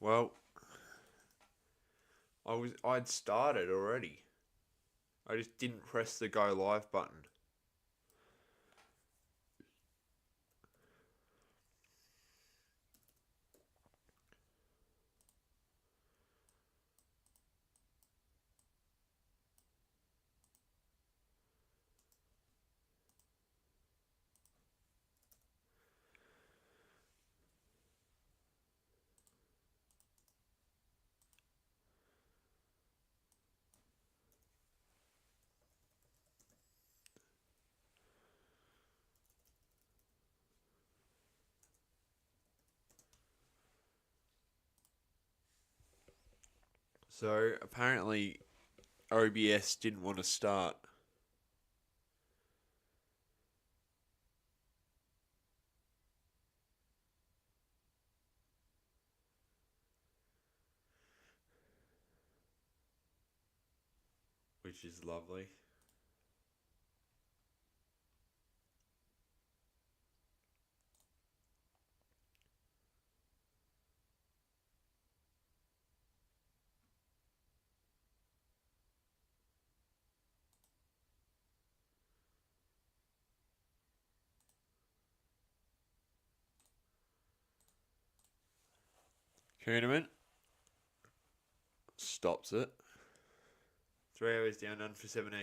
Well, I'd started already. I just didn't press the go live button. So apparently OBS didn't want to start. Which is lovely. Tournament stops it. 3 hours down, none for 17.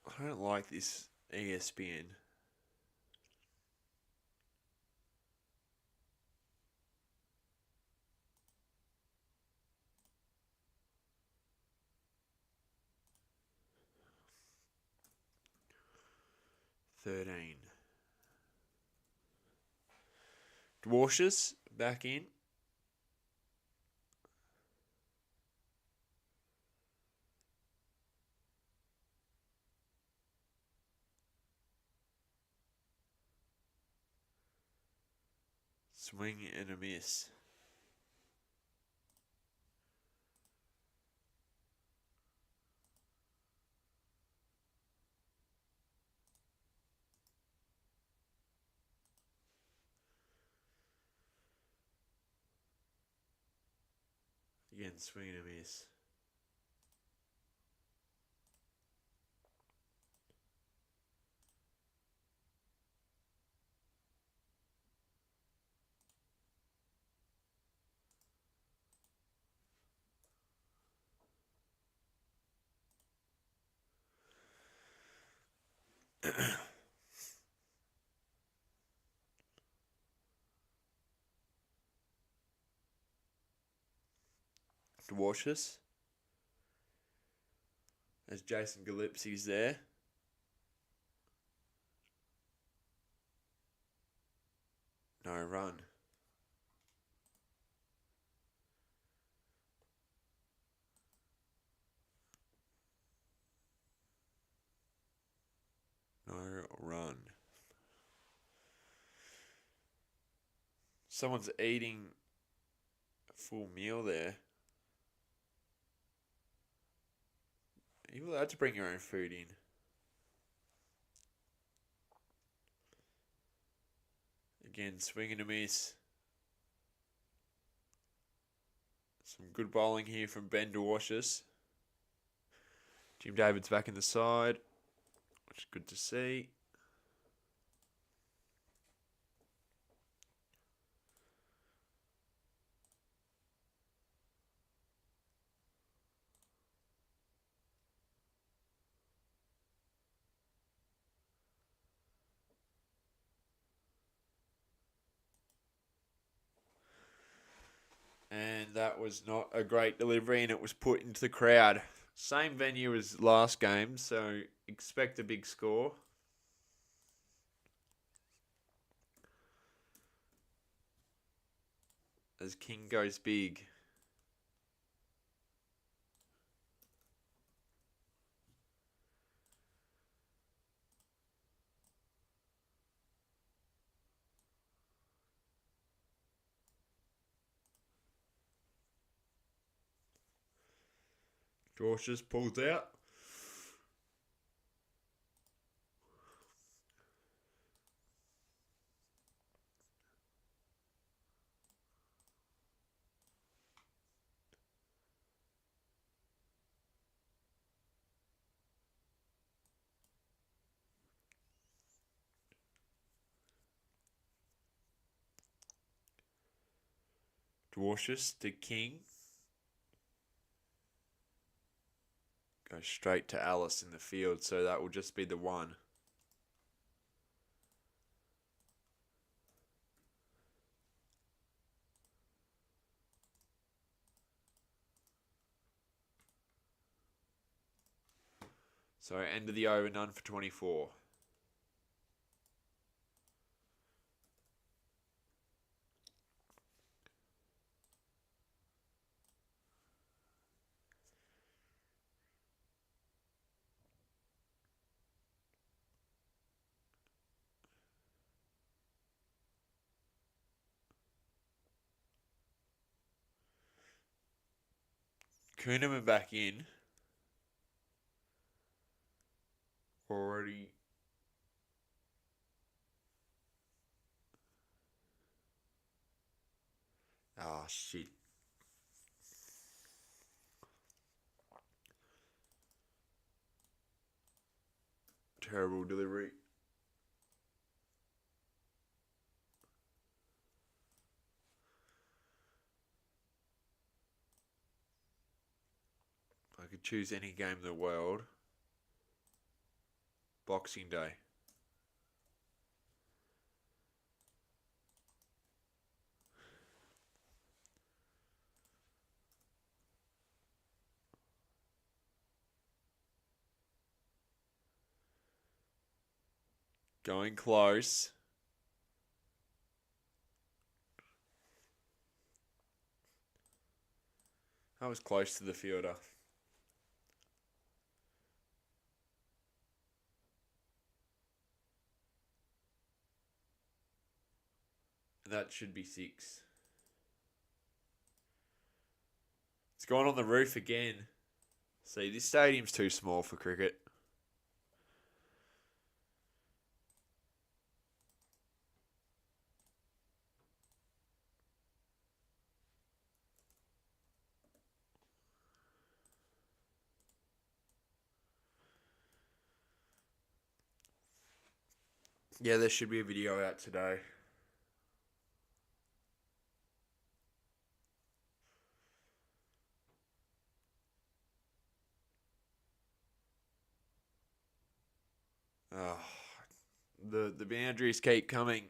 I don't like this ESPN. Dwarshus back in. Swing and a miss. Again, swing and a miss. Dwarshus. As Jason Gillespie's there. No run. No run. Someone's eating a full meal there. Are you allowed to bring your own food in? Again, swing and a miss. Some good bowling here from Ben Dwarshus. Jim David's back in the side, which is good to see. And that was not a great delivery, and it was put into the crowd. Same venue as last game, so expect a big score. As King goes big. Cautious pulls out. Cautious to king. Goes straight to Alice in the field, so that will just be the one. So end of the over, none for 24. Kuhneman back in. Already. Ah, shit. Terrible delivery. I could choose any game in the world. Boxing Day. Going close. That was close to the fielder. And that should be 6. It's gone on the roof again. See, this stadium's too small for cricket. Yeah, there should be a video out today. Oh, the boundaries keep coming.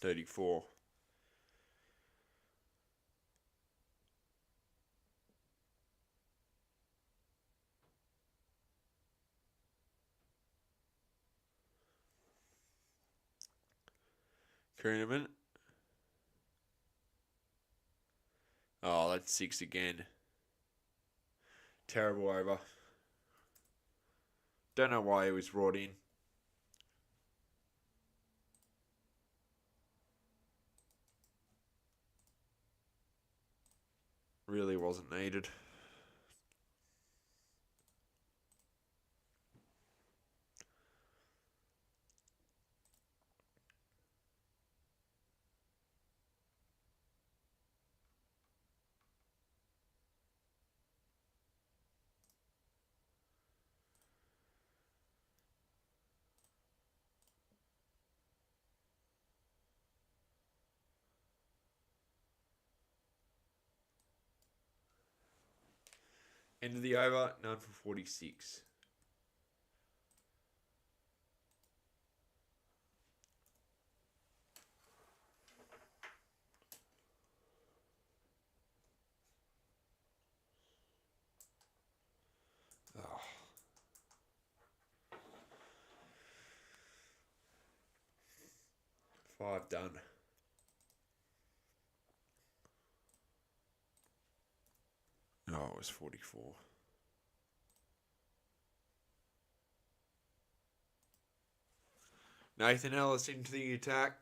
$34. Kuhneman. Oh, that's 6 again. Terrible over. Don't know why he was brought in. Really wasn't needed. End of the over, none for 46. Oh. 5 done. Oh, it was 44. Nathan Ellis into the attack.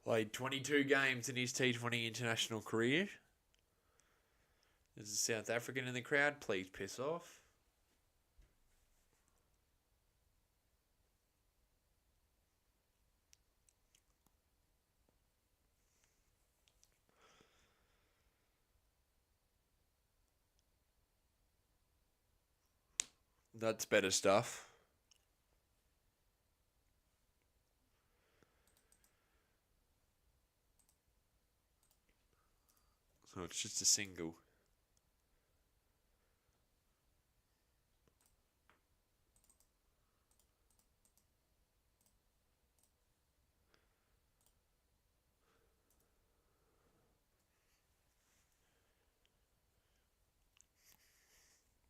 Played 22 games in his T20 international career. There's a South African in the crowd. Please piss off. That's better stuff. So it's just a single.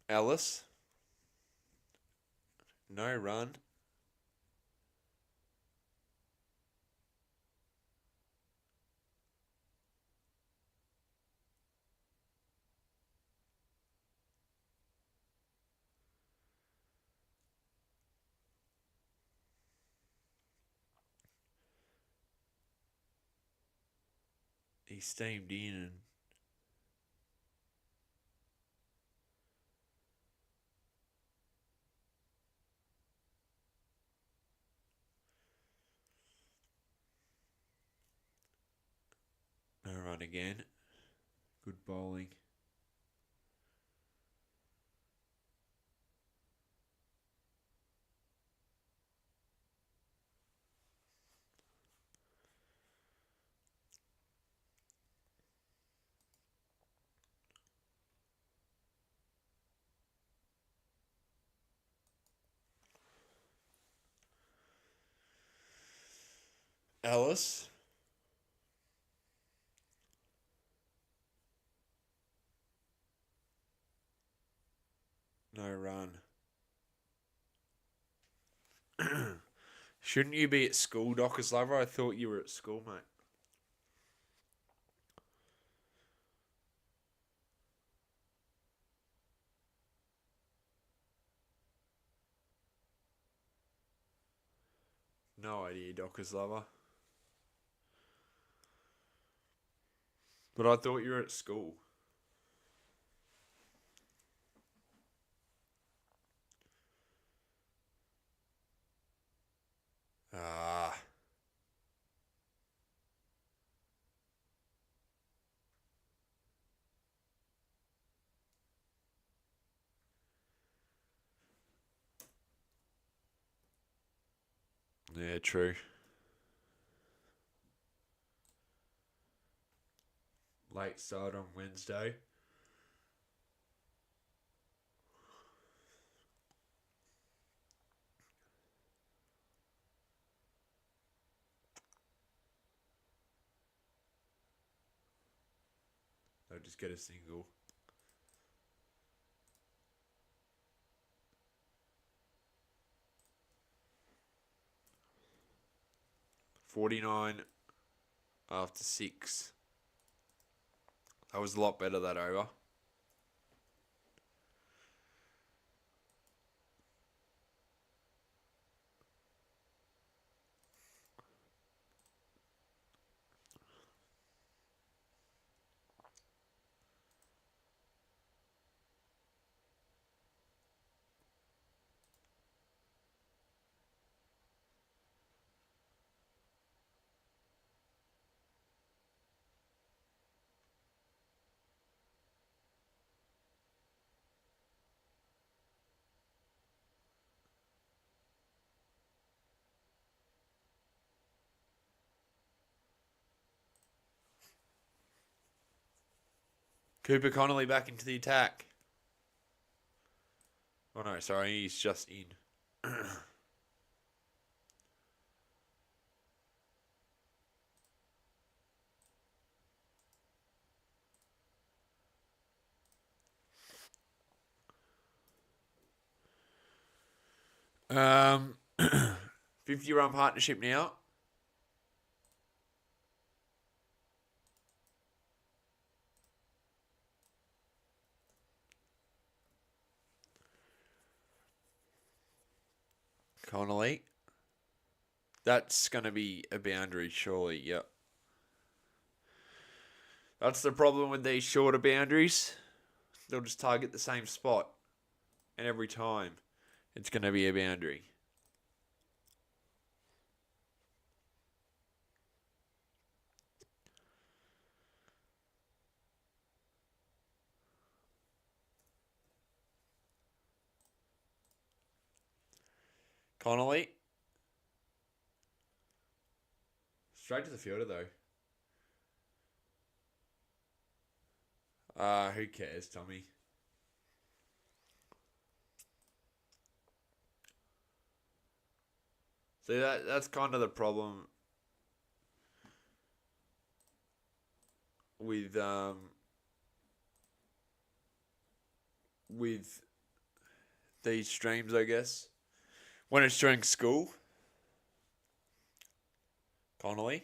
Ellis. No run. He steamed in and no run again. Good bowling. Ellis. No run. Shouldn't you be at school, Dockers Lover? I thought you were at school, mate. No idea, Dockers Lover. But I thought you were at school. Ah. Yeah, true. Late start on Wednesday. They'll just get a single. $49 after 6. That was a lot better, that over. Cooper Connolly back into the attack. Oh no, sorry, he's just in. um, 50-run partnership now. Connolly. That's going to be a boundary, surely. Yep. That's the problem with these shorter boundaries. They'll just target the same spot. And every time, it's going to be a boundary. Connolly. Straight to the fielder, though. Who cares, Tommy? See, that's kind of the problem with these streams, I guess. When it's during school, Connolly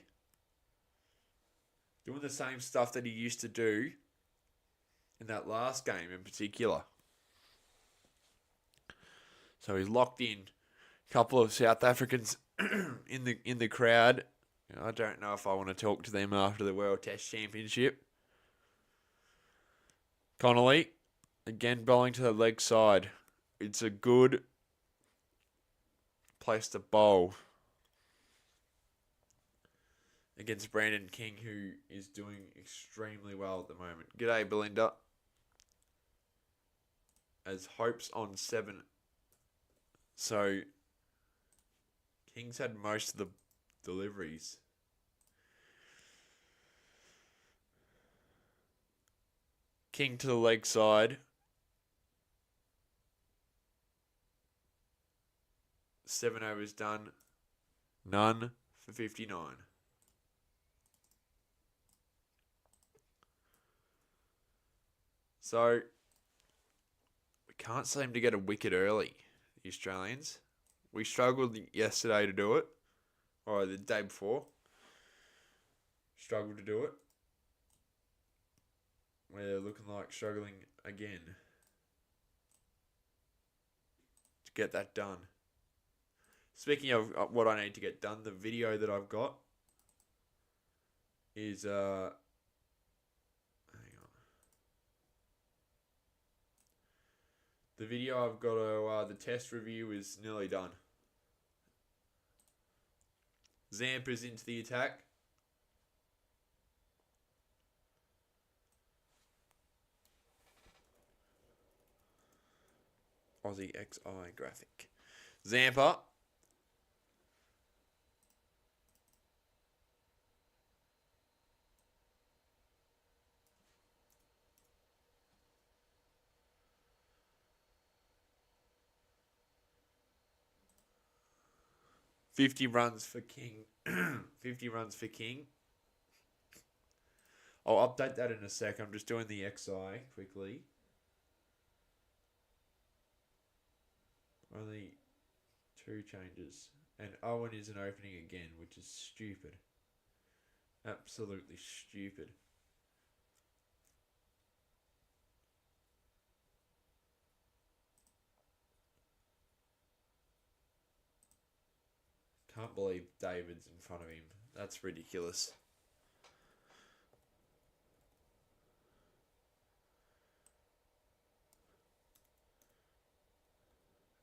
doing the same stuff that he used to do in that last game in particular. So he's locked in. A couple of South Africans in the crowd. I don't know if I want to talk to them after the World Test Championship. Connolly, again bowling to the leg side. It's a good place to bowl against Brandon King, who is doing extremely well at the moment. G'day, Belinda. As Hope's on 7. So, King's had most of the deliveries. King to the leg side. 7 overs done. None for 59. So, we can't seem to get a wicket early, the Australians. We struggled yesterday to do it. Or the day before. Struggled to do it. We're looking like struggling again to get that done. Speaking of what I need to get done, the video that I've got is hang on. The video I've got to the test review is nearly done. Zampa's into the attack. Aussie XI graphic. Zampa. $50 runs for King. 50 runs for King. I'll update that in a sec. I'm just doing the XI quickly. Only 2 changes. And Owen isn't opening again, which is stupid. Absolutely stupid. Can't believe David's in front of him. That's ridiculous.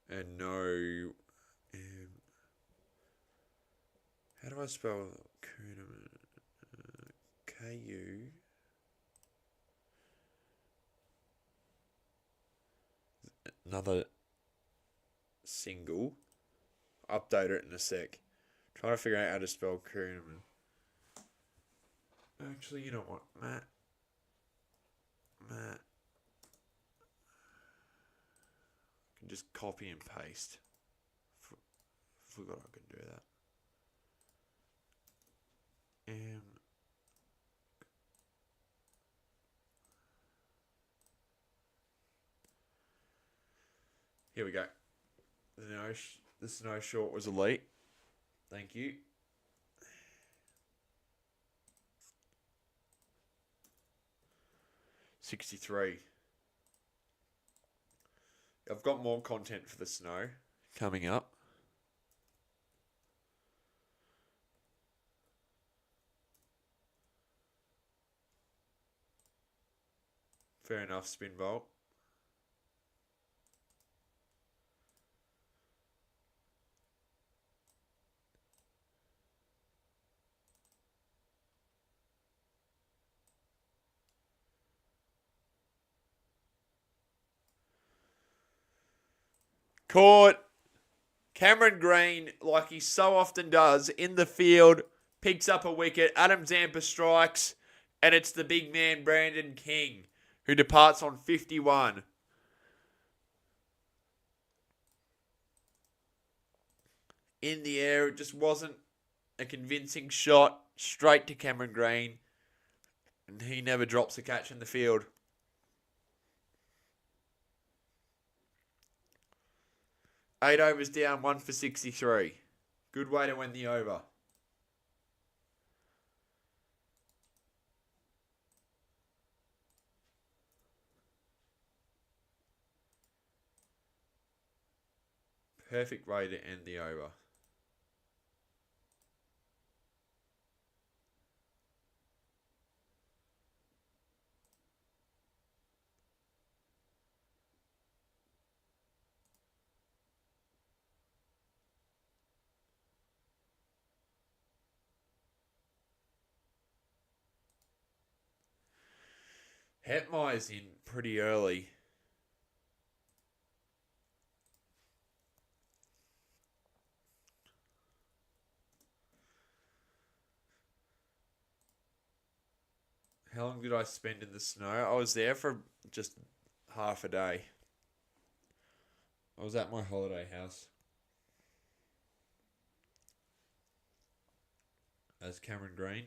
And no... how do I spell Kuhneman? K-U... Another single. Update it in a sec. Trying to figure out how to spell Kuhneman. Actually, you know what? Matt. I can just copy and paste. Forgot I could do that. Here we go. The snow short was elite. Thank you. $63. I've got more content for the snow coming up. Fair enough, spin volt. Caught. Cameron Green, like he so often does, in the field, picks up a wicket. Adam Zampa strikes, and it's the big man, Brandon King, who departs on 51. In the air, it just wasn't a convincing shot. Straight to Cameron Green, and he never drops a catch in the field. 8 overs down, 1 for 63. Good way to win the over. Perfect way to end the over. Hetmeyer's in pretty early. How long did I spend in the snow? I was there for just half a day. I was at my holiday house. As Cameron Green.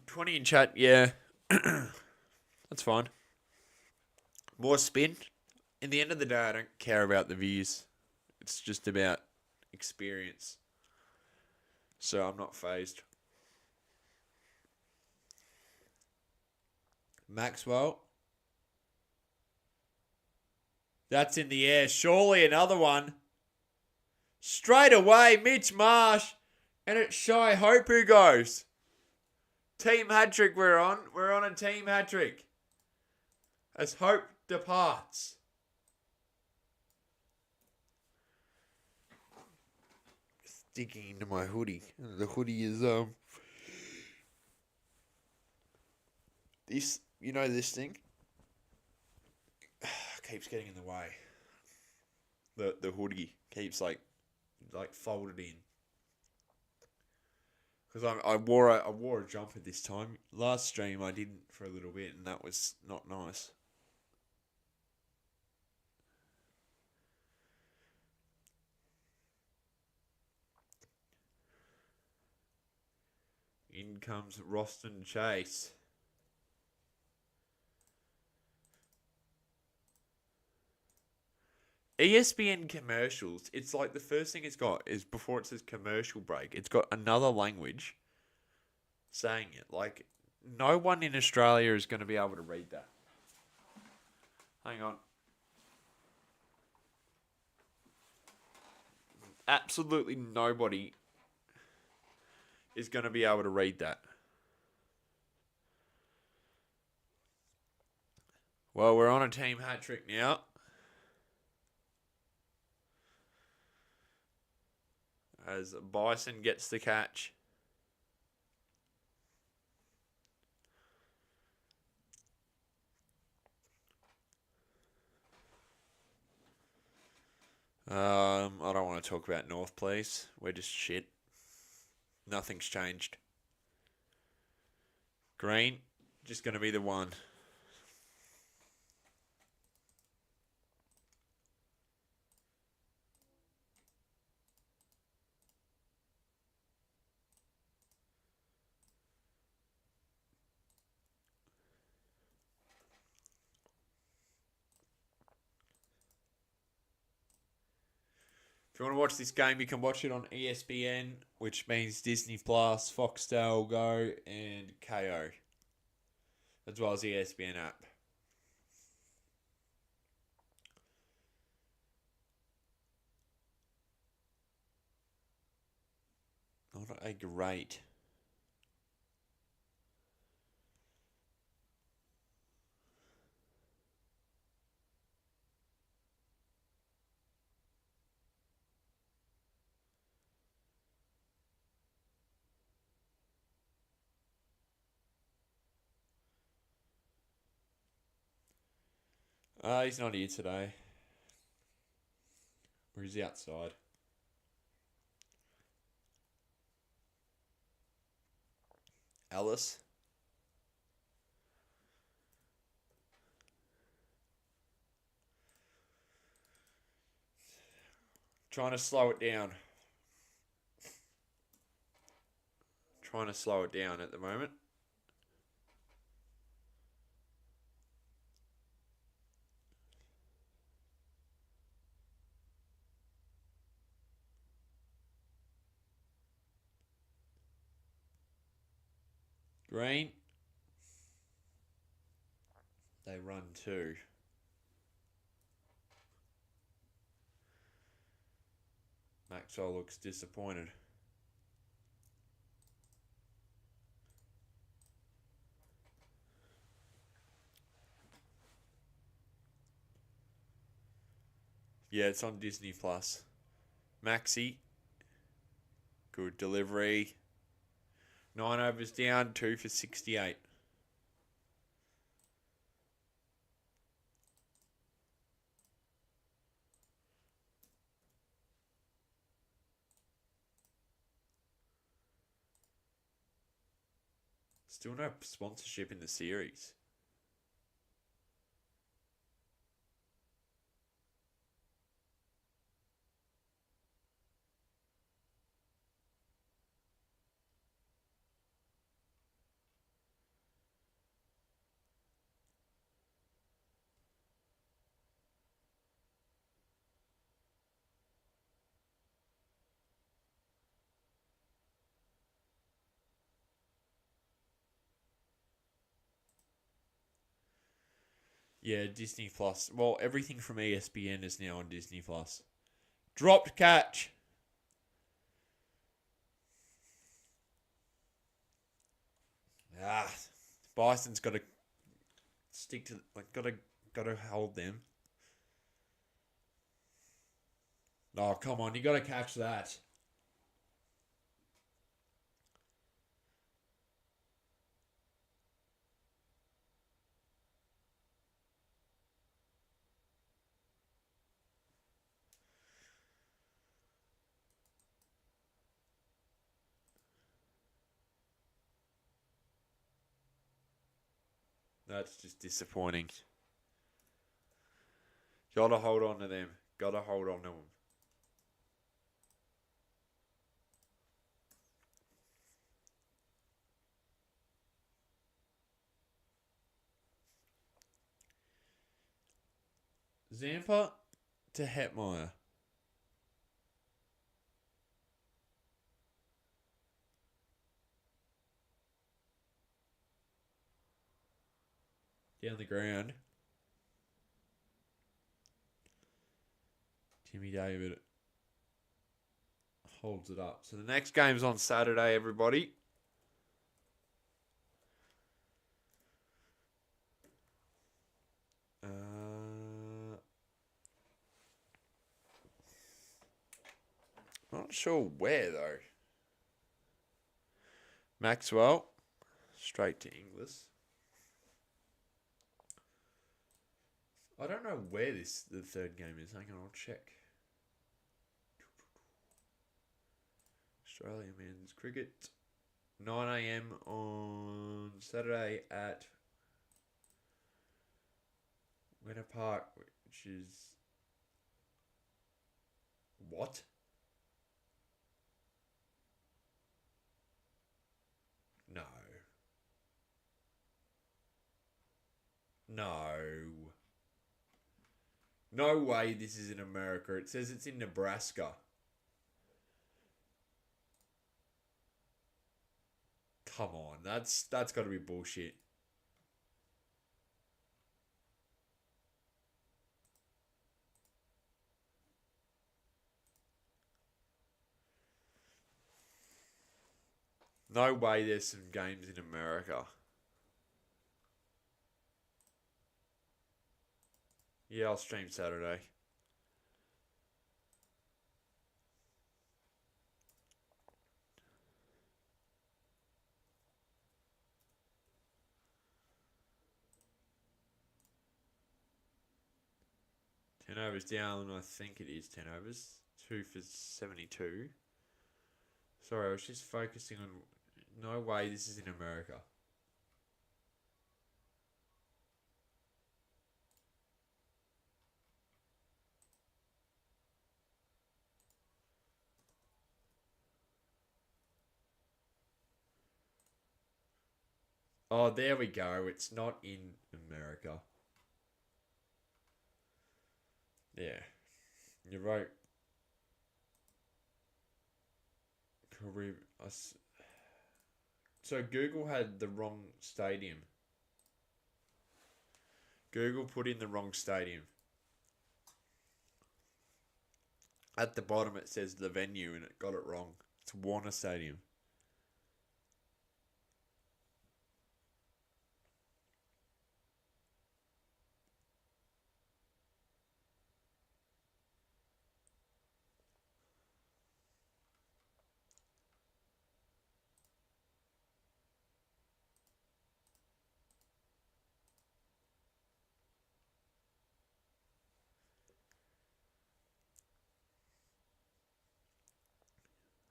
20 in chat, yeah. That's fine. More spin. In the end of the day, I don't care about the views. It's just about experience. So I'm not phased. Maxwell. That's in the air. Surely another one. Straight away, Mitch Marsh. And it's Shy Hope who goes. Team hat-trick we're on. We're on a team hat-trick. As Hope departs. Sticking into my hoodie. The hoodie is this, you know, this thing keeps getting in the way. The hoodie keeps like folded in. Because I wore a jumper this time. Last stream I didn't for a little bit, and that was not nice. In comes Roston Chase. ESPN commercials, it's like the first thing it's got is before it says commercial break, it's got another language saying it. Like, no one in Australia is going to be able to read that. Hang on. Absolutely nobody is going to be able to read that. Well, we're on a team hat trick now. As Bison gets the catch. I don't want to talk about North, please. We're just shit. Nothing's changed. Green, just going to be the one. If you want to watch this game, you can watch it on ESPN, which means Disney Plus, Foxtel Go, and KO, as well as the ESPN app. Not a great. He's not here today. Or he's outside. Alice. Trying to slow it down. Trying to slow it down at the moment. Green. They run two. Maxwell looks disappointed. Yeah, it's on Disney Plus. Maxi. Good delivery. 9 overs down, 2 for 68. Still no sponsorship in the series. Yeah, Disney Plus. Well, everything from ESPN is now on Disney Plus. Dropped catch. Bison's got to stick to got to hold them. Oh, come on, you got to catch that. That's just disappointing. Gotta hold on to them. Gotta hold on to them. Zampa to Hetmeyer. Down the ground. Timmy David holds it up. So the next game's on Saturday, everybody. Not sure where, though. Maxwell. Straight to Inglis. I don't know where the third game is. Hang on, I'll check. Australian men's cricket. 9 a.m. on Saturday at Winter Park, which is... What? No. No. No way this is in America. It says it's in Nebraska. Come on, that's got to be bullshit. No way there's some games in America. Yeah, I'll stream Saturday. Ten overs down, I think it is 10 overs. 2 for 72. Sorry, I was just focusing on... No way this is in America. Oh, there we go. It's not in America. Yeah. You wrote... So Google had the wrong stadium. Google put in the wrong stadium. At the bottom it says the venue and it got it wrong. It's Warner Stadium.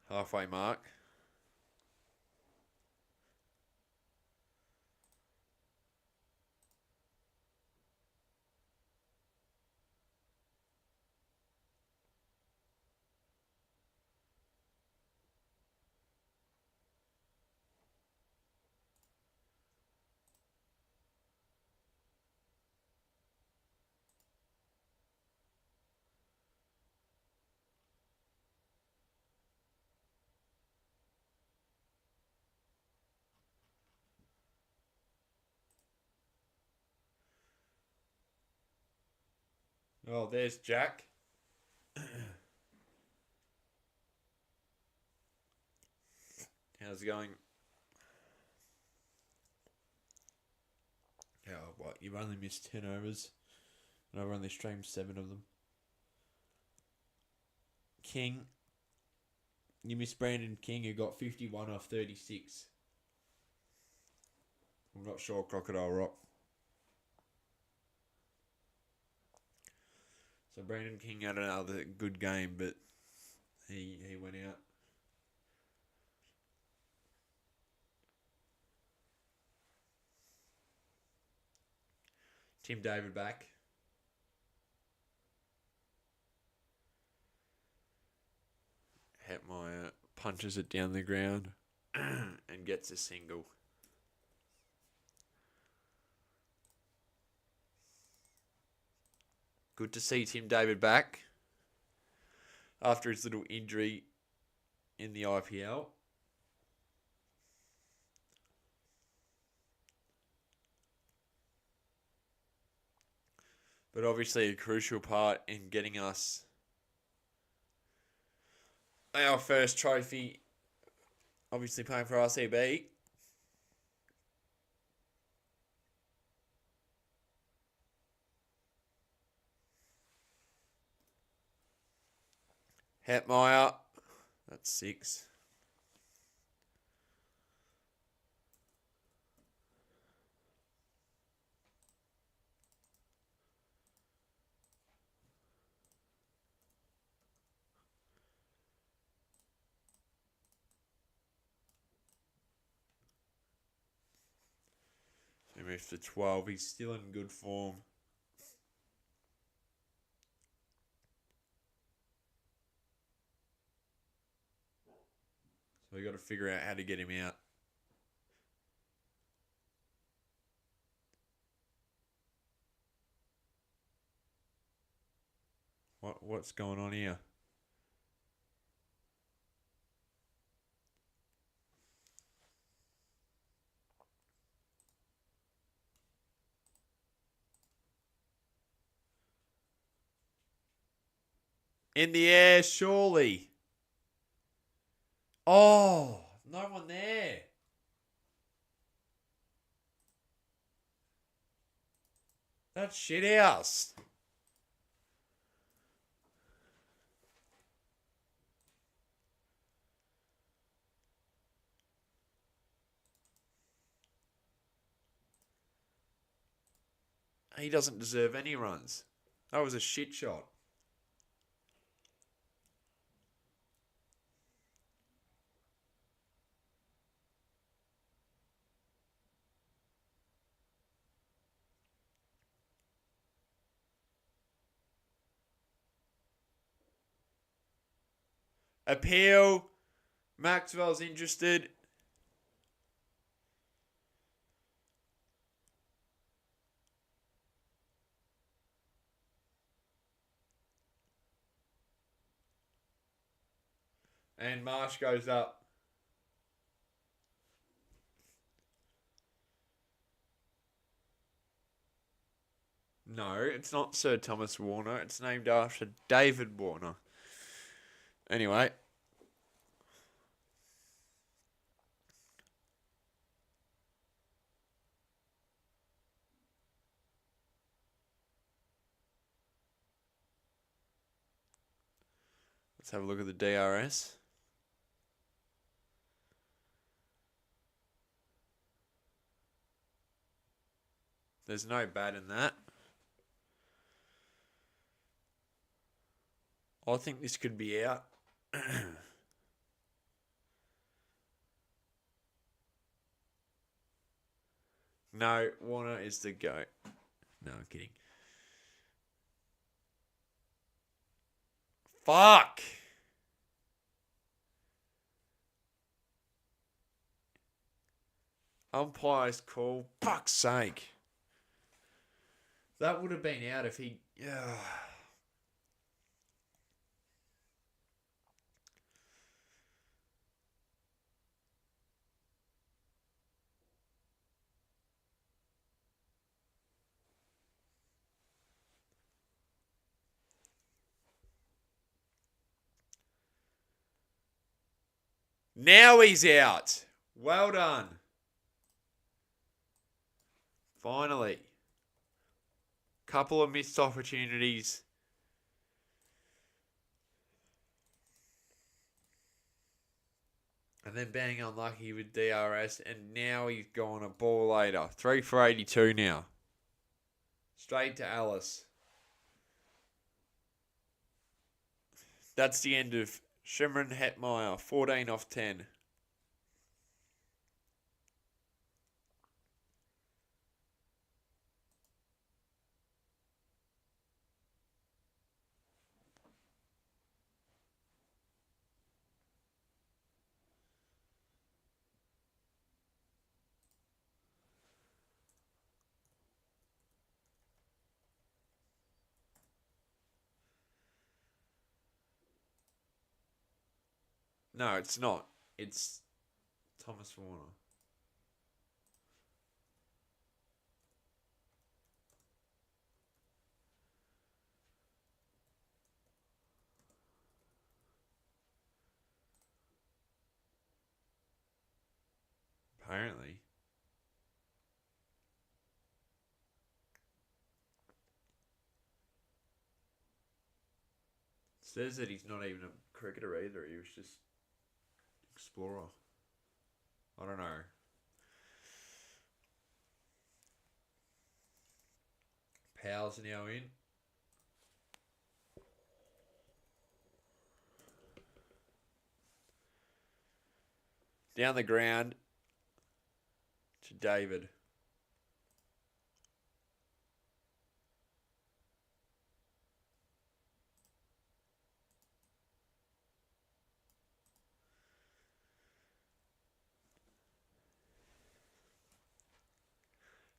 Halfway mark. Oh, there's Jack. How's it going? Oh, what? You've only missed 10 overs. And I've only streamed 7 of them. King. You missed Brandon King, who got 51 off 36. I'm not sure, Crocodile Rock. So Brandon King had another good game, but he went out. Tim David back. Hetmeyer punches it down the ground and gets a single. Good to see Tim David back after his little injury in the IPL. But obviously a crucial part in getting us our first trophy, obviously playing for RCB. Hetmeyer, that's 6. He moves to 12. He's still in good form. So we got to figure out how to get him out. What's going on here? In the air, surely. Oh, No one there. That's shit house. He doesn't deserve any runs. That was a shit shot. Appeal. Maxwell's interested. And Marsh goes up. No, it's not Sir Thomas Warner. It's named after David Warner. Anyway. Let's have a look at the DRS. There's no bat in that. I think this could be out. No, Warner is the GOAT. No, I'm kidding. Fuck! Umpire's call. Fuck's sake. That would have been out if he... Now he's out. Well done. Finally. Couple of missed opportunities. And then being unlucky with DRS. And now he's gone a ball later. 3 for 82 now. Straight to Alice. That's the end of Shimron Hetmeyer. 14 off 10. No, it's not. It's Thomas Warner. Apparently. Says that he's not even a cricketer either. He was just explorer. I don't know. Powell's now in. Down the ground to David.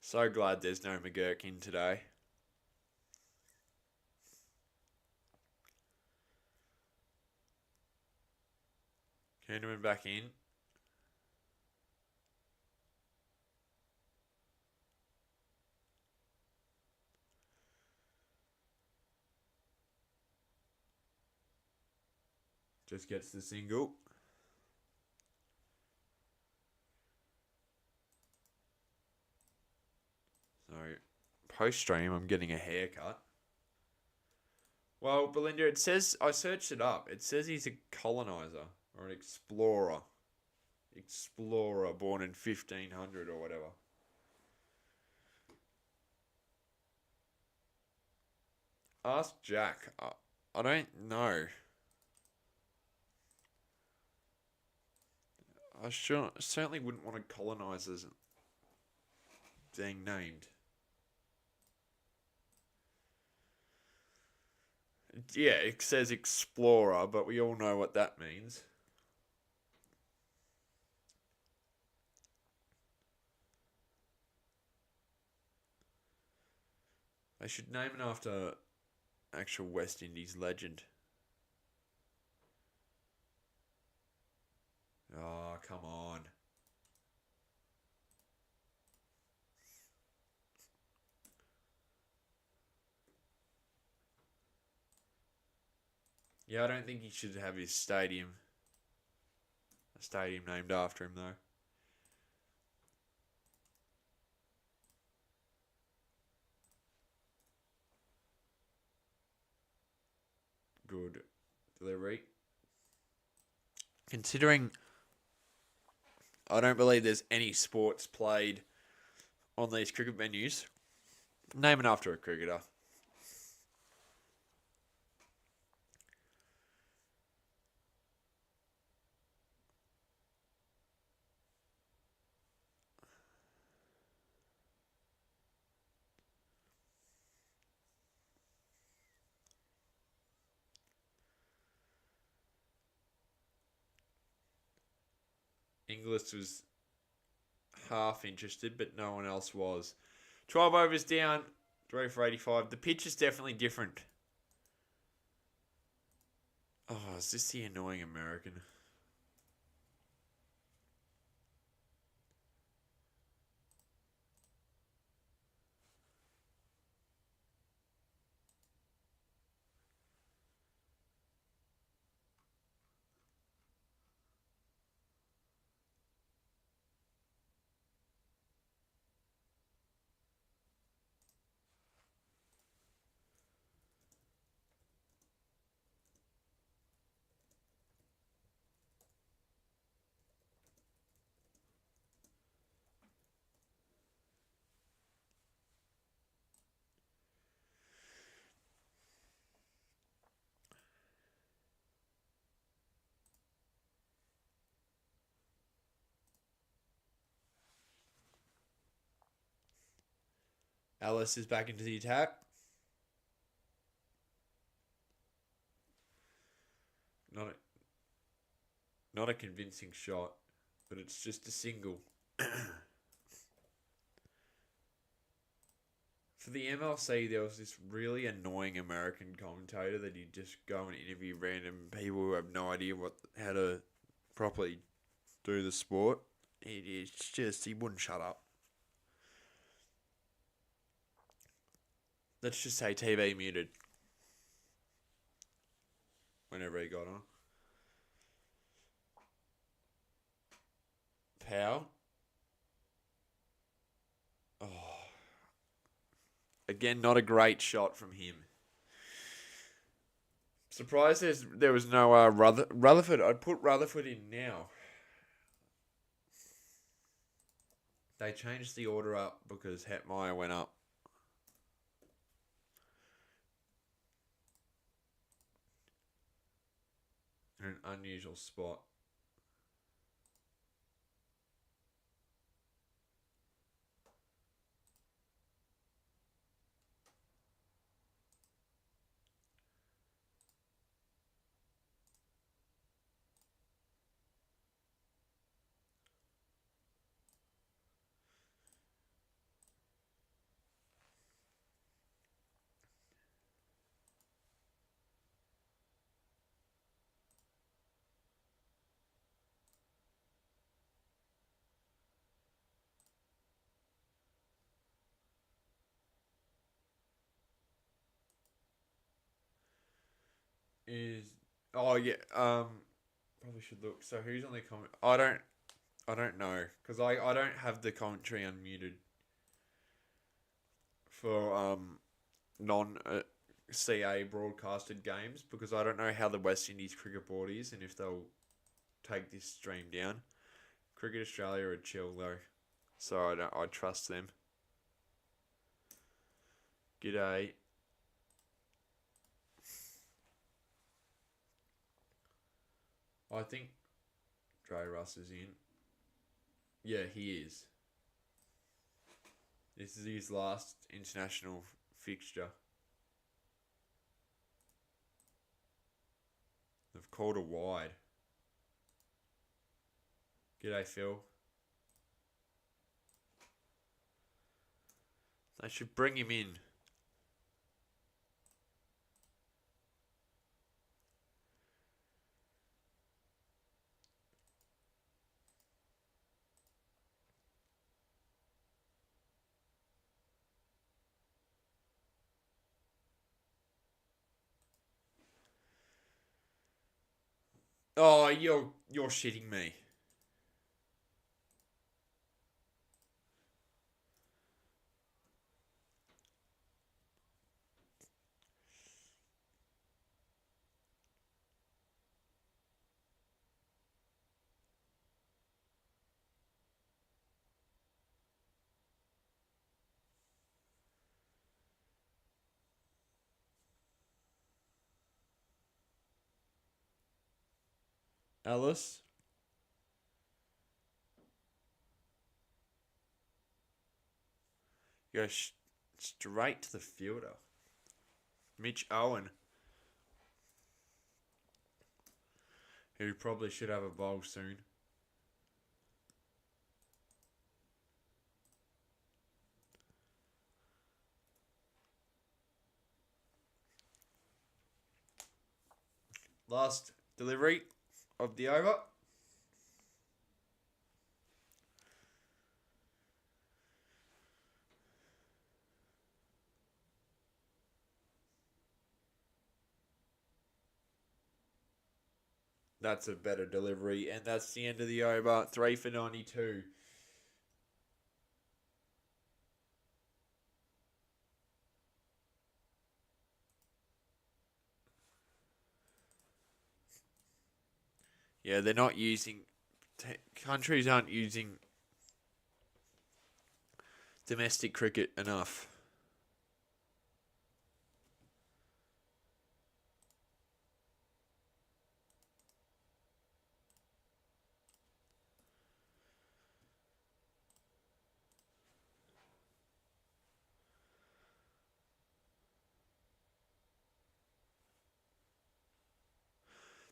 So glad there's no McGurk in today. Kinderman back in. Just gets the single. post stream, I'm getting a haircut. Well, Belinda, it says, I searched it up. It says he's a colonizer or an explorer. Explorer born in 1500 or whatever. Ask Jack. I don't know. Certainly wouldn't want a colonizers being named. Yeah, it says explorer, but we all know what that means. They should name it after actual West Indies legend. Oh, come on. Yeah, I don't think he should have his stadium. A stadium named after him, though. Good delivery. Considering I don't believe there's any sports played on these cricket venues, name it after a cricketer. Inglis was half interested, but no one else was. 12 overs down, 3 for 85. The pitch is definitely different. Oh, is this the annoying American? Ellis is back into the attack. Not a convincing shot, but it's just a single. For the MLC, there was this really annoying American commentator that he'd just go and interview random people who have no idea how to properly do the sport. It's just, he wouldn't shut up. Let's just say TV muted whenever he got on. Powell. Oh. Again, not a great shot from him. Surprised there was no Rutherford. I'd put Rutherford in now. They changed the order up because Hetmeyer went up. In an unusual spot. Is yeah. Probably should look. So who's on the comment? I don't know because I don't have the commentary unmuted for non CA broadcasted games because I don't know how the West Indies cricket board is and if they'll take this stream down. Cricket Australia are chill though, so I trust them. G'day. I think Dre Russ is in. Yeah, he is. This is his last international fixture. They've called a wide. G'day, Phil. They should bring him in. Oh, you're shitting me. Ellis. Go straight to the fielder. Mitch Owen. Who probably should have a bowl soon. Last delivery of the over. That's a better delivery, and that's the end of the over. 3 for 92. Yeah, they're not using... countries aren't using domestic cricket enough.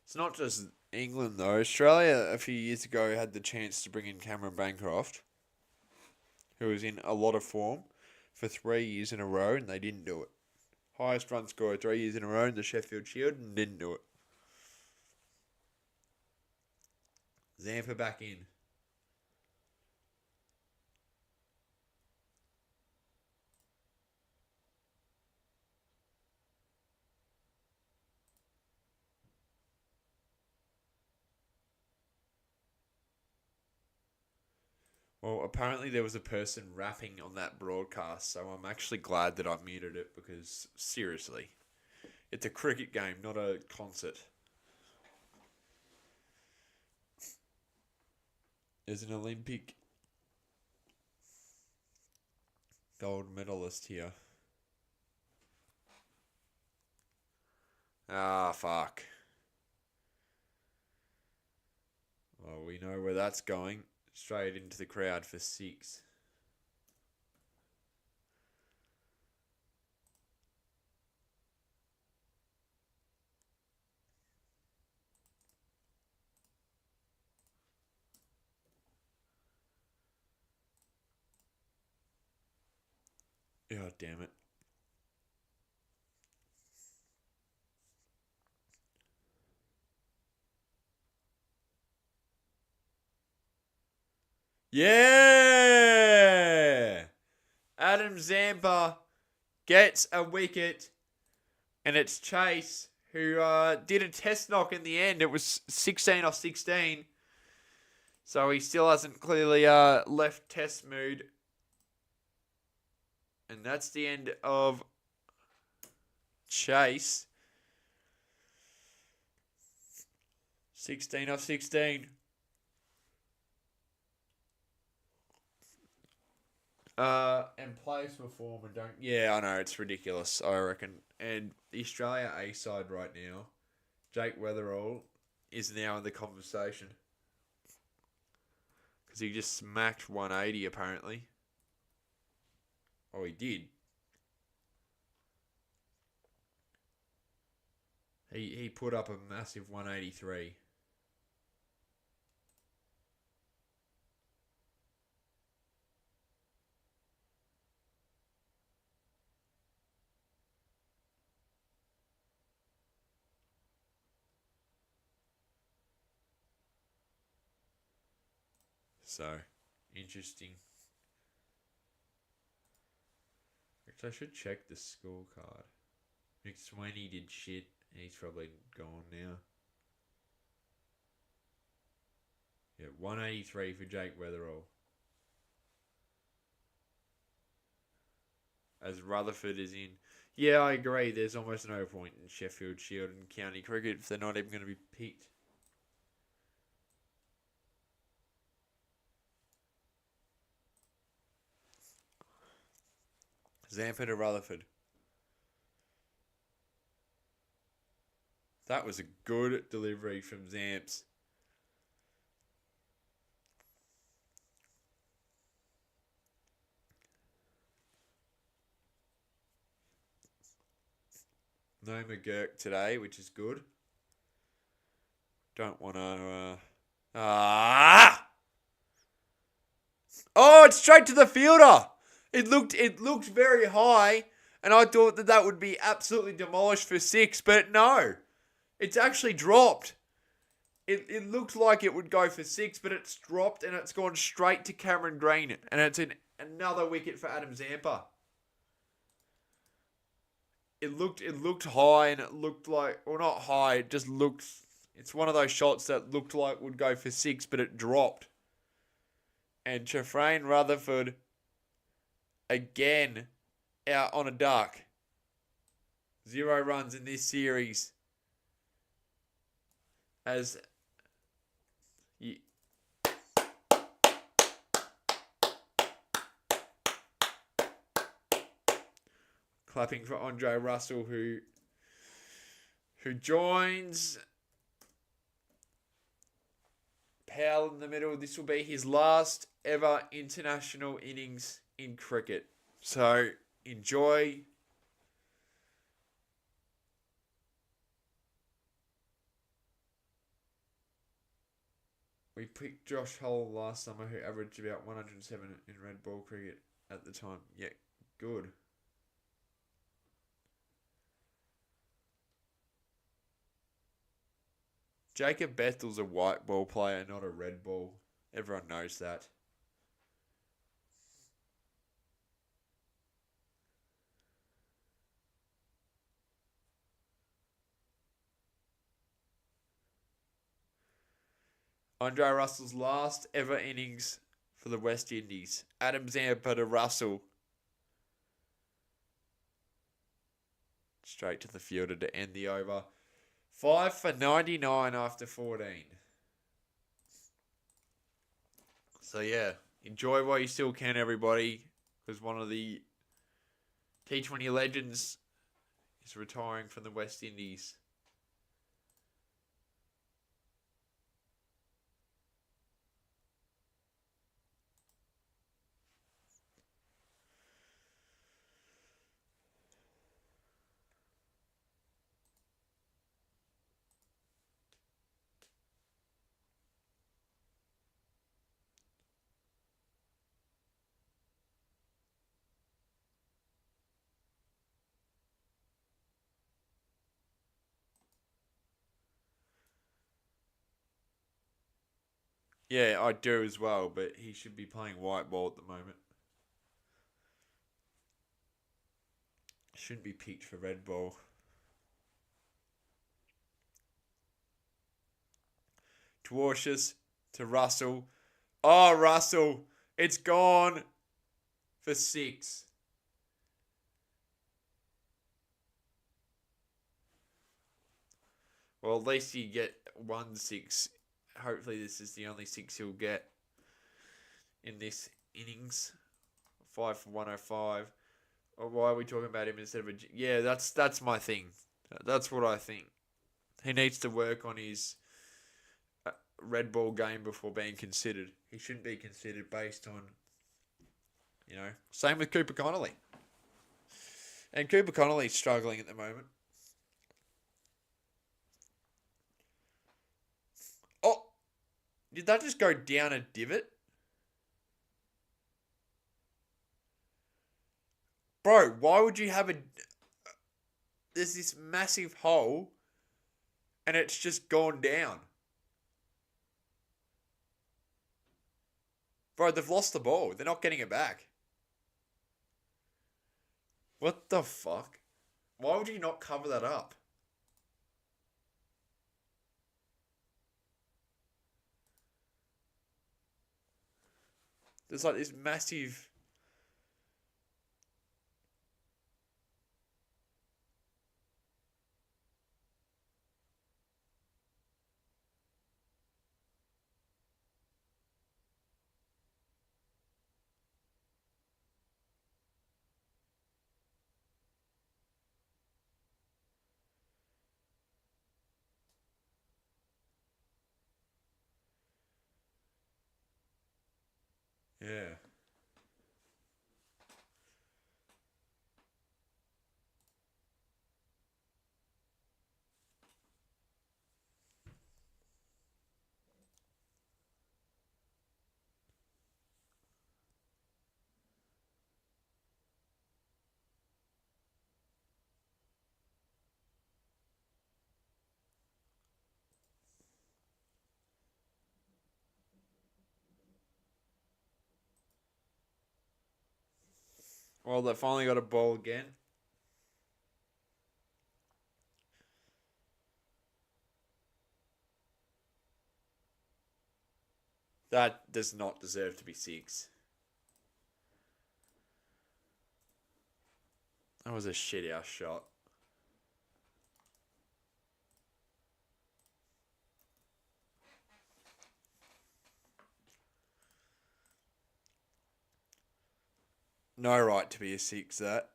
It's not just England, though. Australia, a few years ago, had the chance to bring in Cameron Bancroft, who was in a lot of form for 3 years in a row, and they didn't do it. Highest run scorer 3 years in a row in the Sheffield Shield, and didn't do it. Zampa back in. Well, apparently there was a person rapping on that broadcast, so I'm actually glad that I muted it because, seriously, it's a cricket game, not a concert. There's an Olympic gold medalist here. Ah, fuck. Well, we know where that's going. Straight into the crowd for 6. God damn it. Yeah! Adam Zampa gets a wicket, and it's Chase who did a test knock in the end. It was 16 off 16, so he still hasn't clearly left test mood. And that's the end of Chase. 16 off 16. And players perform and don't. Yeah, I know, it's ridiculous, I reckon. And the Australia A side right now, Jake Weatherall, is now in the conversation. Because he just smacked 180 apparently. Oh, he did. He put up a massive 183. So, interesting. Actually, I should check the scorecard. McSweeney did shit. He's probably gone now. Yeah, 183 for Jake Weatherall. As Rutherford is in. Yeah, I agree. There's almost no point in Sheffield Shield and county cricket if they're not even going to be picked. Zampa to Rutherford. That was a good delivery from Zamps. No McGurk today, which is good. Don't want to... Oh, it's straight to the fielder. It looked very high, and I thought that would be absolutely demolished for 6, but no. It's actually dropped. It looked like it would go for 6, but it's dropped and it's gone straight to Cameron Green, and it's another wicket for Adam Zampa. It looked high, and it looked like, well, not high, it just looked, it's one of those shots that looked like would go for 6, but it dropped. And Chafrain Rutherford, again, out on a duck. 0 runs in this series. As clapping for Andre Russell, who joins Powell in the middle. This will be his last ever international innings in cricket. So enjoy. We picked Josh Hull last summer, who averaged about 107 in red ball cricket at the time. Yeah, good. Jacob Bethel's a white ball player, not a red ball. Everyone knows that. Andre Russell's last ever innings for the West Indies. Adam Zampa to Russell. Straight to the fielder to end the over. 5 for 99 after 14. So yeah, enjoy while you still can, everybody, because one of the T20 legends is retiring from the West Indies. Yeah, I do as well, but he should be playing white ball at the moment. Shouldn't be picked for red ball. Dwarcius to Russell. Oh, Russell. It's gone for 6. Well, at least you get 1 6. Hopefully, this is the only 6 you'll get in this innings. 5 for 105. Or why are we talking about him instead of a? Yeah, that's my thing. That's what I think. He needs to work on his red ball game before being considered. He shouldn't be considered based on, same with Cooper Connolly. And Cooper Connolly's struggling at the moment. Oh, did that just go down a divot? Bro, why would you have a... There's this massive hole and it's just gone down. Bro, they've lost the ball. They're not getting it back. What the fuck? Why would you not cover that up? There's like this massive... Yeah. Well, they finally got a ball again. That does not deserve to be 6. That was a shit ass shot. No right to be a 6, that.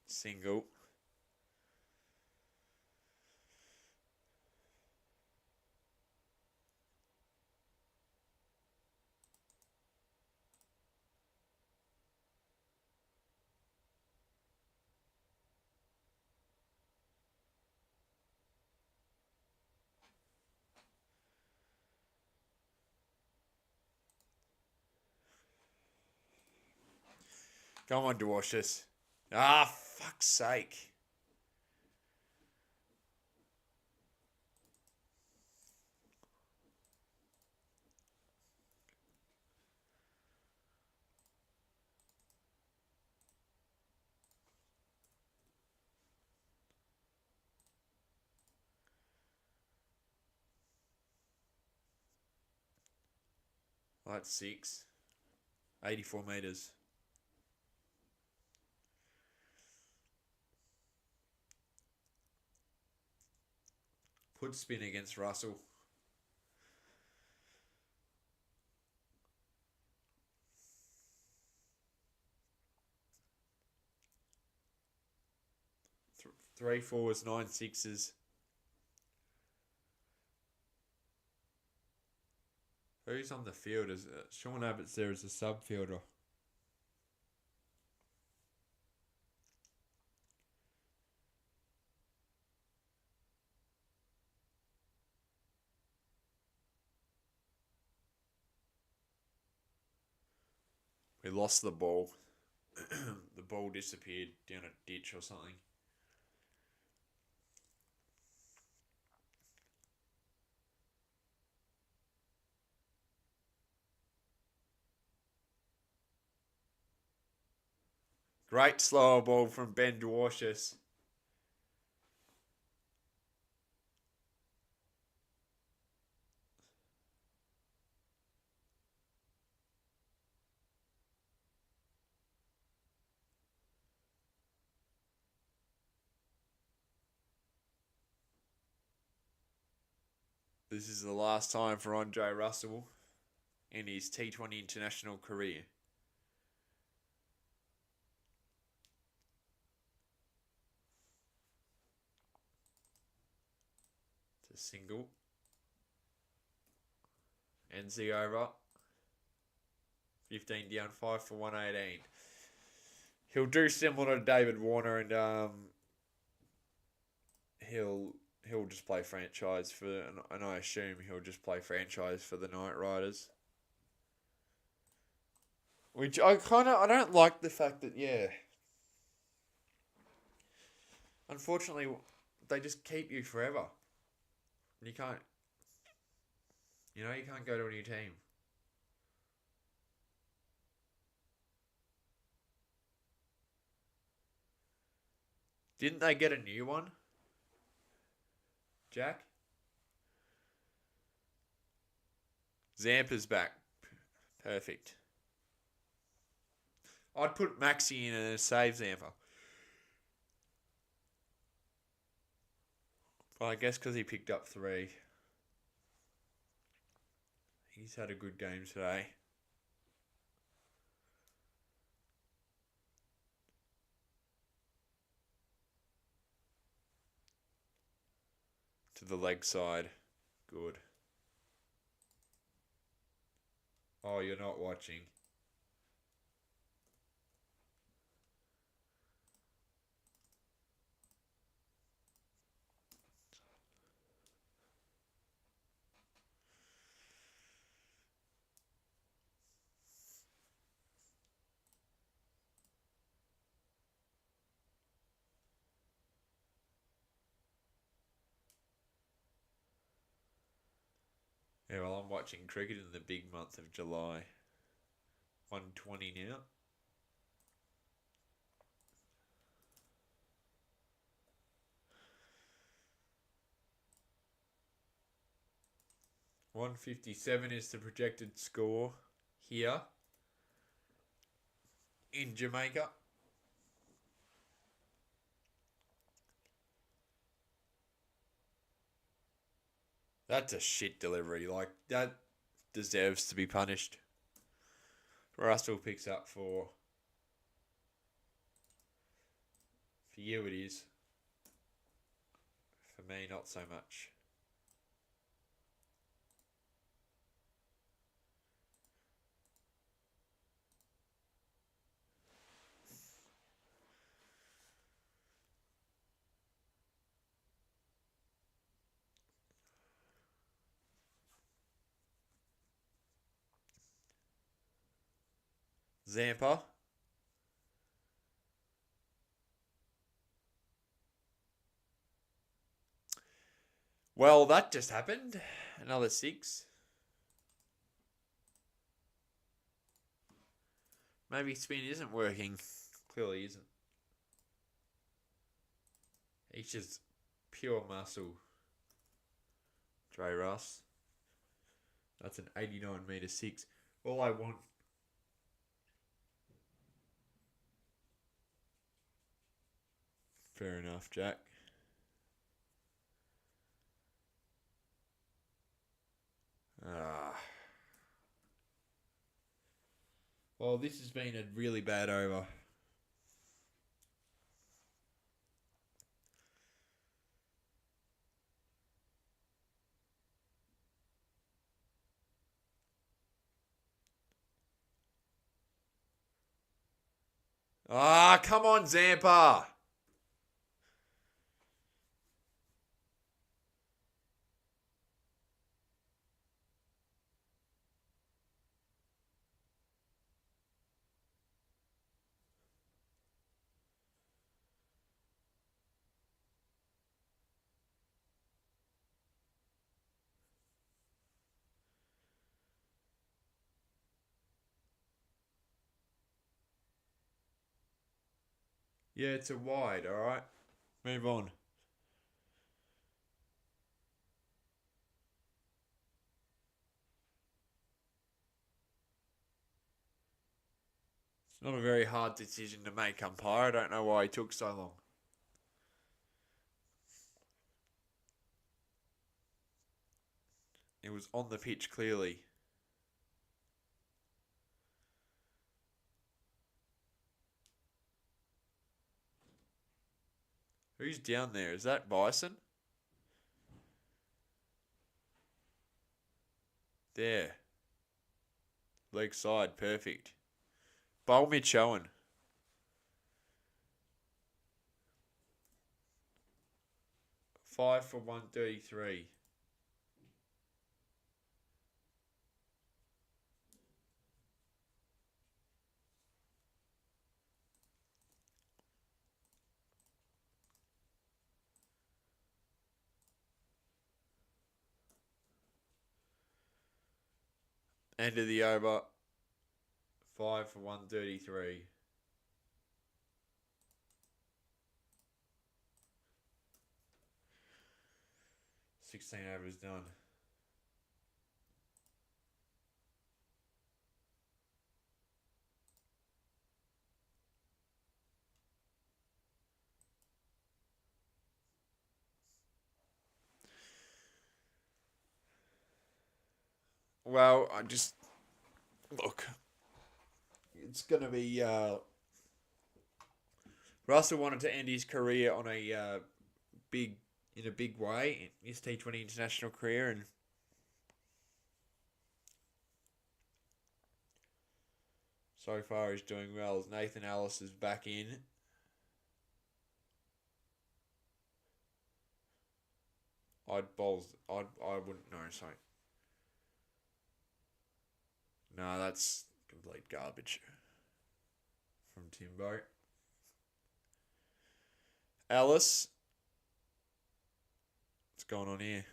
Single. Come on, Dwarshus. Ah, fuck's sake. That's 6. 84 metres. Put spin against Russell. Three fours, 9 sixes. Who's on the field? Is Sean Abbott's there as a sub fielder? We lost the ball. The ball disappeared down a ditch or something. Great slower ball from Ben Dwarshus. This is the last time for Andre Russell in his T20 international career. It's a single. Ends the over. 15 down, 5 for 118. He'll do similar to David Warner, and he'll just play franchise for, and I assume he'll just play franchise for the Knight Riders. Which I don't like the fact that, yeah. Unfortunately, they just keep you forever. You can't go to a new team. Didn't they get a new one? Jack? Zampa's back. Perfect. I'd put Maxi in and save Zampa. Well, I guess because he picked up 3. He's had a good game today. To the leg side. Good. Oh, you're not watching. Yeah, well, I'm watching cricket in the big month of July. 120 now. $157 is the projected score here in Jamaica. That's a shit delivery. Like, that deserves to be punished. Russell picks up 4. For you it is. For me, not so much. Zampa. Well, that just happened. Another 6. Maybe spin isn't working. Clearly isn't. He's just pure muscle. Dre Russ. That's an 89 metre 6. All I want. Fair enough, Jack. Well, this has been a really bad over. Come on, Zampa. Yeah, it's a wide, alright? Move on. It's not a very hard decision to make, umpire. I don't know why he took so long. It was on the pitch clearly. Who's down there? Is that Bison? There. Leg side. Perfect. Bowl Mitch Owen. 5 for 133. End of the over. 5 for 133. $16 overs done. Well, I just look. It's gonna be. Russell wanted to end his career on a big way, his T20 international career, and so far he's doing well. As Nathan Ellis is back in. I wouldn't know. Sorry. No, that's complete garbage from Timbo. Alice. What's going on here?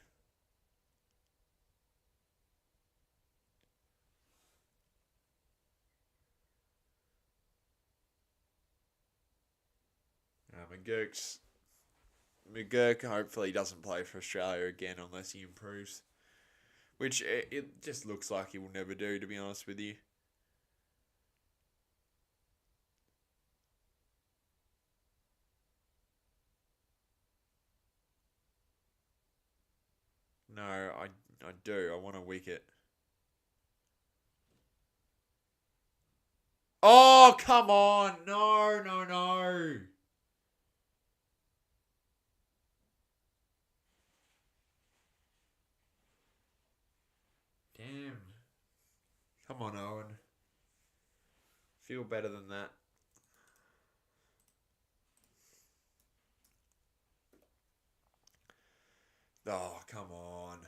McGurk hopefully doesn't play for Australia again unless he improves. Which it just looks like he will never do, to be honest with you. No, I do. I want a wicket. Oh, come on. No, no, no. Damn. Come on, Owen. Feel better than that. Oh, come on.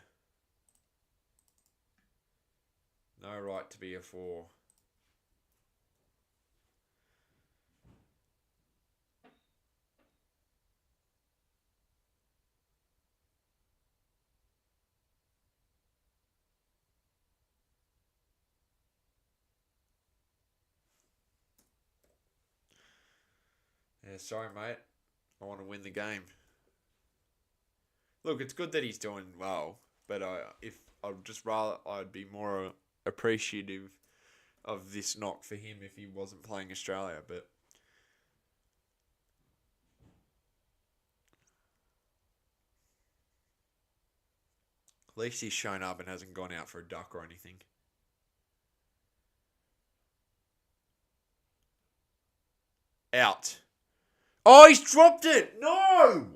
No right to be a 4. Yeah, sorry, mate. I want to win the game. Look, it's good that he's doing well, but I'd be more appreciative of this knock for him if he wasn't playing Australia. But at least he's shown up and hasn't gone out for a duck or anything. Out. Oh, he's dropped it. No.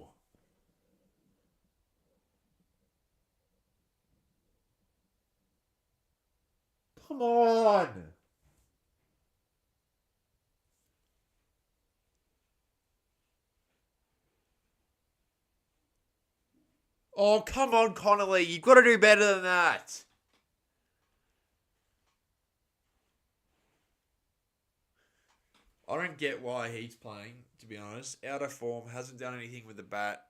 Come on. Oh, come on, Connolly. You've got to do better than that. I don't get why he's playing, to be honest. Out of form, hasn't done anything with the bat.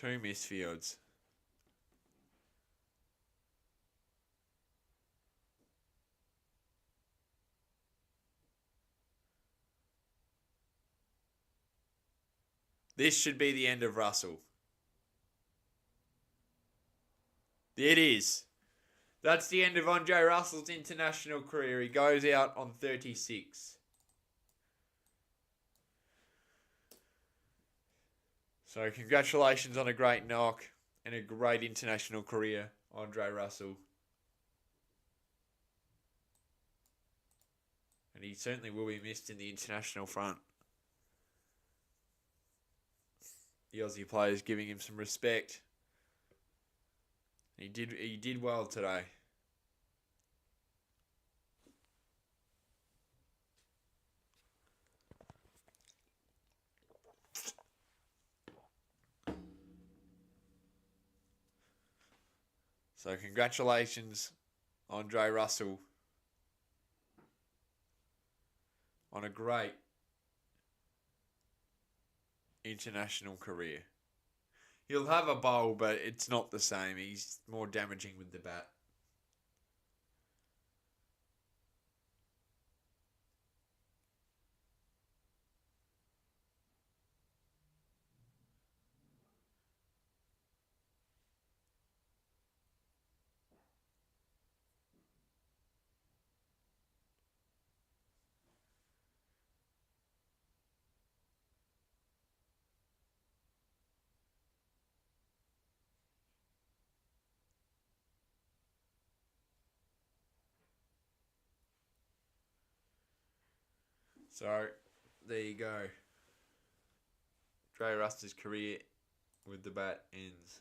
2 misfields. This should be the end of Russell. It is. That's the end of Andre Russell's international career. He goes out on 36. So congratulations on a great knock and a great international career, Andre Russell. And he certainly will be missed in the international front. The Aussie players giving him some respect. He did well today. So congratulations, Andre Russell, on a great international career. He'll have a bowl, but it's not the same. He's more damaging with the bat. So, there you go. Dre Ruster's career with the bat ends.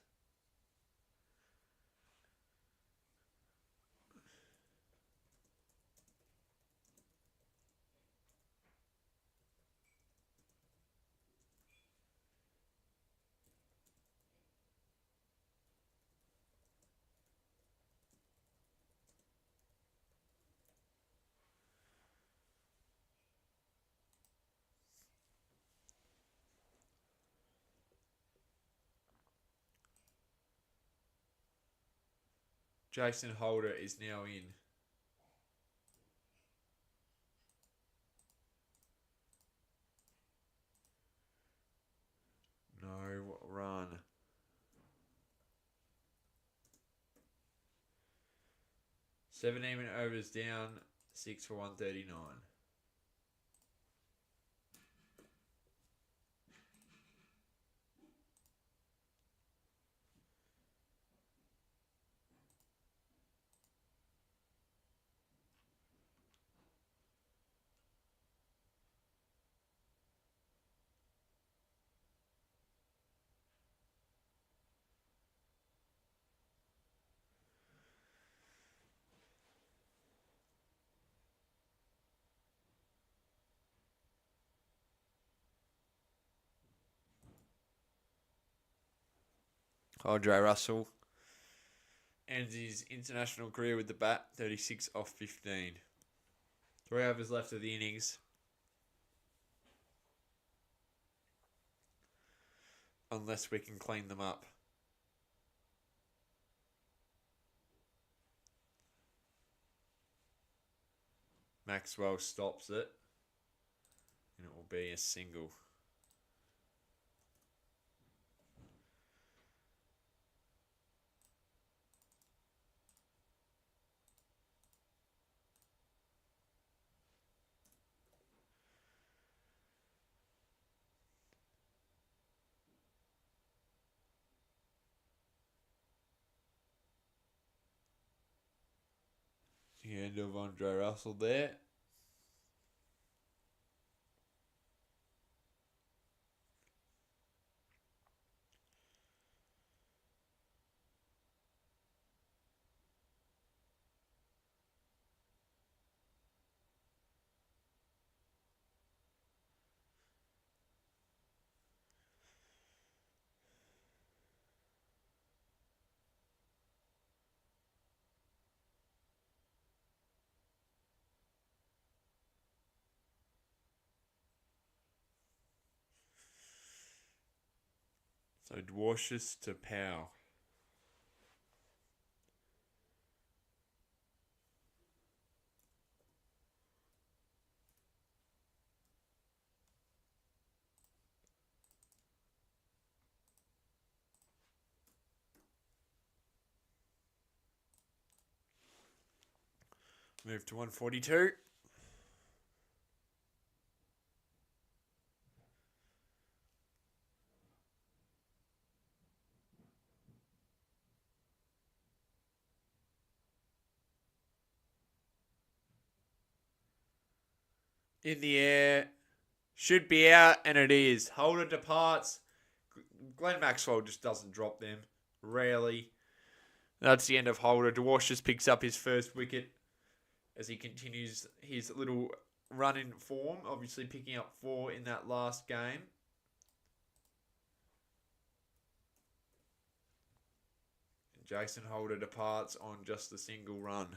Jason Holder is now in. No run. 17 overs down, 6 for 139. Andre Russell ends his international career with the bat, 36 off 15. 3 overs left of the innings. Unless we can clean them up. Maxwell stops it. And it will be a single. The end of Andre Russell there. So Dwarshus to Pow. Move to 142. In the air. Should be out, and it is. Holder departs. Glenn Maxwell just doesn't drop them. Rarely. That's the end of Holder. Dwarshus picks up his first wicket as he continues his little run in form. Obviously picking up 4 in that last game. And Jason Holder departs on just a single run.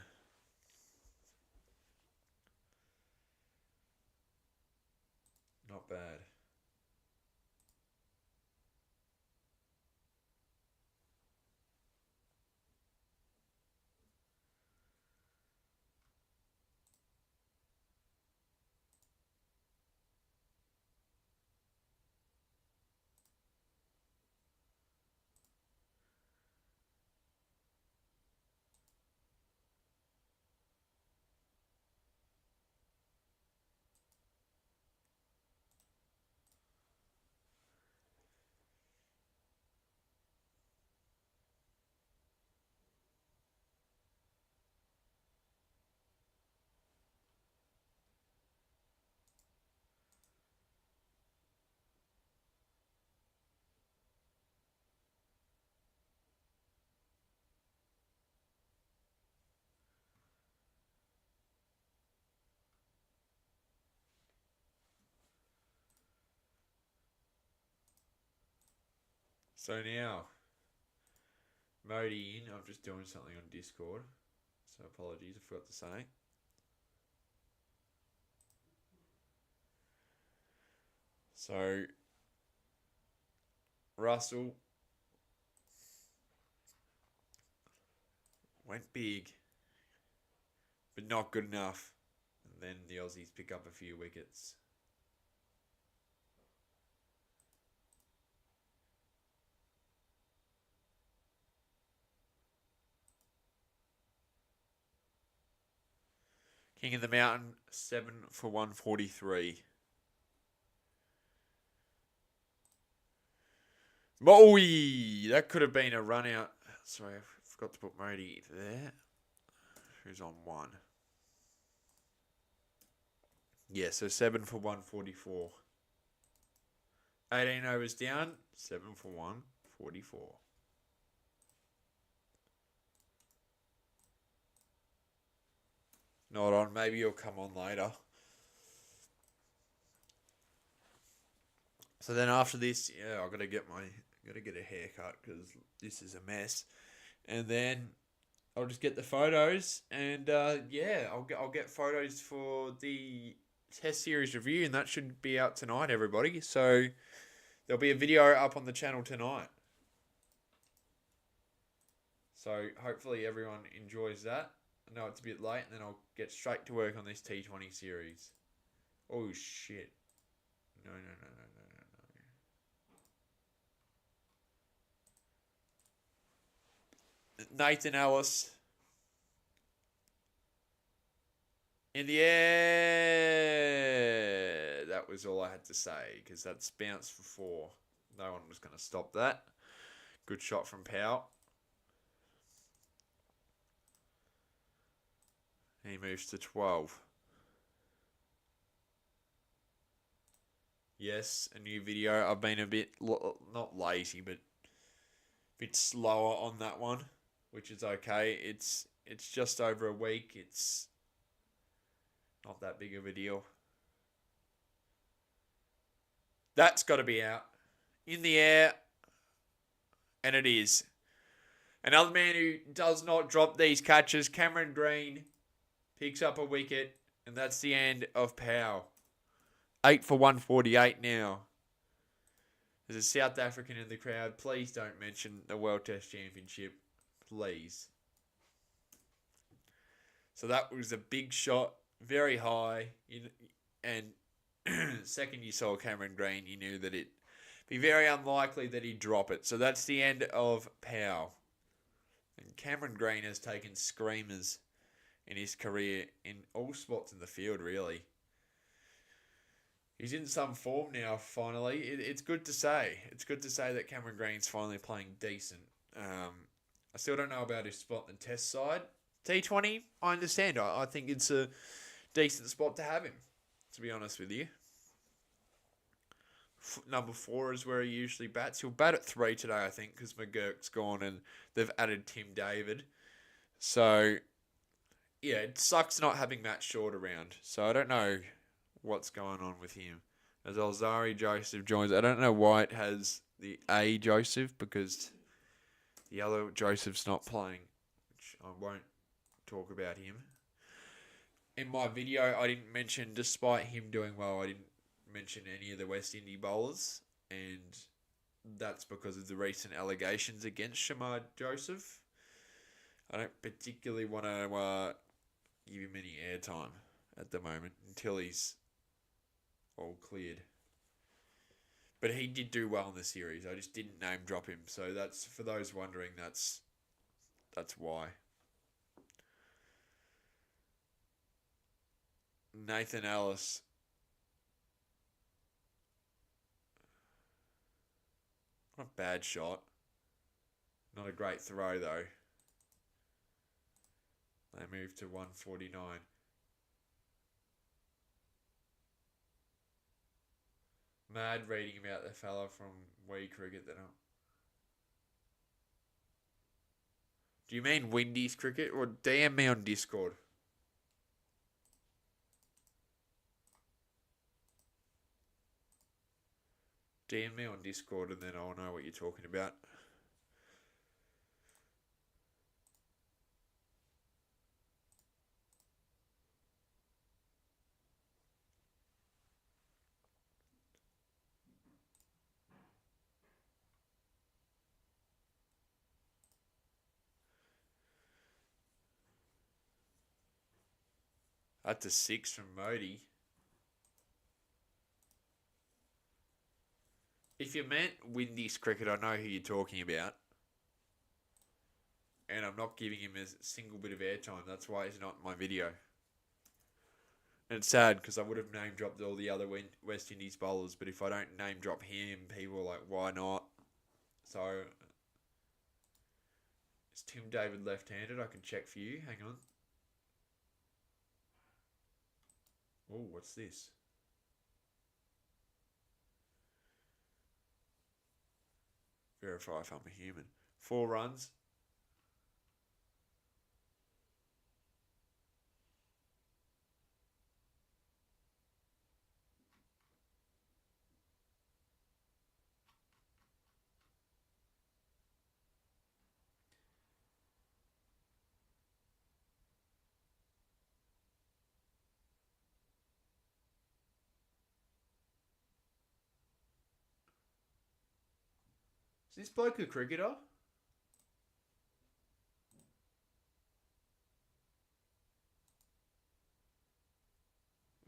Not bad. So now, Modi in. I'm just doing something on Discord. So apologies, I forgot to say. So, Russell went big, but not good enough. And then the Aussies pick up a few wickets. King of the Mountain, 7 for 143. Moe! That could have been a run out. Sorry, I forgot to put Modi there. Who's on 1? Yeah, so 7 for 144. 18 overs down, 7 for 144. Not on. Maybe he'll come on later. So then after this, yeah, I gotta get a haircut because this is a mess, and then I'll just get the photos, and yeah, I'll get photos for the Test Series review, and that should be out tonight, everybody. So there'll be a video up on the channel tonight. So hopefully everyone enjoys that. I know it's a bit late, and then I'll get straight to work on this T20 series. Oh shit! No. Nathan Ellis in the air. That was all I had to say because that's bounced for 4. No one was going to stop that. Good shot from Powell. He moves to 12. Yes, a new video. I've been a bit, not lazy, but a bit slower on that one, which is okay. It's just over a week. It's not that big of a deal. That's got to be out. In the air. And it is. Another man who does not drop these catches, Cameron Green, picks up a wicket. And that's the end of Powell. 8 for 148 now. There's a South African in the crowd. Please don't mention the World Test Championship. Please. So that was a big shot, very high. And second you saw Cameron Green, you knew that it'd be very unlikely that he'd drop it. So that's the end of Powell. And Cameron Green has taken screamers in his career in all spots in the field, really. He's in some form now, finally. It's good to say. It's good to say that Cameron Green's finally playing decent. I still don't know about his spot in the test side. T20, I understand. I think it's a decent spot to have him, to be honest with you. Number 4 is where he usually bats. He'll bat at 3 today, I think, because McGurk's gone and they've added Tim David. So, yeah, it sucks not having Matt Short around. So I don't know what's going on with him. As Alzari Joseph joins, I don't know why it has the A Joseph, because the other Joseph's not playing, which I won't talk about him. In my video, I didn't mention, despite him doing well, I didn't mention any of the West Indies bowlers, and that's because of the recent allegations against Shamar Joseph. I don't particularly want to give him any airtime at the moment until he's all cleared. But he did do well in the series. I just didn't name drop him. So that's, for those wondering, that's why. Nathan Ellis. Not a bad shot. Not a great throw, though. They move to 149. Mad reading about the fella from Wee Cricket that Do you mean Windies Cricket, or DM me on Discord? DM me on Discord and then I'll know what you're talking about. That's a 6 from Modi. If you meant Windies Cricket, I know who you're talking about. And I'm not giving him a single bit of airtime. That's why he's not in my video. And it's sad because I would have name dropped all the other West Indies bowlers, but if I don't name drop him, people are like, why not? So, is Tim David left-handed? I can check for you. Hang on. Oh, what's this? Verify if I'm a human. 4 runs. Is this bloke a cricketer?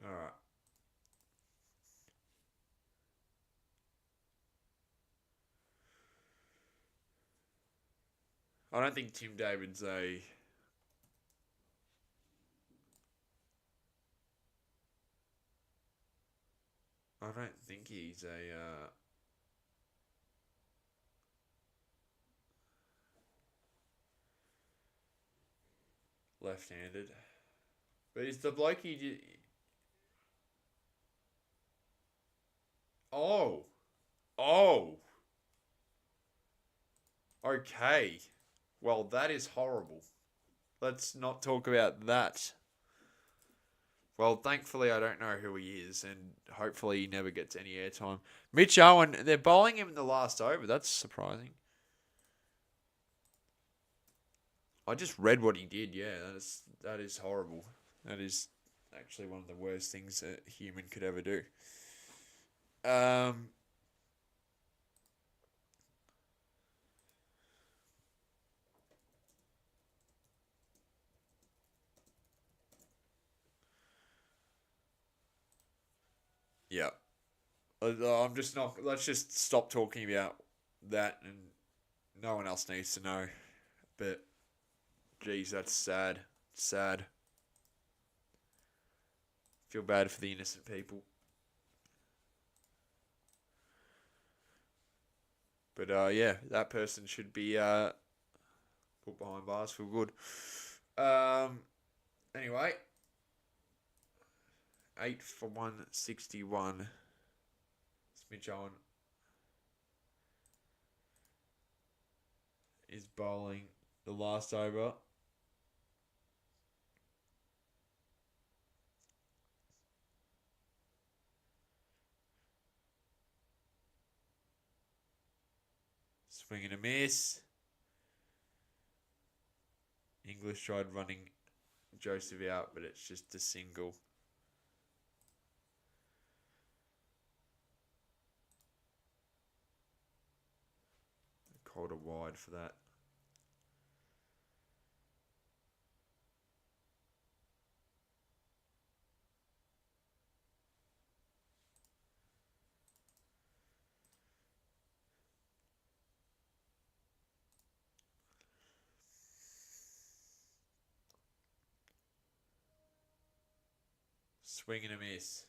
Alright. I don't think Tim David's a... I don't think he's a... left-handed. But is the bloke he did... Oh. Oh. Okay. Well, that is horrible. Let's not talk about that. Well, thankfully, I don't know who he is, and hopefully he never gets any airtime. Mitch Owen, they're bowling him in the last over. That's surprising. I just read what he did. Yeah, that is horrible. That is actually one of the worst things a human could ever do. Yeah. I'm just not. Let's just stop talking about that, and no one else needs to know. But, geez, that's sad. Sad. Feel bad for the innocent people. But yeah, that person should be put behind bars for good. Anyway, 8 for 161. Smith Owen is bowling the last over. Swing and a miss. English tried running Joseph out, but it's just a single. Called a wide for that. Swing and a miss.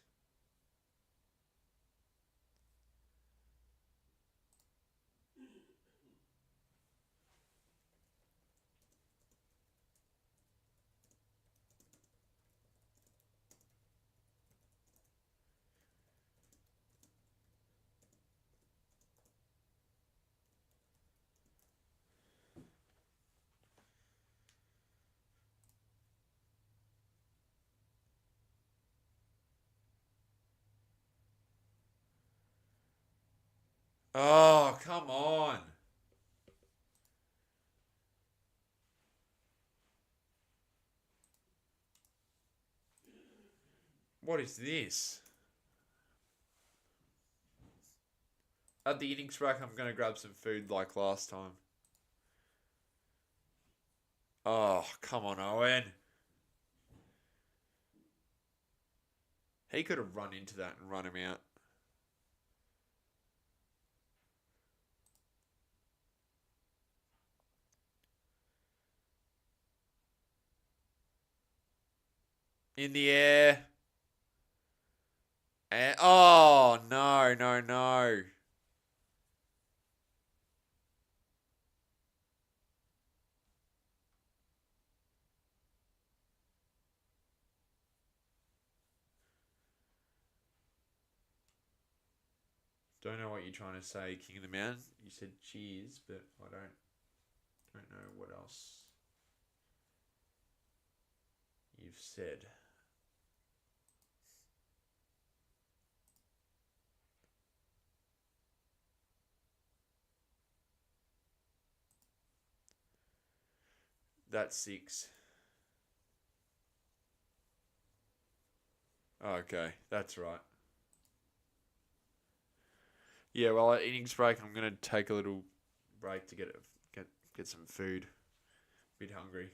Oh, come on. What is this? At the innings break, I'm going to grab some food like last time. Oh, come on, Owen. He could have run into that and run him out. In the air. And, oh, no, no, no. Don't know what you're trying to say, King of the Mountain. You said cheers, but I don't know what else you've said. That's 6. Okay, that's right. Yeah, well, at innings break, I'm gonna take a little break to get some food. A bit hungry.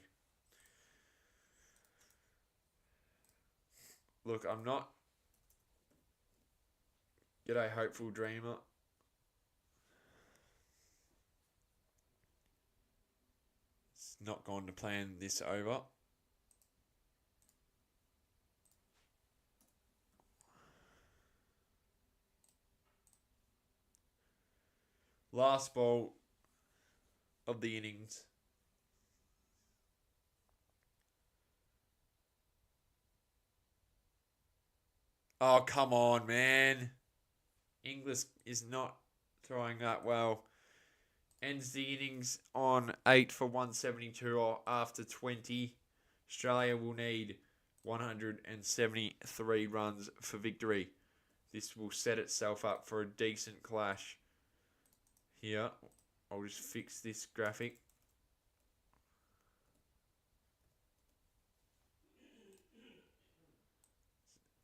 Look, I'm not. G'day, hopeful dreamer. It's not gone to plan this over. Last ball of the innings. Oh, come on, man. English is not throwing that well. Ends the innings on 8 for 172 or after 20. Australia will need 173 runs for victory. This will set itself up for a decent clash. Here, I'll just fix this graphic.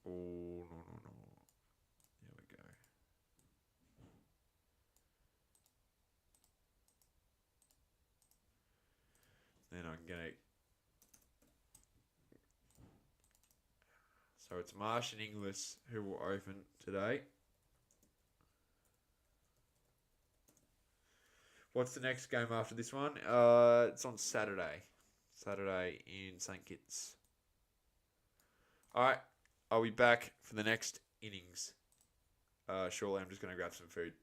Oh, no, no, no. There we go. Then I'm going to So it's Marsh and Inglis who will open today. What's the next game after this one? It's on Saturday. Saturday in St. Kitts. Alright, I'll be back for the next innings. Surely I'm just going to grab some food.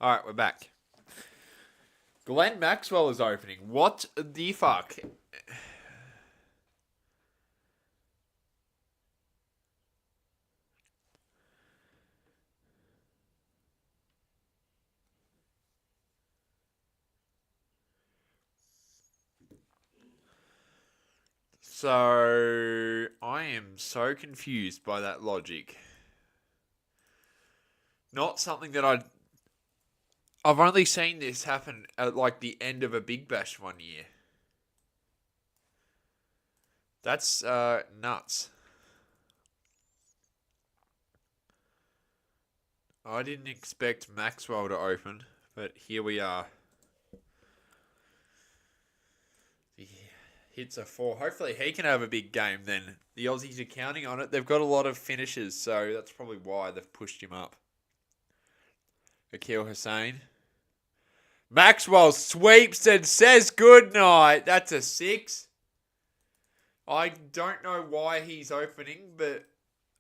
All right, we're back. Glenn Maxwell is opening. What the fuck? So, I am so confused by that logic. Not something that I've only seen this happen at like the end of a Big Bash one year. That's nuts. I didn't expect Maxwell to open, but here we are. The hits a 4. Hopefully he can have a big game then. The Aussies are counting on it. They've got a lot of finishes, so that's probably why they've pushed him up. Akil Hussain. Maxwell sweeps and says goodnight. That's a 6. I don't know why he's opening, but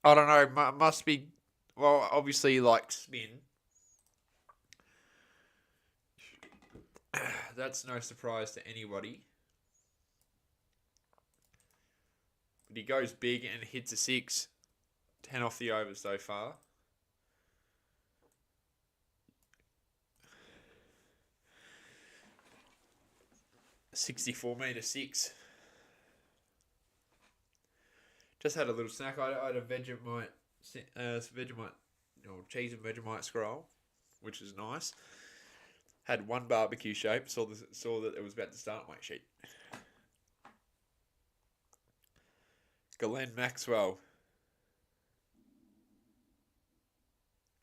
I don't know. Must be, well, obviously like spin. That's no surprise to anybody. But he goes big and hits a 6. 10 off the over so far. $64 6. Just had a little snack. I had a Vegemite, cheese and Vegemite scroll, which is nice. Had one barbecue shape. Saw that it was about to start my sheet. Glenn Maxwell.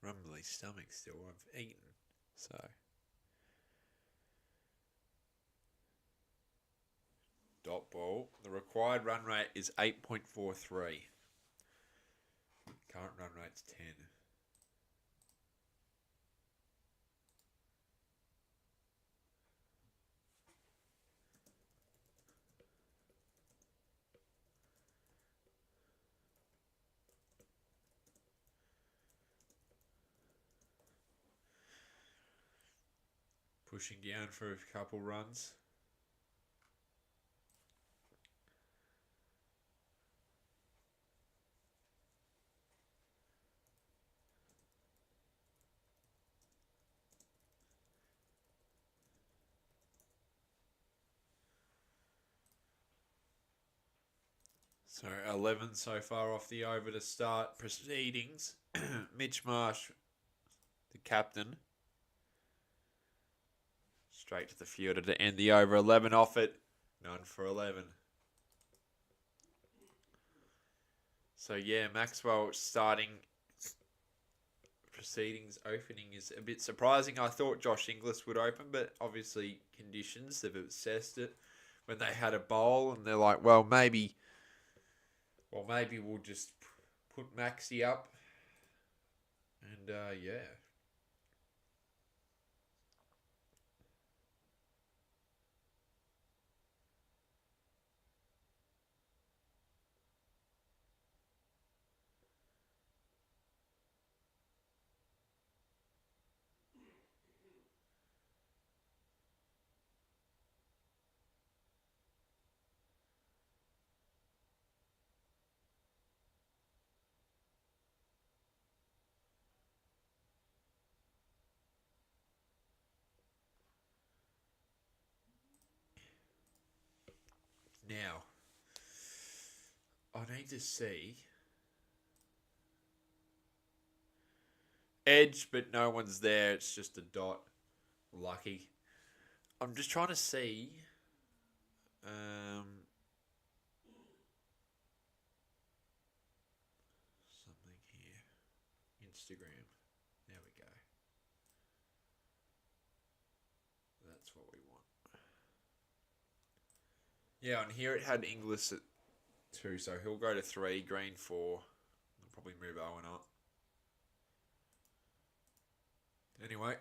Rumbly stomach still. I've eaten, so. Dot ball. The required run rate is 8.43. Current run rate's 10. Pushing down for a couple runs. So 11 so far off the over to start proceedings. Mitch Marsh, the captain. Straight to the fielder to end the over. 11 off it. None for 11. So yeah, Maxwell starting proceedings opening is a bit surprising. I thought Josh Inglis would open, but obviously conditions, they've assessed it when they had a bowl and they're like, well, maybe we'll just put Maxi up. And yeah. Now, I need to see edge, but no one's there. It's just a dot. Lucky. I'm just trying to see. Something here. Instagram. There we go. That's what we want. Yeah, and here it had Inglis at 2, so he'll go to 3, Green 4. I'll probably move Owen up. Anyway.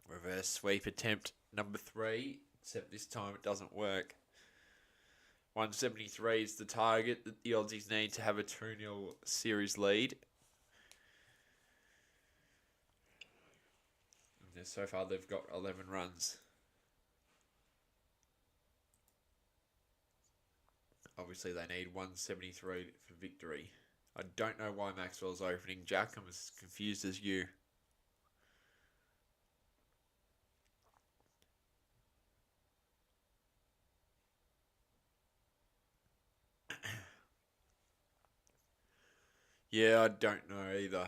Reverse sweep attempt number 3, except this time it doesn't work. 173 is the target that the Aussies need to have a 2-0 series lead. And so far they've got 11 runs. Obviously they need 173 for victory. I don't know why Maxwell's opening Jack. I'm as confused as you. Yeah, I don't know either.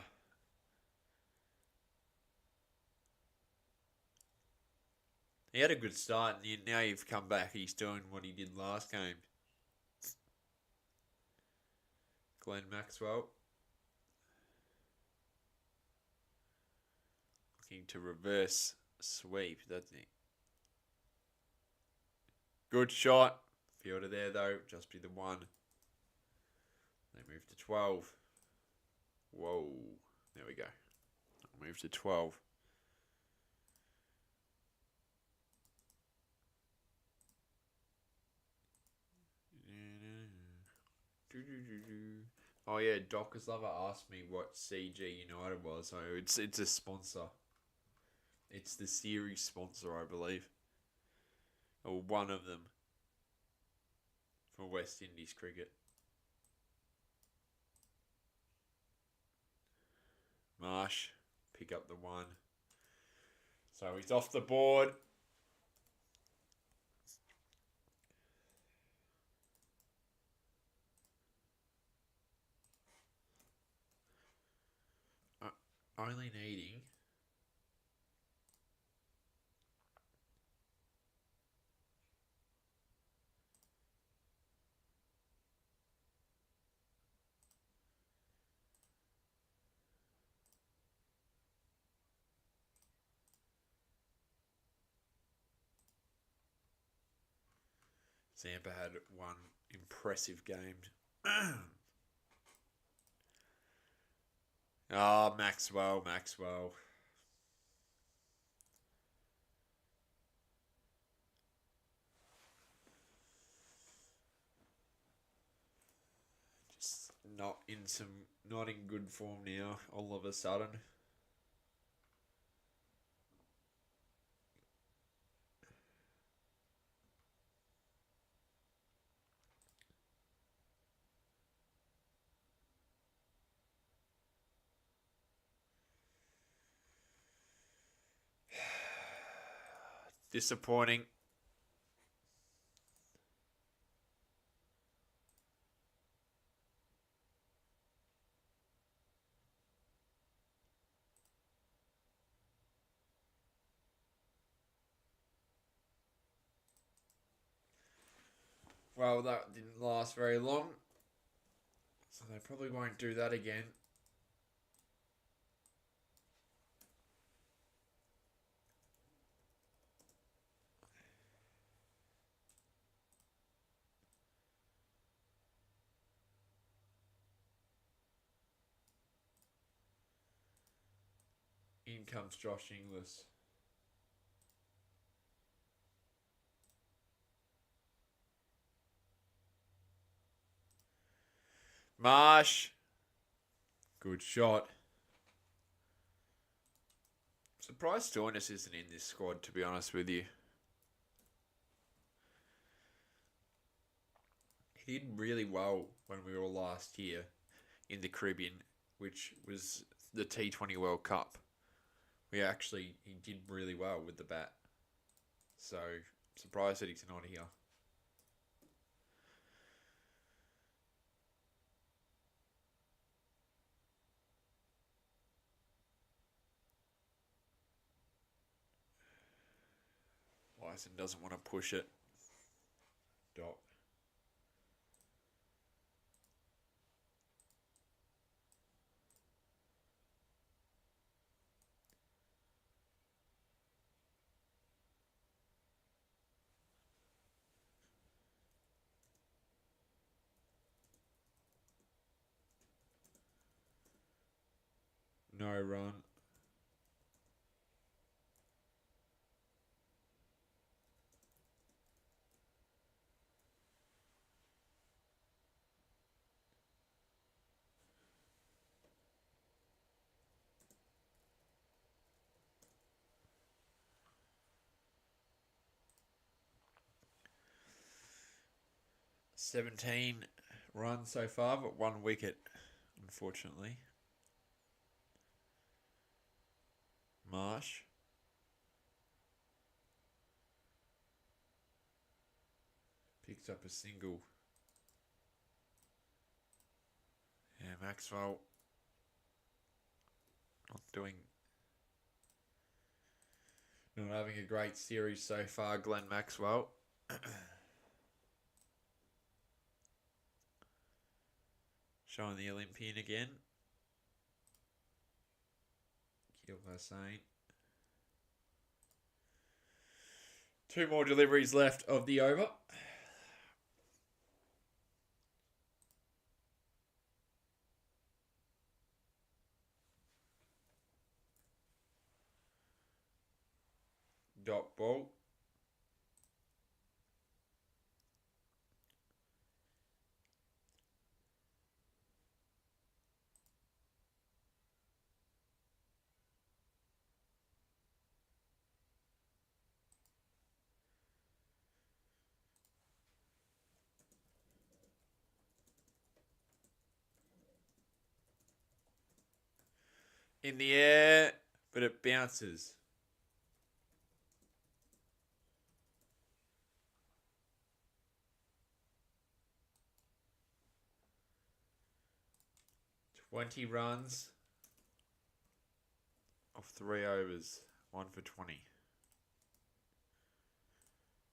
He had a good start, and now you've come back. He's doing what he did last game. Glenn Maxwell. Looking to reverse sweep, doesn't he? Good shot. Fielder there, though. Just be the one. They move to 12. Whoa. There we go. Move to 12. Oh yeah, Dockers Lover asked me what CG United was. So it's a sponsor. It's the series sponsor, I believe. Or one of them. For West Indies cricket. Marsh, pick up the one. So he's off the board. Only needing Zampa had one impressive game. Maxwell. Just not in good form now, all of a sudden. Disappointing. Well, that didn't last very long. So they probably won't do that again. In comes Josh Inglis. Marsh. Good shot. Surprised Stoinis isn't in this squad, to be honest with you. He did really well when we were last year in the Caribbean, which was the T20 World Cup. He did really well with the bat. So, surprised that he's not here. Lyson doesn't want to push it. Doc. No run. 17 runs so far, but 1 wicket, unfortunately. Marsh. Picks up a single. Yeah, Maxwell not having a great series so far, Glenn Maxwell. Showing the Olympian again. Kilvasane. 2 more deliveries left of the over. Dot ball. In the air, but it bounces. "20 runs of 3 overs, 1 for 20.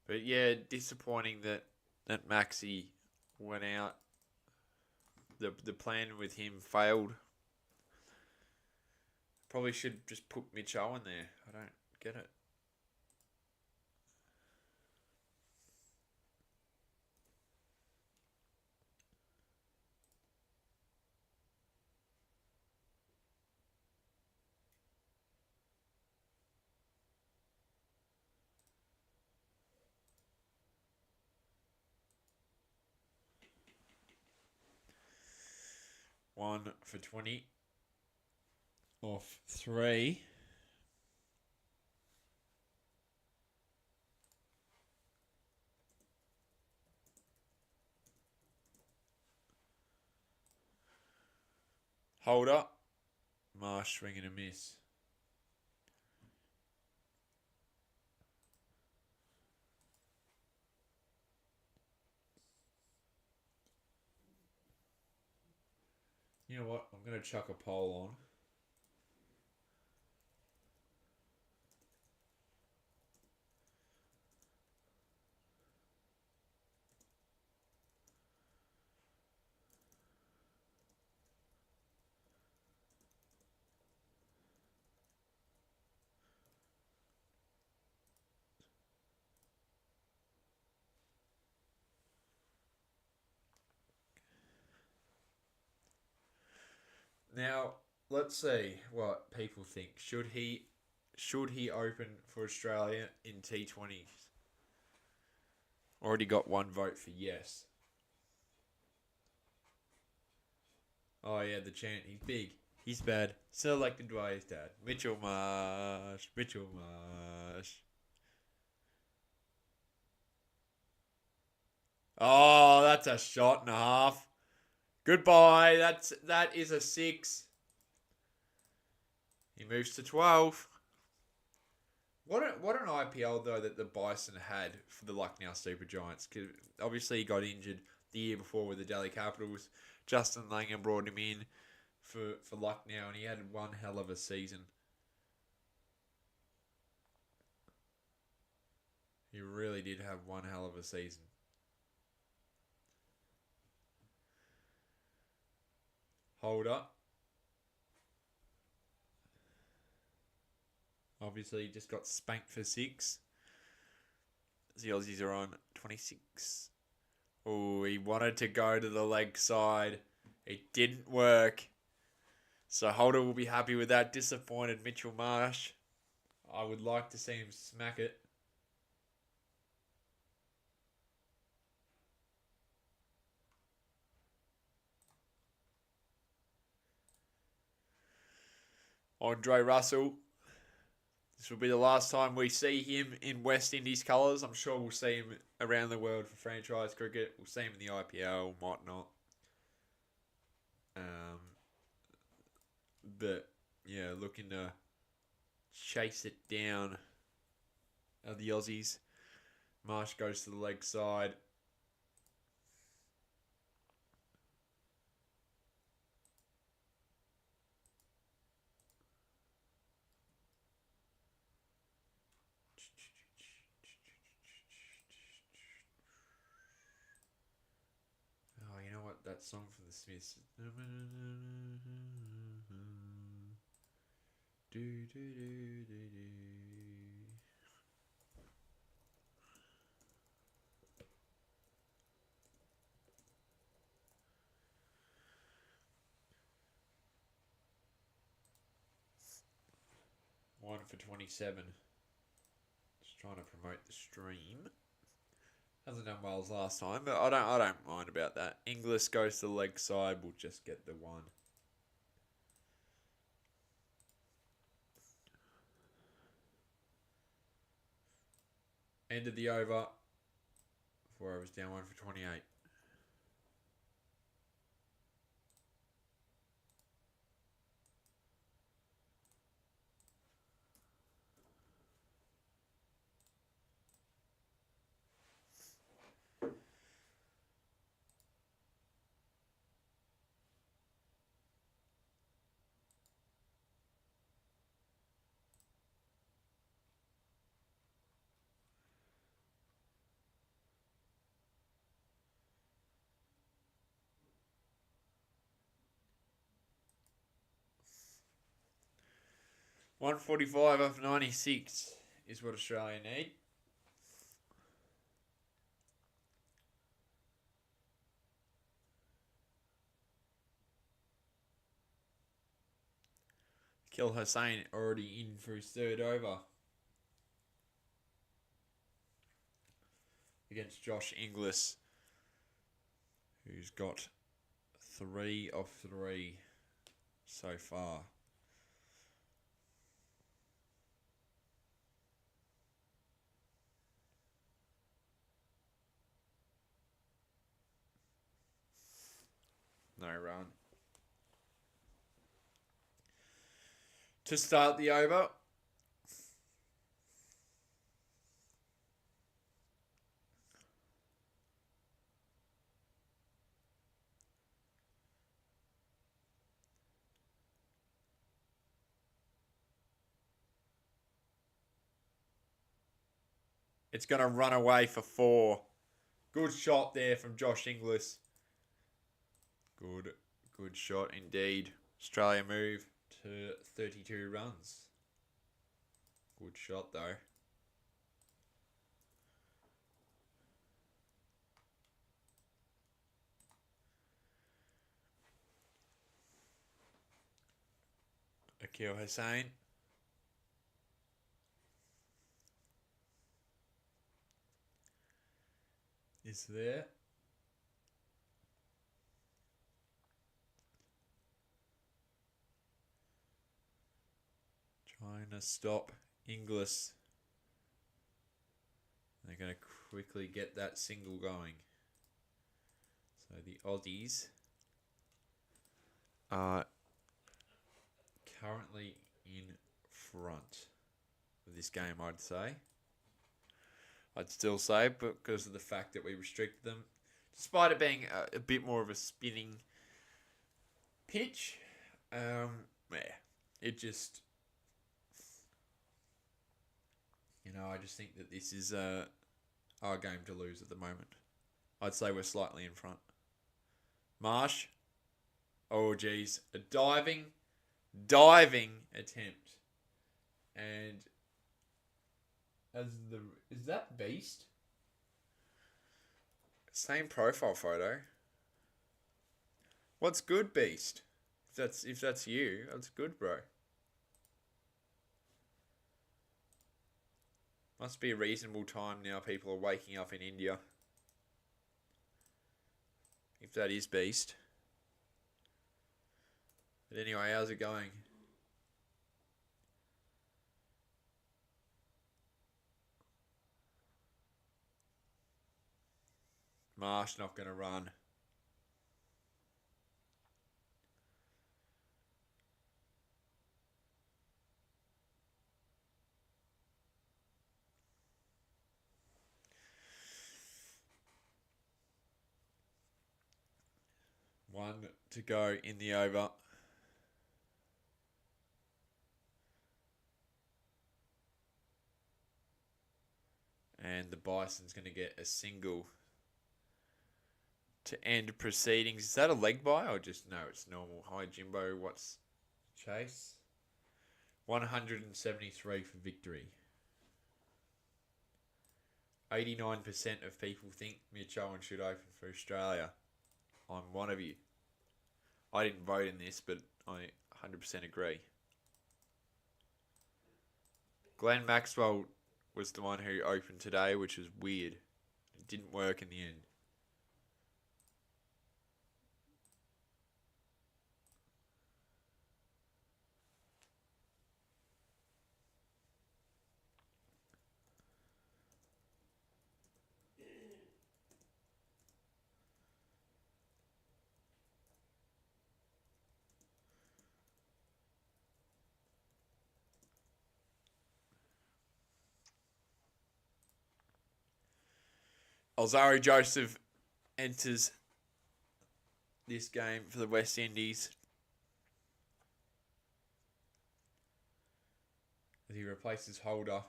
But yeah, disappointing that Maxi went out. The plan with him failed. Probably should just put Mitch Owen there. I don't get it. One for 20 off 3. Holder. Marsh swing and a miss. You know what? I'm going to chuck a poll on. Now, let's see what people think. Should he open for Australia in T20s? Already got 1 vote for yes. Oh yeah, the chant. He's big. He's bad. Selected by his dad. Mitchell Marsh. Mitchell Marsh. Oh, that's a shot and a half. Goodbye. That is a 6. He moves to 12. What an IPL though that the Bison had for the Lucknow Super Giants. Cause obviously he got injured the year before with the Delhi Capitals. Justin Langer brought him in for Lucknow, and he had one hell of a season. He really did have one hell of a season. Holder. Obviously, just got spanked for 6. The Aussies are on 26. Oh, he wanted to go to the leg side. It didn't work. So Holder will be happy with that. Disappointed Mitchell Marsh. I would like to see him smack it. Andre Russell. This will be the last time we see him in West Indies colours. I'm sure we'll see him around the world for franchise cricket. We'll see him in the IPL, might not. But yeah, looking to chase it down. The Aussies. Marsh goes to the leg side. Oh, you know what? That song from the Smiths. Do, do, do, do, do. One for 27. Just trying to promote the stream. Hasn't done well as last time, but I don't mind about that. Inglis goes to the leg side. We'll just get the one. End of the over. 4 overs down, 1 for 28. $145 off 96 is what Australia need. Akhil Hussain already in for his third over against Josh Inglis, who's got 3 off 3 so far. No run. To start the over, it's going to run away for 4. Good shot there from Josh Inglis. Good shot indeed. Australia move to 32 runs. Good shot though. Akhil Hussain. Is there. Trying to stop Inglis. They're going to quickly get that single going. So the Aussies are currently in front of this game, I'd say. I'd still say, but because of the fact that we restricted them, despite it being a bit more of a spinning pitch, it just, I just think that this is our game to lose at the moment. I'd say we're slightly in front. Marsh. Oh, geez. A diving attempt. And is that Beast? Same profile photo. What's good, Beast? If that's you, that's good, bro. Must be a reasonable time now. People are waking up in India. If that is Beast. But anyway, how's it going? Marsh not going to run. One to go in the over. And the Bison's going to get a single to end proceedings. Is that a leg bye or just no? It's normal. Hi Jimbo, what's chase? 173 for victory. 89% of people think Mitch Owen should open for Australia. I'm one of you. I didn't vote in this, but I 100% agree. Glenn Maxwell was the one who opened today, which was weird. It didn't work in the end. Alzaro Joseph enters this game for the West Indies as he replaces Holder.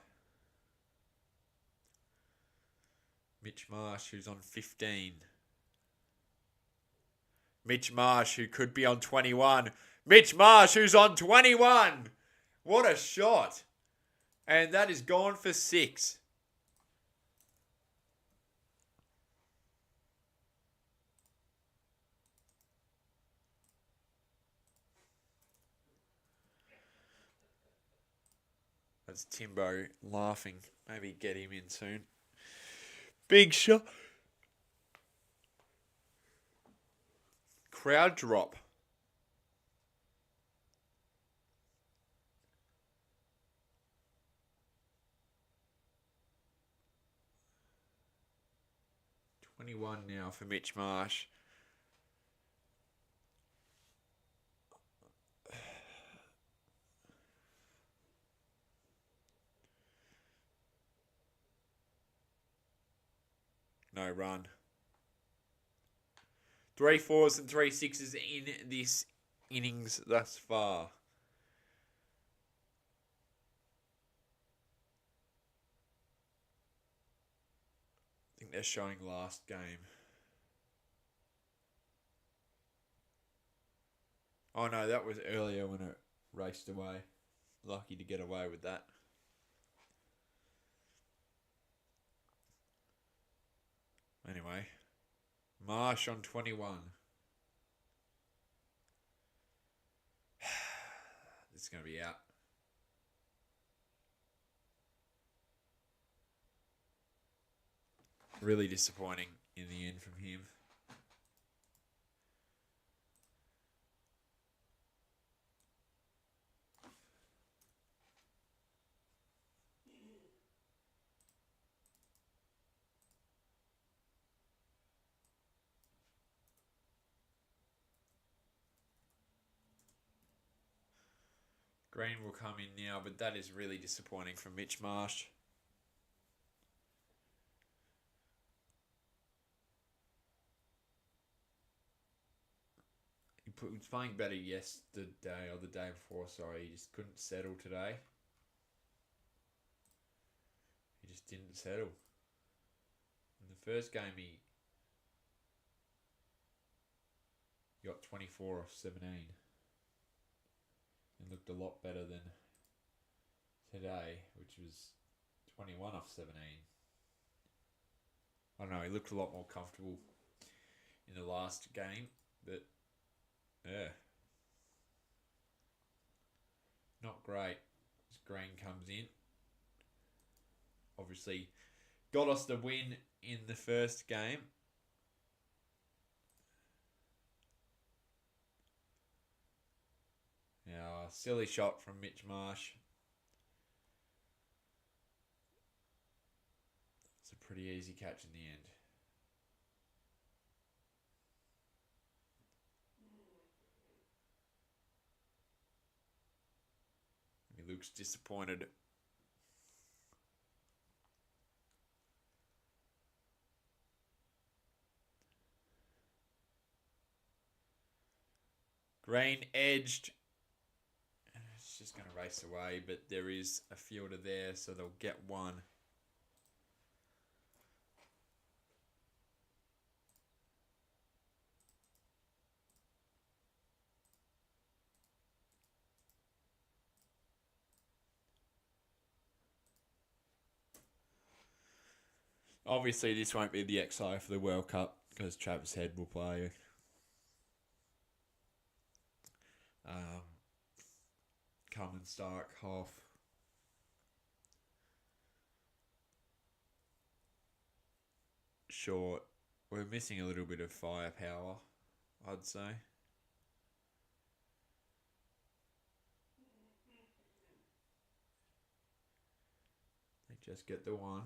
Mitch Marsh, who's on 15. Mitch Marsh, who could be on 21. Mitch Marsh, who's on 21. What a shot. And that is gone for 6. That's Timbo laughing. Maybe get him in soon. Big shot. Crowd drop. $21 now for Mitch Marsh. No run. 3 4s and 3 6s in this innings thus far. I think they're showing last game. Oh no, that was earlier when it raced away. Lucky to get away with that. Anyway, Marsh on 21. This is going to be out. Really disappointing in the end from him. Green will come in now, but that is really disappointing from Mitch Marsh. He was playing better yesterday or the day before, sorry. He just couldn't settle today. He just didn't settle. In the first game, he got 24 off 17. And looked a lot better than today, which was 21 off 17. I don't know, he looked a lot more comfortable in the last game, but yeah. Not great as Green comes in. Obviously got us the win in the first game. Now, a silly shot from Mitch Marsh. It's a pretty easy catch in the end. looks disappointed. Green edged. It's just going to race away, but there is a fielder there, so they'll get one. Obviously, this won't be the XI for the World Cup because Travis Head will play. Cummins, Stark, Hoff. Short. We're missing a little bit of firepower, I'd say. They just get the one.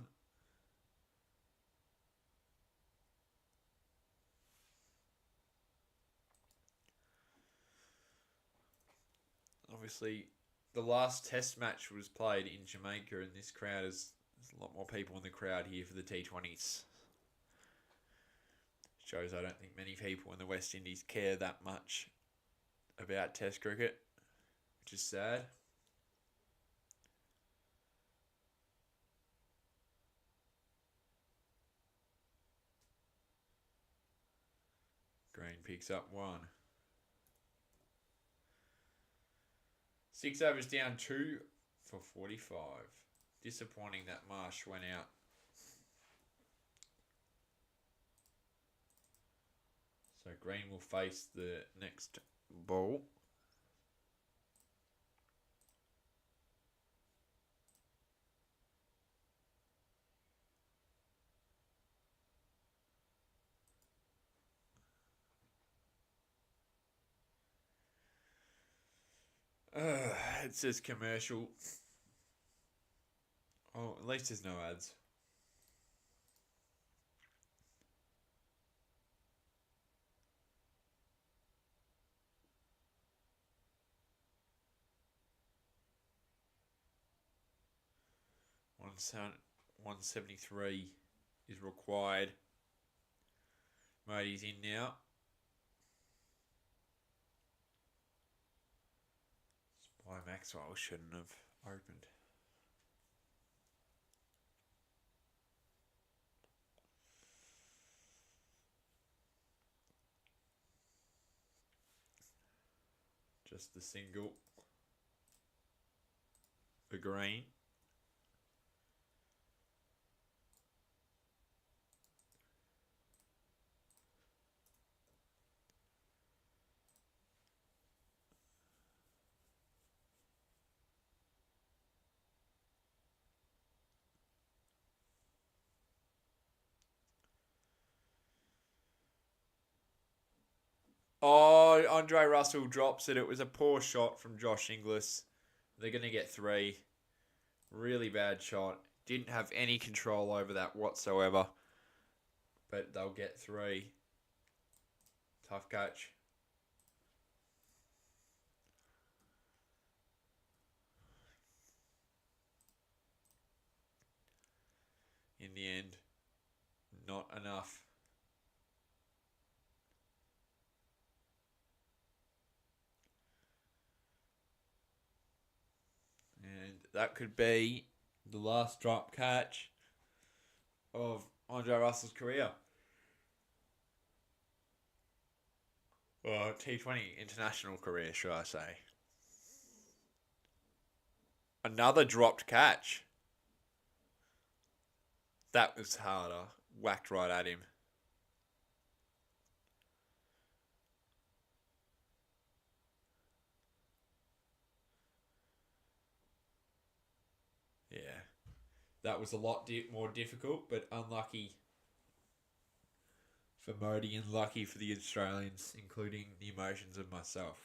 Obviously, the last test match was played in Jamaica, and this crowd there's a lot more people in the crowd here for the T20s. Shows I don't think many people in the West Indies care that much about Test cricket, which is sad. Green picks up one. 6 overs down 2 for 45. Disappointing that Marsh went out. So Green will face the next ball. It says commercial. Oh, at least there's no ads. One 173 is required. Modi's in now. Spy Maxwell shouldn't have opened. Just the single. The Green. Oh, Andre Russell drops it. It was a poor shot from Josh Inglis. They're going to get 3. Really bad shot. Didn't have any control over that whatsoever. But they'll get 3. Tough catch. In the end, not enough. And that could be the last drop catch of Andre Russell's career. Or T20 international career, should I say. Another dropped catch. That was harder. Whacked right at him. Yeah. That was a lot more difficult, but unlucky for Modi and lucky for the Australians, including the emotions of myself.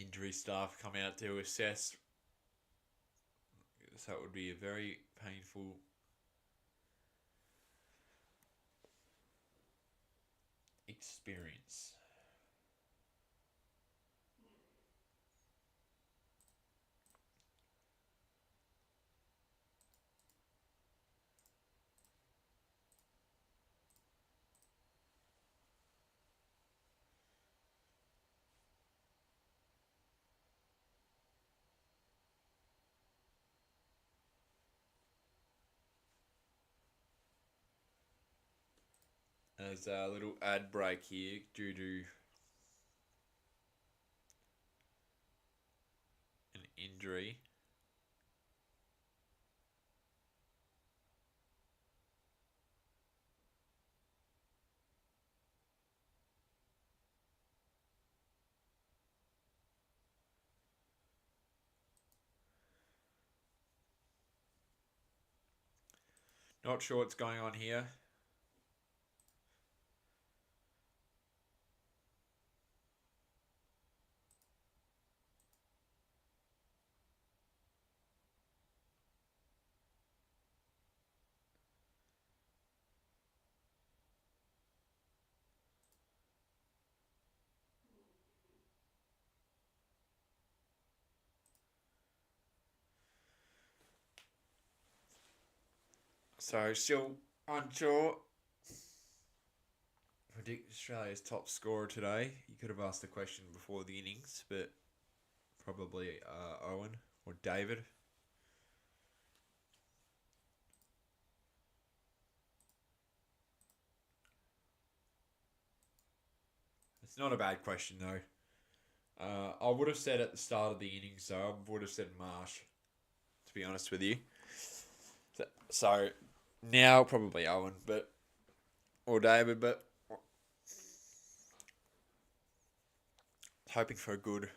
injury staff come out to assess. So it would be a very painful experience. There's a little ad break here due to an injury. Not sure what's going on here. So still unsure. Predict Australia's top scorer today. You could have asked the question before the innings, but probably Owen or David. It's not a bad question though. I would have said at the start of the innings though, I would have said Marsh, to be honest with you. So now probably Owen, but or David, but hoping for a good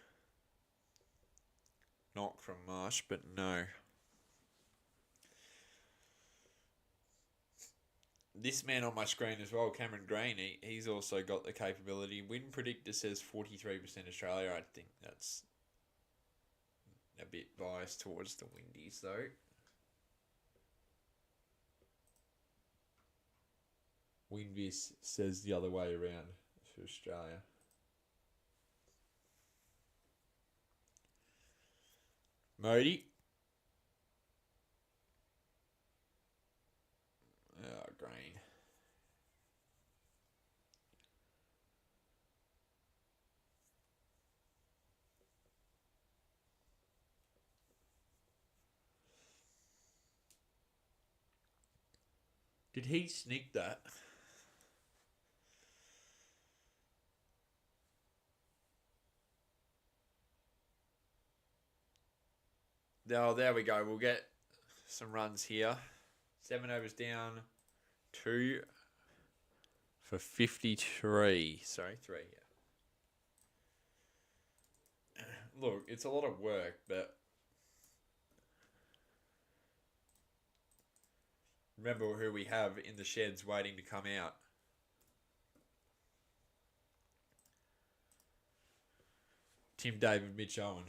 knock from Marsh, but no. This man on my screen as well, Cameron Green, he's also got the capability. Win predictor says 43% Australia. I think that's a bit biased towards the Windies though. Winvis says the other way around for Australia. Modi. Green. Did he sneak that? Oh, there we go. We'll get some runs here. 7 overs down. 2 for 53. Sorry, 3. Yeah. Look, it's a lot of work, but remember who we have in the sheds waiting to come out. Tim David, Mitch Owen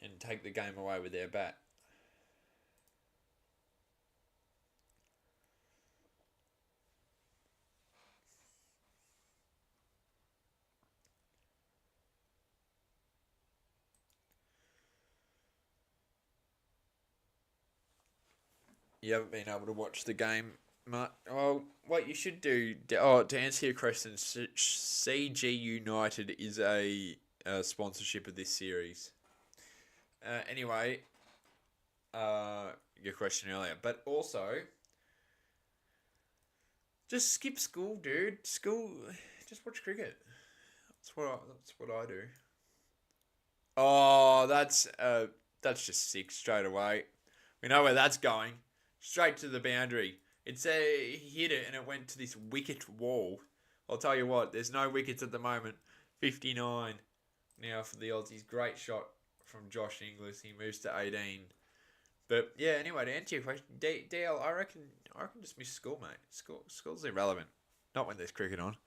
can take the game away with their bat. You haven't been able to watch the game, Matt. Well, what you should do, to answer your question, CG United is a sponsorship of this series. Anyway, your question earlier, but also, just skip school, dude. School, just watch cricket. That's what I do. Oh, that's just sick straight away. We know where that's going. Straight to the boundary. He hit it and it went to this wicket wall. I'll tell you what, there's no wickets at the moment. 59 now for the Aussies. Great shot from Josh Inglis. He moves to 18. But yeah, anyway, to answer your question, DL, I reckon just miss school, mate. School's irrelevant. Not when there's cricket on.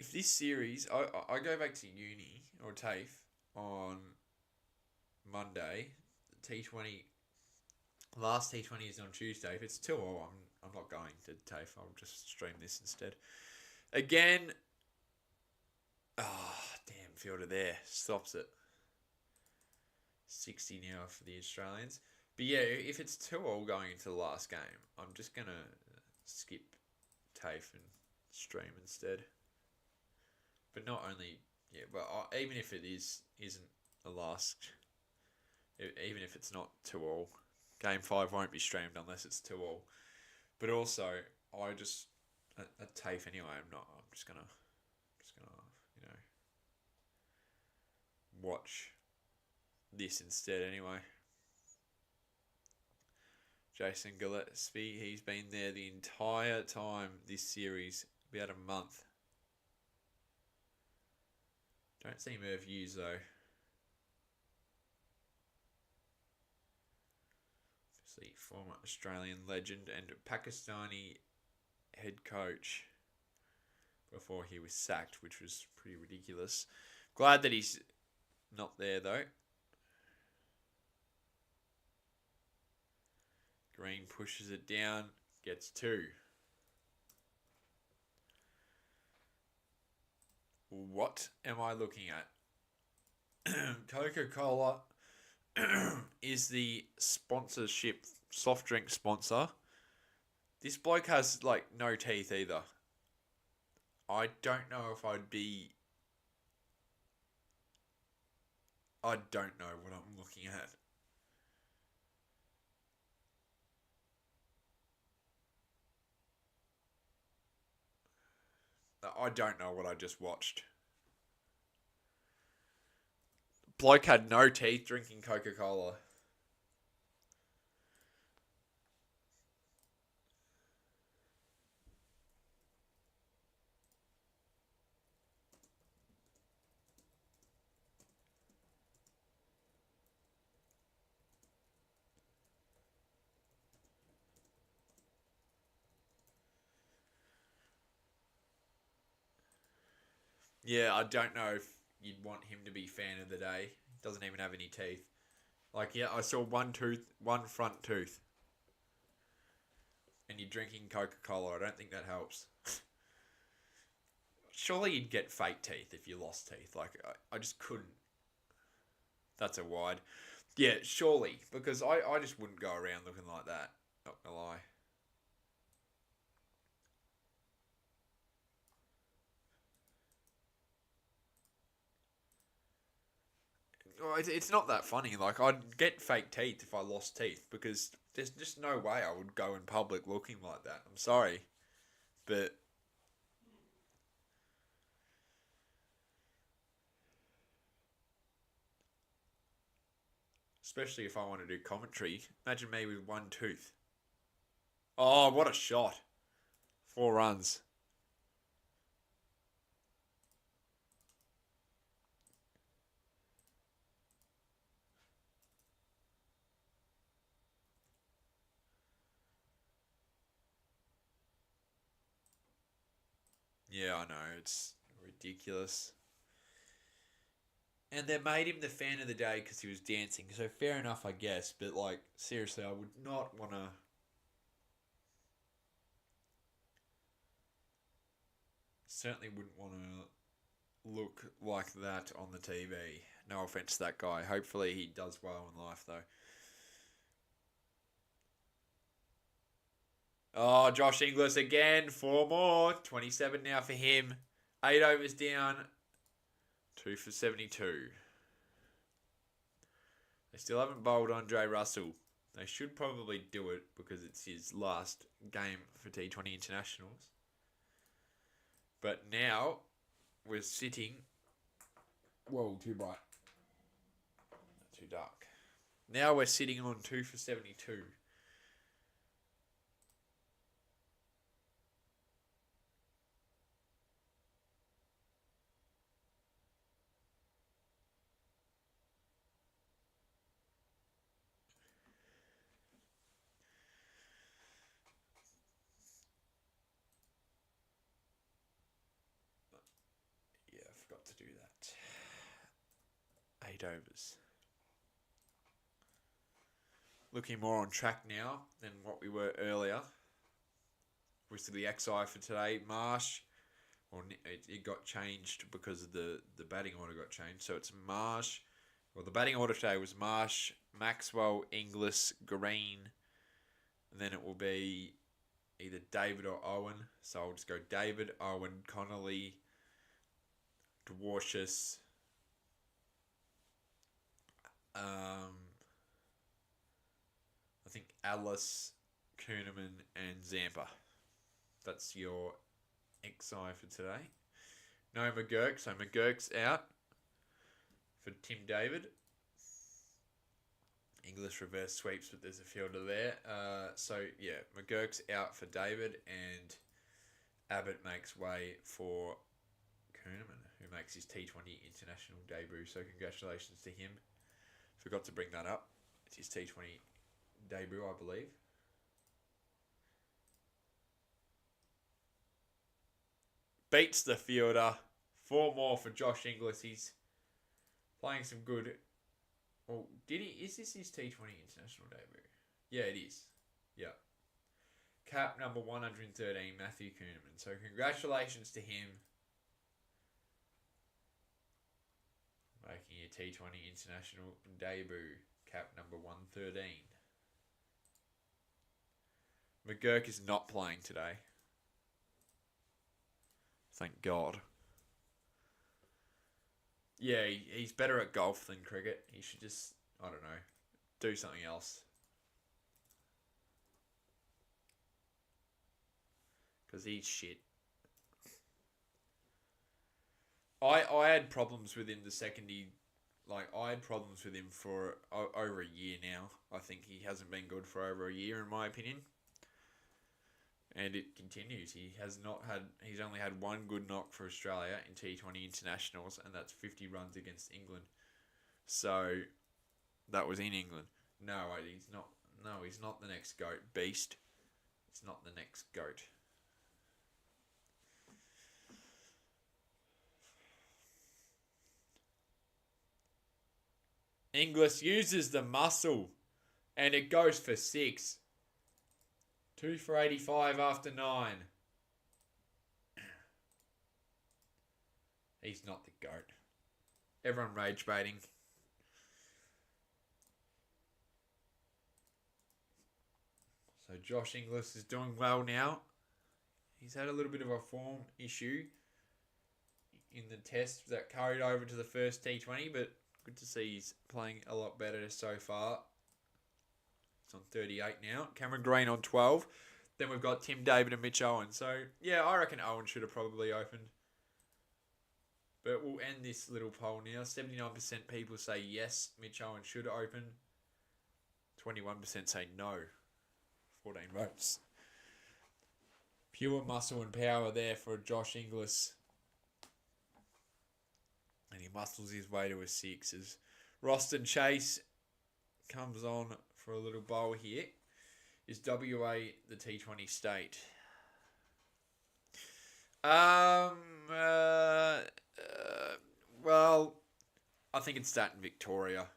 if this series, I go back to uni or TAFE on Monday, T20, last T20 is on Tuesday. If it's 2-0, I'm not going to TAFE. I'll just stream this instead. Again, damn, fielder there. Stops it. 60 now for the Australians. But yeah, if it's 2-0 going into the last game, I'm just going to skip TAFE and stream instead. But not only, yeah, but even if it isn't the last, even if it's not 2-0, Game 5 won't be streamed unless it's 2-0. But also, I just, at TAFE anyway, I'm just gonna, you know, watch this instead anyway. Jason Gillespie, he's been there the entire time this series, about a month. Don't see Merv Hughes though. Obviously, former Australian legend and Pakistani head coach before he was sacked, which was pretty ridiculous. Glad that he's not there though. Green pushes it down, gets 2. What am I looking at? Coca-Cola is the sponsorship soft drink sponsor. This bloke has like no teeth either. I don't know if I'd be... I don't know what I'm looking at. I don't know what I just watched. Bloke had no teeth drinking Coca-Cola. Yeah, I don't know if you'd want him to be fan of the day. Doesn't even have any teeth. Like, yeah, I saw one front tooth. And you're drinking Coca-Cola. I don't think that helps. Surely you'd get fake teeth if you lost teeth. Like, I just couldn't. That's a wide. Yeah, surely. Because I just wouldn't go around looking like that. Not gonna lie. Well, it's not that funny. Like, I'd get fake teeth if I lost teeth. Because there's just no way I would go in public looking like that. I'm sorry. But... especially if I want to do commentary. Imagine me with one tooth. Oh, what a shot. 4 runs. Yeah, I know. It's ridiculous. And they made him the fan of the day because he was dancing. So fair enough, I guess. But, like, seriously, I would not want to... certainly wouldn't want to look like that on the TV. No offense to that guy. Hopefully he does well in life, though. Oh, Josh Inglis again. 4 more. 27 now for him. 8 overs down. 2 for 72. They still haven't bowled Andre Russell. They should probably do it because it's his last game for T20 internationals. But now we're sitting... whoa, too bright. Too dark. Now we're sitting on 2 for 72. Forgot to do that. 8 overs. Looking more on track now than what we were earlier. Obviously, the XI for today, Marsh. Well, it got changed because of the batting order got changed. So it's Marsh. Well, the batting order today was Marsh, Maxwell, Inglis, Green. And then it will be either David or Owen. So I'll just go David, Owen, Connolly, Dwarshus. I think Alice, Kuhneman, and Zampa. That's your XI for today. No McGurk, so McGurk's out for Tim David. English reverse sweeps, but there's a fielder there. So, yeah, McGurk's out for David, and Abbott makes way for Kuhneman, who makes his T20 international debut. So, congratulations to him. Forgot to bring that up. It's his T20 debut, I believe. Beats the fielder. 4 more for Josh Inglis. He's playing some good. Well, did he? Is this his T20 international debut? Yeah, it is. Yeah. Cap number 113, Matthew Kuhneman. So congratulations to him. Making a T20 international debut. Cap number 113. McGurk is not playing today. Thank God. Yeah, he's better at golf than cricket. He should just, I don't know, do something else. Because he's shit. I had problems with him the second I had problems with him for over a year now. I think he hasn't been good for over a year, in my opinion. And it continues. He's only had one good knock for Australia in T20 internationals, and that's 50 runs against England. So that was in England. No, he's not. No, he's not the next GOAT. Beast. It's not the next GOAT. Inglis uses the muscle, and it goes for 6. 2 for 85 after 9. He's not the GOAT. Everyone rage baiting. So Josh Inglis is doing well now. He's had a little bit of a form issue in the test that carried over to the first T20, but good to see he's playing a lot better so far. It's on 38 now. Cameron Green on 12. Then we've got Tim David and Mitch Owen. So, yeah, I reckon Owen should have probably opened. But we'll end this little poll now. 79% people say yes, Mitch Owen should open. 21% say no. 14 votes. Pure muscle and power there for Josh Inglis. And he muscles his way to a 6 as Roston Chase comes on for a little bowl here. Is WA the T20 state? Well, I think it's that in Victoria.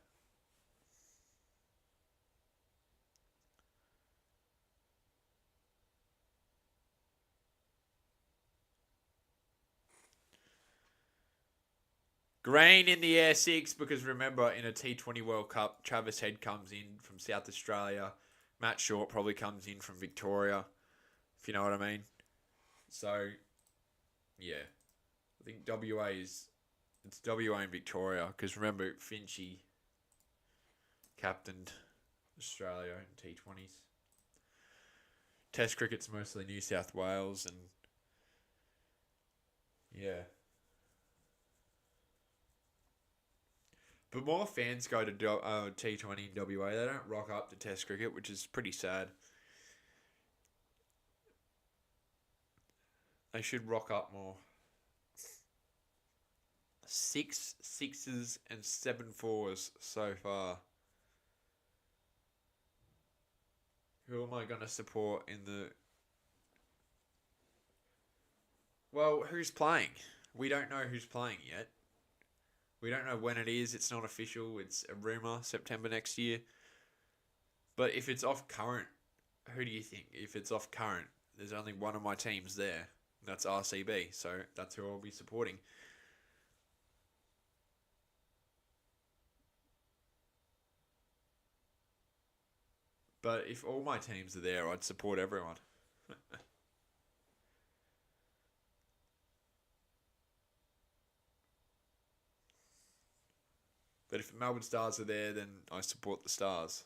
Green in the air 6 because remember in a T20 World Cup, Travis Head comes in from South Australia. Matt Short probably comes in from Victoria, if you know what I mean. So, yeah. I think it's WA and Victoria because remember Finchy captained Australia in T20s. Test cricket's mostly New South Wales and yeah. But more fans go to T20 in WA. They don't rock up to Test cricket, which is pretty sad. They should rock up more. 6 sixes and 7 fours so far. Who am I going to support in the... Well, who's playing? We don't know who's playing yet. We don't know when it is. It's not official. It's a rumour. September next year. But if it's off current, who do you think? If it's off current, there's only one of my teams there. That's RCB. So that's who I'll be supporting. But if all my teams are there, I'd support everyone. But if Melbourne Stars are there, then I support the Stars.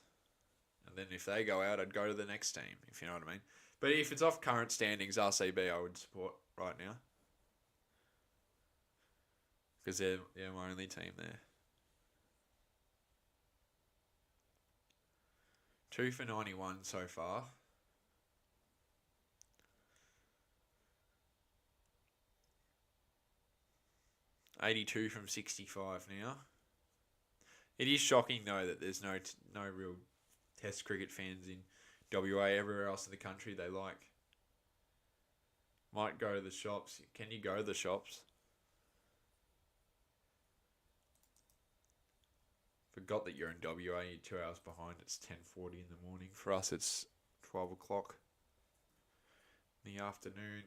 And then if they go out, I'd go to the next team, if you know what I mean. But if it's off current standings, RCB I would support right now. Because they're my only team there. 2 for 91 so far. $82 from 65 now. It is shocking though that there's no real Test cricket fans in WA. Everywhere else in the country they like. Might go to the shops. Can you go to the shops? Forgot that you're in WA. You're 2 hours behind. It's 10:40 in the morning. For us, it's 12 o'clock in the afternoon.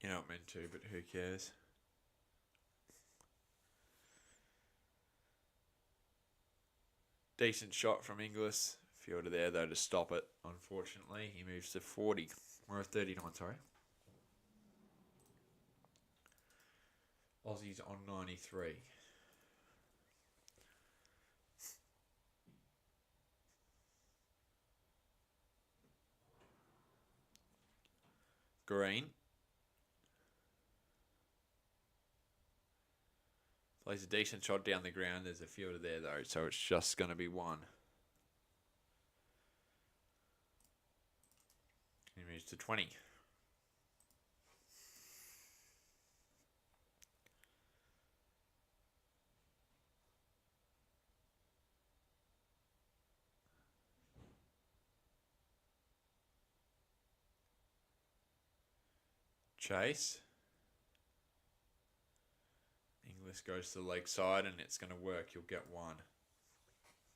You're not meant to, but who cares? Decent shot from Inglis. Fielder there, though, to stop it. Unfortunately, he moves to 40. Or 39, sorry. Aussies on 93. Green. Plays a decent shot down the ground. There's a fielder there, though, so it's just going to be one. He moves to 20. Chase. Inglis goes to the leg side and it's going to work. You'll get one.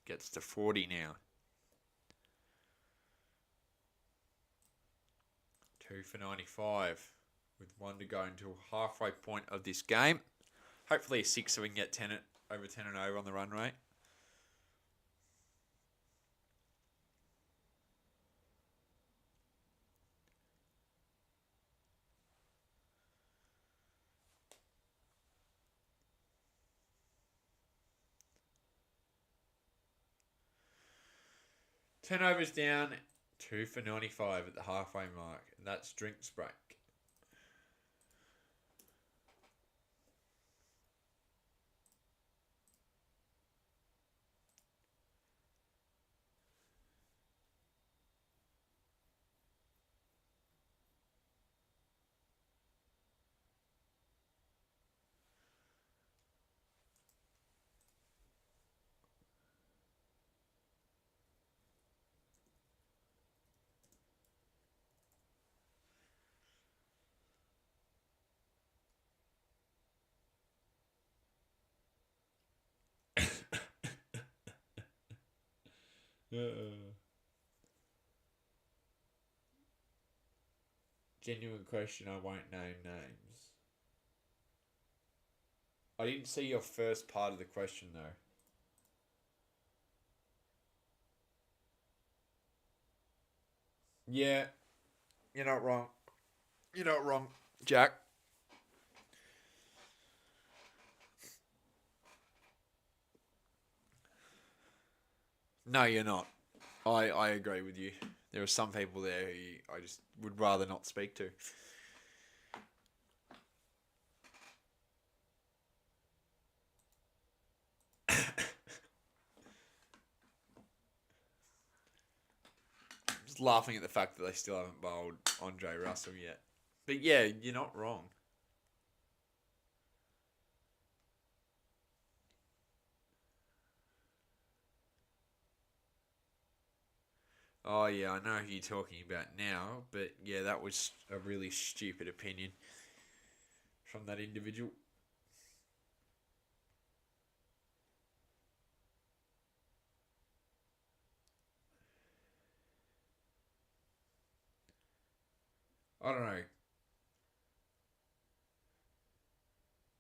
Gets to 40 now. 2 for 95 with one to go until halfway point of this game. Hopefully a 6 so we can get 10 over 10 and over on the run rate. Ten overs down, 2 for 95 at the halfway mark. And that's drinks break. Genuine question, I won't name names. I didn't see your first part of the question though. Yeah, you're not wrong. You're not wrong, Jack. No, you're not. I agree with you. There are some people there who I just would rather not speak to. just laughing at the fact that they still haven't bowled Andre Russell yet. But yeah, you're not wrong. Oh yeah, I know who you're talking about now, but yeah, that was a really stupid opinion from that individual. I don't know.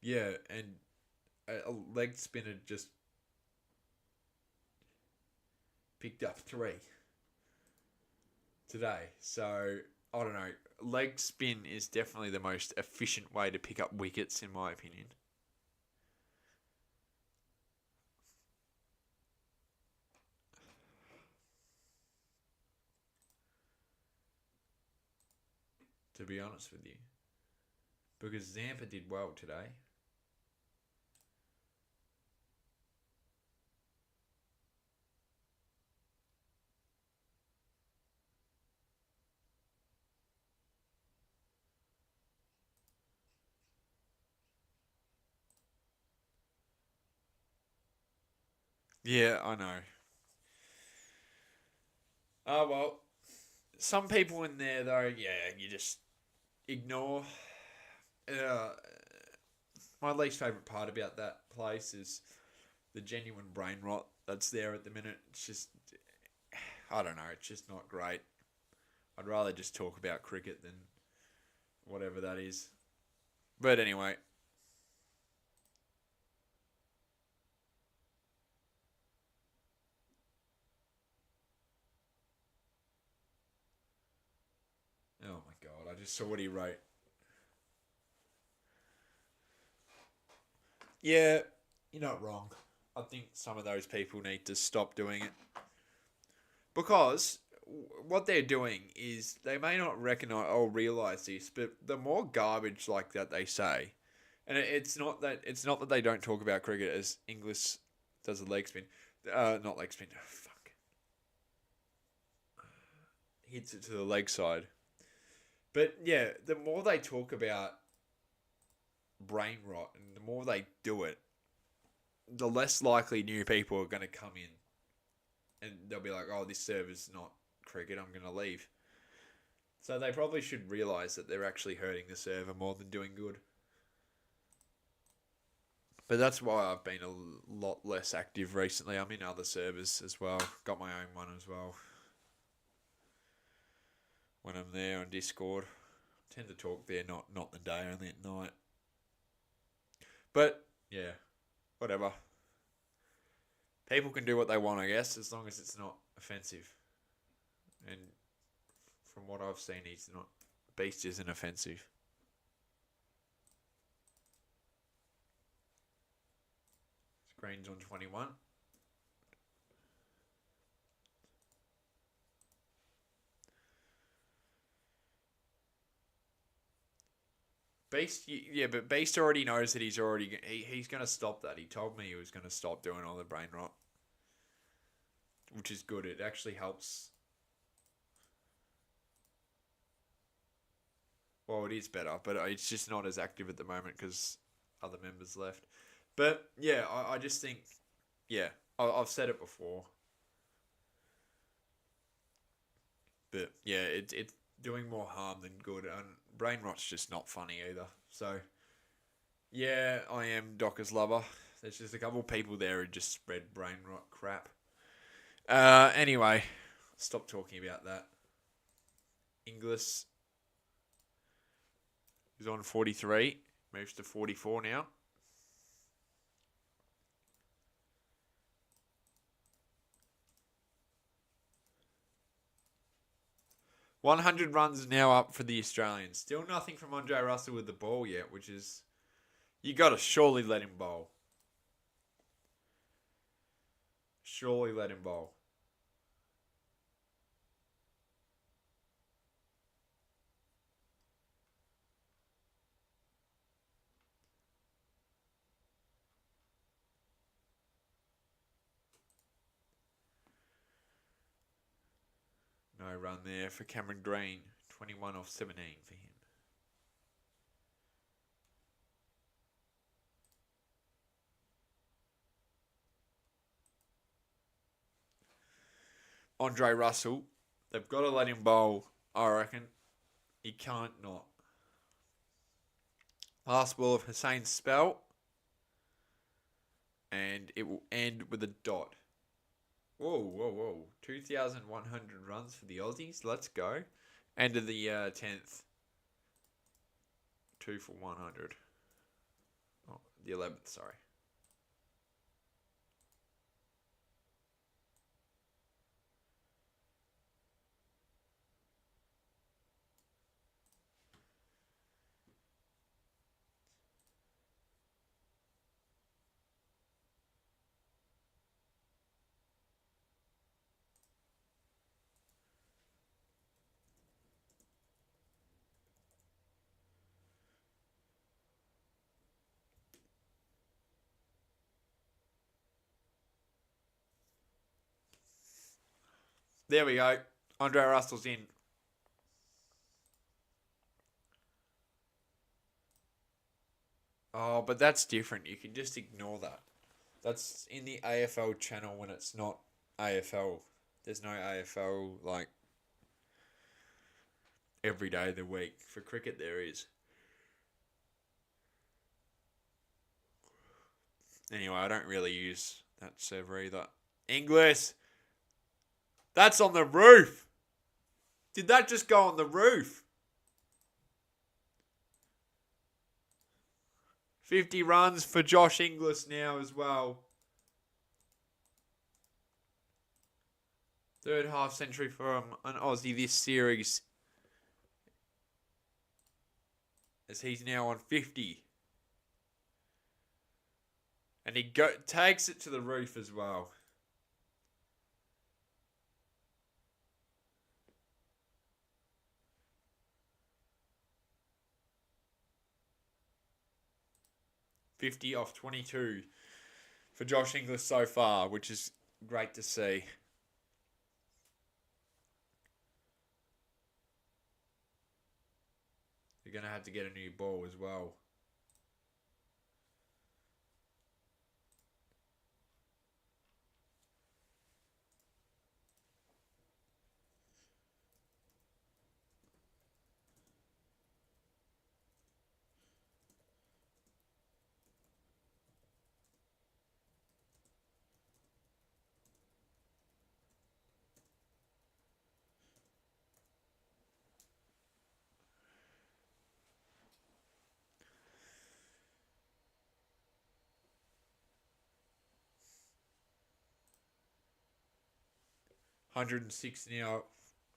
Yeah, and a leg spinner just picked up three today. So I don't know. Leg spin is definitely the most efficient way to pick up wickets, in my opinion. To be honest with you, because Zampa did well today. Yeah, I know. Oh well, some people in there though, yeah, you just ignore. Uh, my least favorite part about that place is the genuine brain rot that's there at the minute. It's just, I don't know, it's just not great. I'd rather just talk about cricket than whatever that is. But anyway, oh my god, I just saw what he wrote. Yeah, you're not wrong. I think some of those people need to stop doing it because what they're doing is they may not recognize or realize this, but the more garbage like that they say, and it's not that they don't talk about cricket as English does the leg spin, not leg spin. Oh, fuck, hits it to the leg side. But yeah, the more they talk about brain rot and the more they do it, the less likely new people are going to come in and they'll be like, oh, this server's not cricket, I'm going to leave. So they probably should realise that they're actually hurting the server more than doing good. But that's why I've been a lot less active recently. I'm in other servers as well. Got my own one as well. When I'm there on Discord, I tend to talk there, not the day, only at night. But yeah, whatever. People can do what they want, I guess, as long as it's not offensive. And from what I've seen, he's not. Beast isn't offensive. Screen's on 21. Beast, yeah, but Beast already knows that he's going to stop that. He told me he was going to stop doing all the brain rot, which is good. It actually helps. Well, it is better, but it's just not as active at the moment because other members left. But yeah, I just think, yeah, I've said it before, but yeah, it's doing more harm than good, and brain rot's just not funny either. So yeah, I am Docker's lover. There's just a couple of people there who just spread brain rot crap. Anyway, stop talking about that. Inglis is on 43, moves to 44 now. 100 runs now up for the Australians. Still nothing from Andre Russell with the ball yet, which is, you got to surely let him bowl. Surely let him bowl. No, No run there for Cameron Green. 21 off 17 for him. Andre Russell. They've got to let him bowl, I reckon. He can't not. Last ball of Hussein's spell. And it will end with a dot. Whoa, whoa, whoa. 2,100 runs for the Aussies. Let's go. End of the 10th. 2 for 100. Oh, the 11th, sorry. There we go. Andre Russell's in. Oh, but that's different. You can just ignore that. That's in the AFL channel when it's not AFL. There's no AFL like every day of the week. For cricket, there is. Anyway, I don't really use that server either. Inglis. That's on the roof. Did that just go on the roof? 50 runs for Josh Inglis now as well. Third half century from an Aussie this series. As he's now on 50. And he takes it to the roof as well. $50 off 22 for Josh Inglis so far, which is great to see. You're going to have to get a new ball as well. $106 now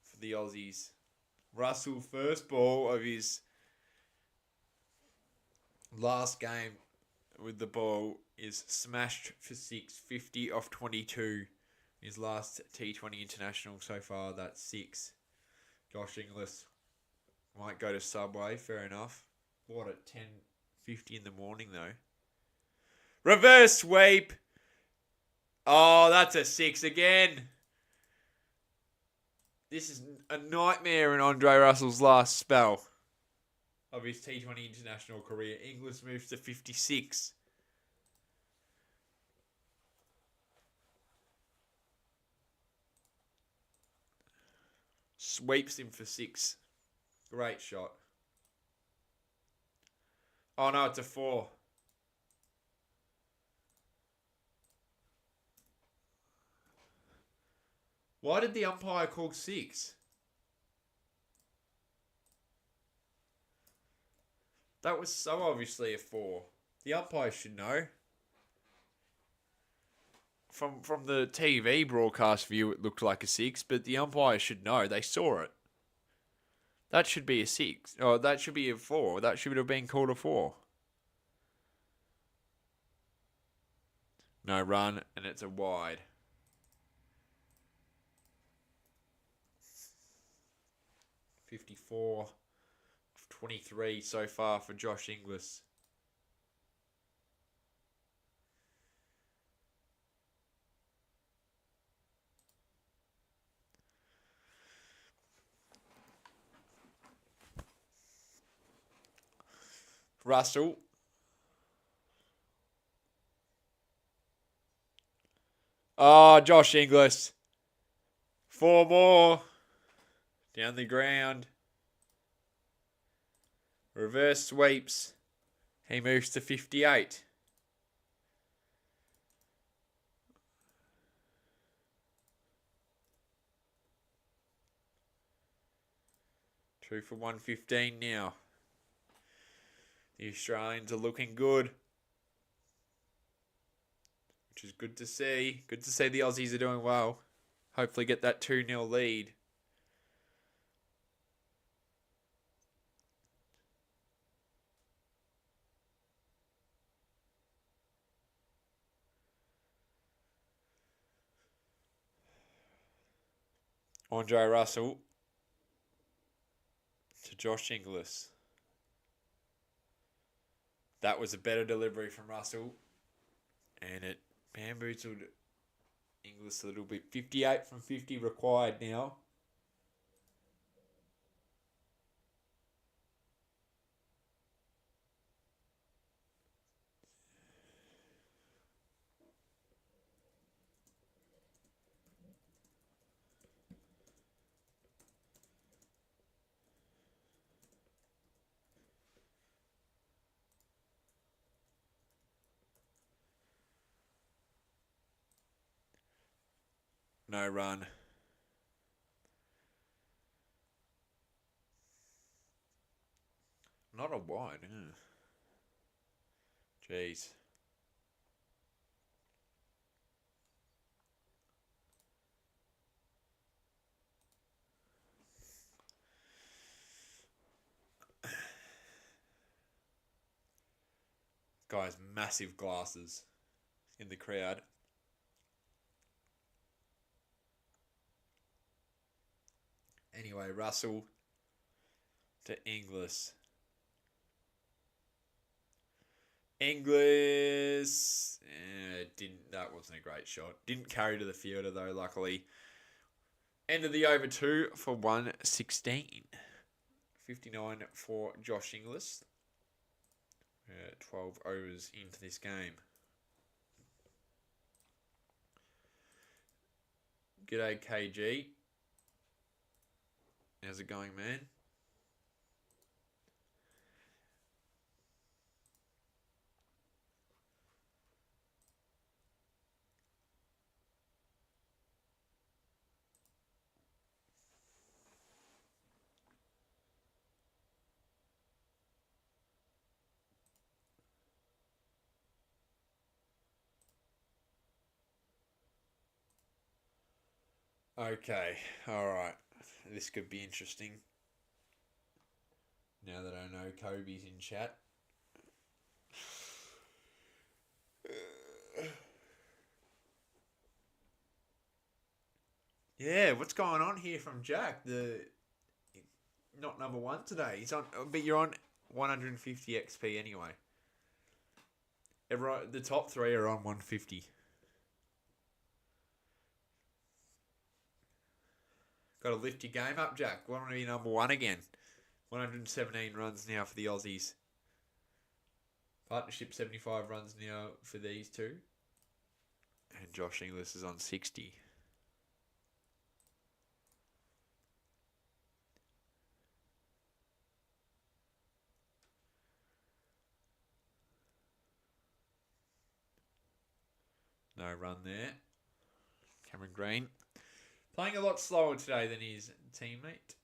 for the Aussies. Russell, first ball of his last game with the ball is smashed for 6, 50 off 22. His last T20 international so far, that's 6. Josh Inglis might go to Subway, fair enough. What, at 10:50 in the morning though? Reverse sweep. Oh, that's a 6 again. This is a nightmare in Andre Russell's last spell of his T20 international career. Inglis moves to 56. Sweeps him for 6. Great shot. Oh no, it's a 4. Why did the umpire call 6? That was so obviously a 4. The umpire should know. From the TV broadcast view, it looked like a 6, but the umpire should know. They saw it. That should be a 6. Oh, that should be a 4. That should have been called a 4. No run, and it's a wide. $54 of 23 so far for Josh Inglis. Russell. Oh, Josh Inglis. 4 more. Down the ground. Reverse sweeps. He moves to 58. Two for 115 now. The Australians are looking good, which is good to see. Good to see the Aussies are doing well. Hopefully get that 2-0 lead. Andre Russell to Josh Inglis. That was a better delivery from Russell. And it bamboozled Inglis a little bit. 58 from 50 required now. No run. Not a wide. Jeez. Guy's massive glasses in the crowd. Anyway, Russell to Inglis. Inglis that wasn't a great shot. Didn't carry to the fielder though, luckily. End of the over 2 for 116. 59 for Josh Inglis. 12 overs into this game. G'day KG. How's it going, man? Okay, alright. This could be interesting. Now that I know Kobe's in chat. Yeah, what's going on here from Jack? Not number 1 today. He's on, but you're on 150 XP anyway. The top 3 are on 150. Got to lift your game up, Jack. Want to be number 1 again. 117 runs now for the Aussies. Partnership 75 runs now for these two. And Josh Inglis is on 60. No run there. Cameron Green. Playing a lot slower today than his teammate.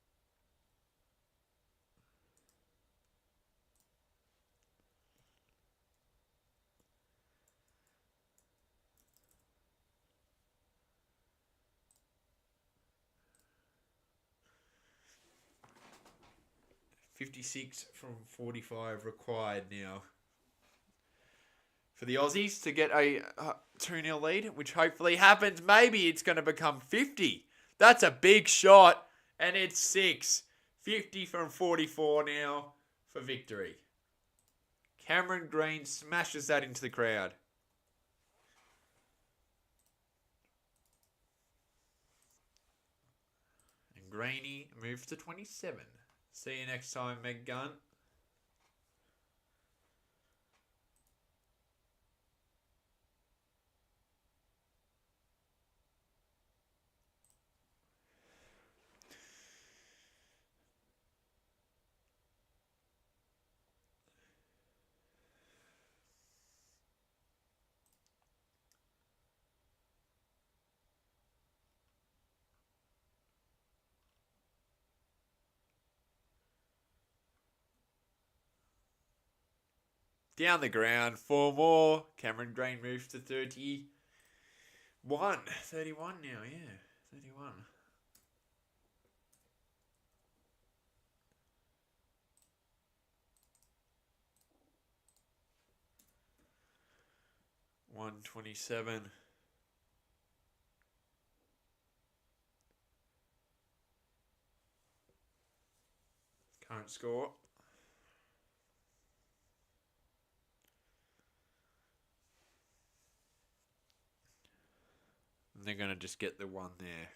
.56 from 45 required now for the Aussies to get a 2-0 lead, which hopefully happens. Maybe it's going to become 50. That's a big shot, and it's 6. 50 from 44 now for victory. Cameron Green smashes that into the crowd. And Greeny moves to 27. See you next time, Meg Gunn. Down the ground, 4 more. Cameron Green moves to 31. 31 now, yeah. 31. $127. Current score. And they're going to just get the one there.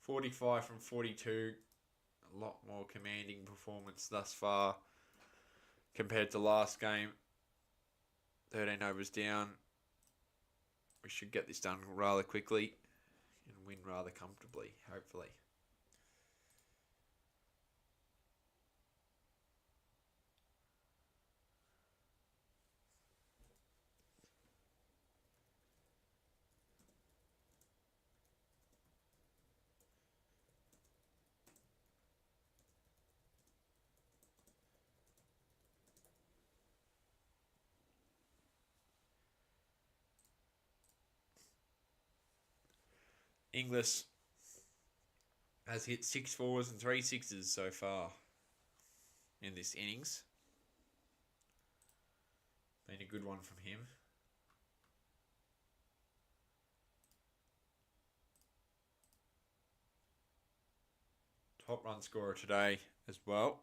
45 from 42. A lot more commanding performance thus far compared to last game. 13 overs down. We should get this done rather quickly and win rather comfortably, hopefully. Inglis has hit 6 fours and 3 sixes so far in this innings. Been a good one from him. Top run scorer today as well.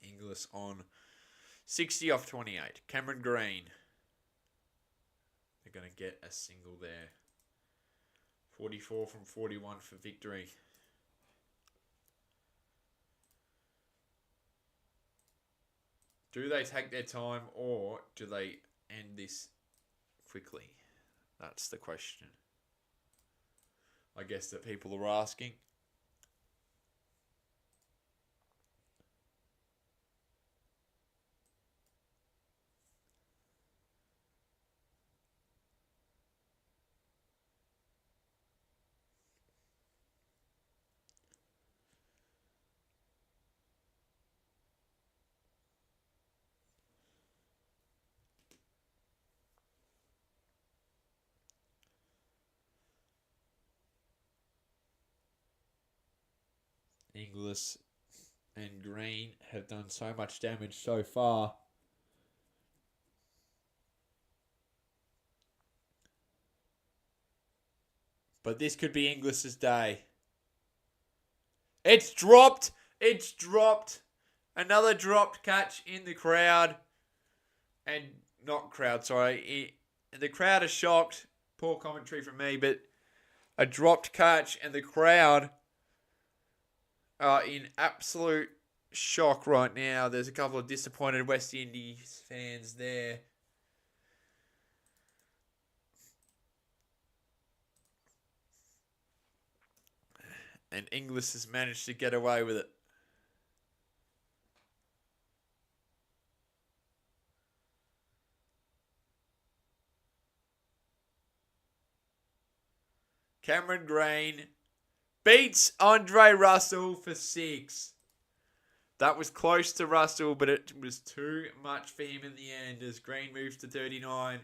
Inglis on 60 off 28. Cameron Green. They're going to get a single there. 44 from 41 for victory. Do they take their time or do they end this quickly? That's the question. I guess that people are asking. Inglis and Green have done so much damage so far. But this could be Inglis's day. It's dropped. It's dropped. Another dropped catch in the crowd. And not crowd, sorry. The crowd is shocked. Poor commentary from me, but a dropped catch and the crowd are in absolute shock right now. There's a couple of disappointed West Indies fans there. And Inglis has managed to get away with it. Cameron Green beats Andre Russell for 6. That was close to Russell, but it was too much for him in the end as Green moves to 39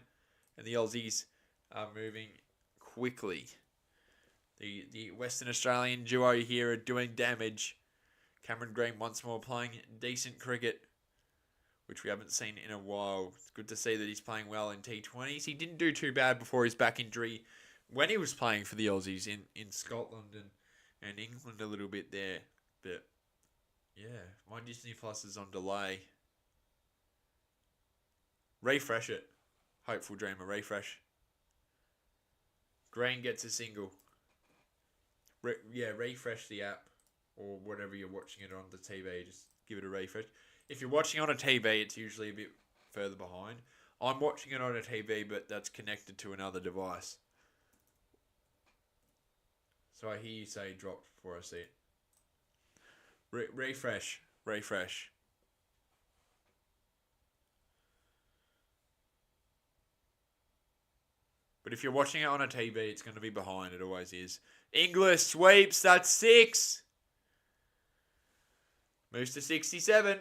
and the Aussies are moving quickly. The Western Australian duo here are doing damage. Cameron Green once more playing decent cricket, which we haven't seen in a while. It's good to see that he's playing well in T20s. He didn't do too bad before his back injury when he was playing for the Aussies in Scotland and England a little bit there. But yeah, my Disney Plus is on delay. Refresh it. Hopeful dreamer, refresh. Green gets a single. Refresh the app or whatever you're watching it on the TV. Just give it a refresh. If you're watching on a TV, it's usually a bit further behind. I'm watching it on a TV, but that's connected to another device. So I hear you say dropped before I see it. Refresh. But if you're watching it on a TV, it's going to be behind. It always is. English sweeps. That's 6. Moves to 67.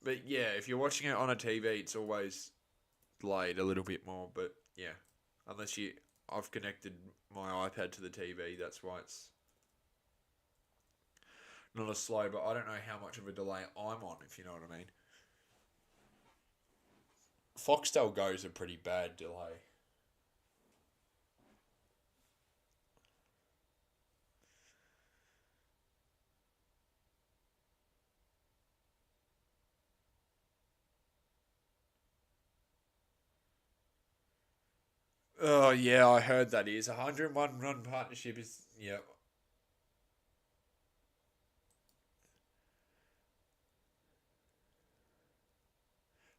But yeah, if you're watching it on a TV, it's always delayed a little bit more. But yeah, I've connected my iPad to the TV. That's why it's not as slow. But I don't know how much of a delay I'm on, if you know what I mean. Foxtel Go's a pretty bad delay. Oh yeah, I heard that is 101 run partnership is yeah.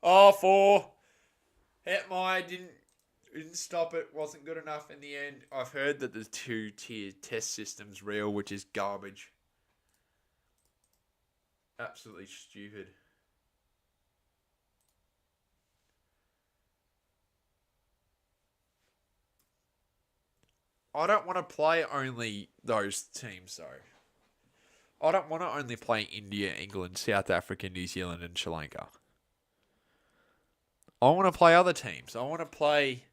Oh, 4. Hetmeyer didn't stop it. Wasn't good enough in the end. I've heard that the 2-tier test system's real, which is garbage. Absolutely stupid. I don't want to play only those teams though. I don't want to only play India, England, South Africa, New Zealand, and Sri Lanka. I want to play other teams. I want to play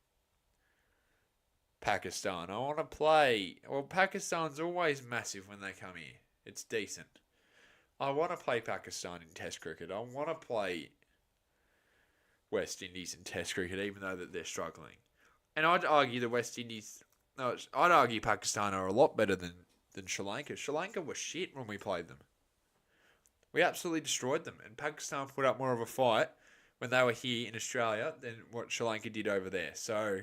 Pakistan. I want to play. Well, Pakistan's always massive when they come here. It's decent. I want to play Pakistan in Test cricket. I want to play West Indies in Test cricket, even though that they're struggling. And I'd argue the West Indies. No, I'd argue Pakistan are a lot better than Sri Lanka. Sri Lanka was shit when we played them. We absolutely destroyed them, and Pakistan put up more of a fight when they were here in Australia than what Sri Lanka did over there. So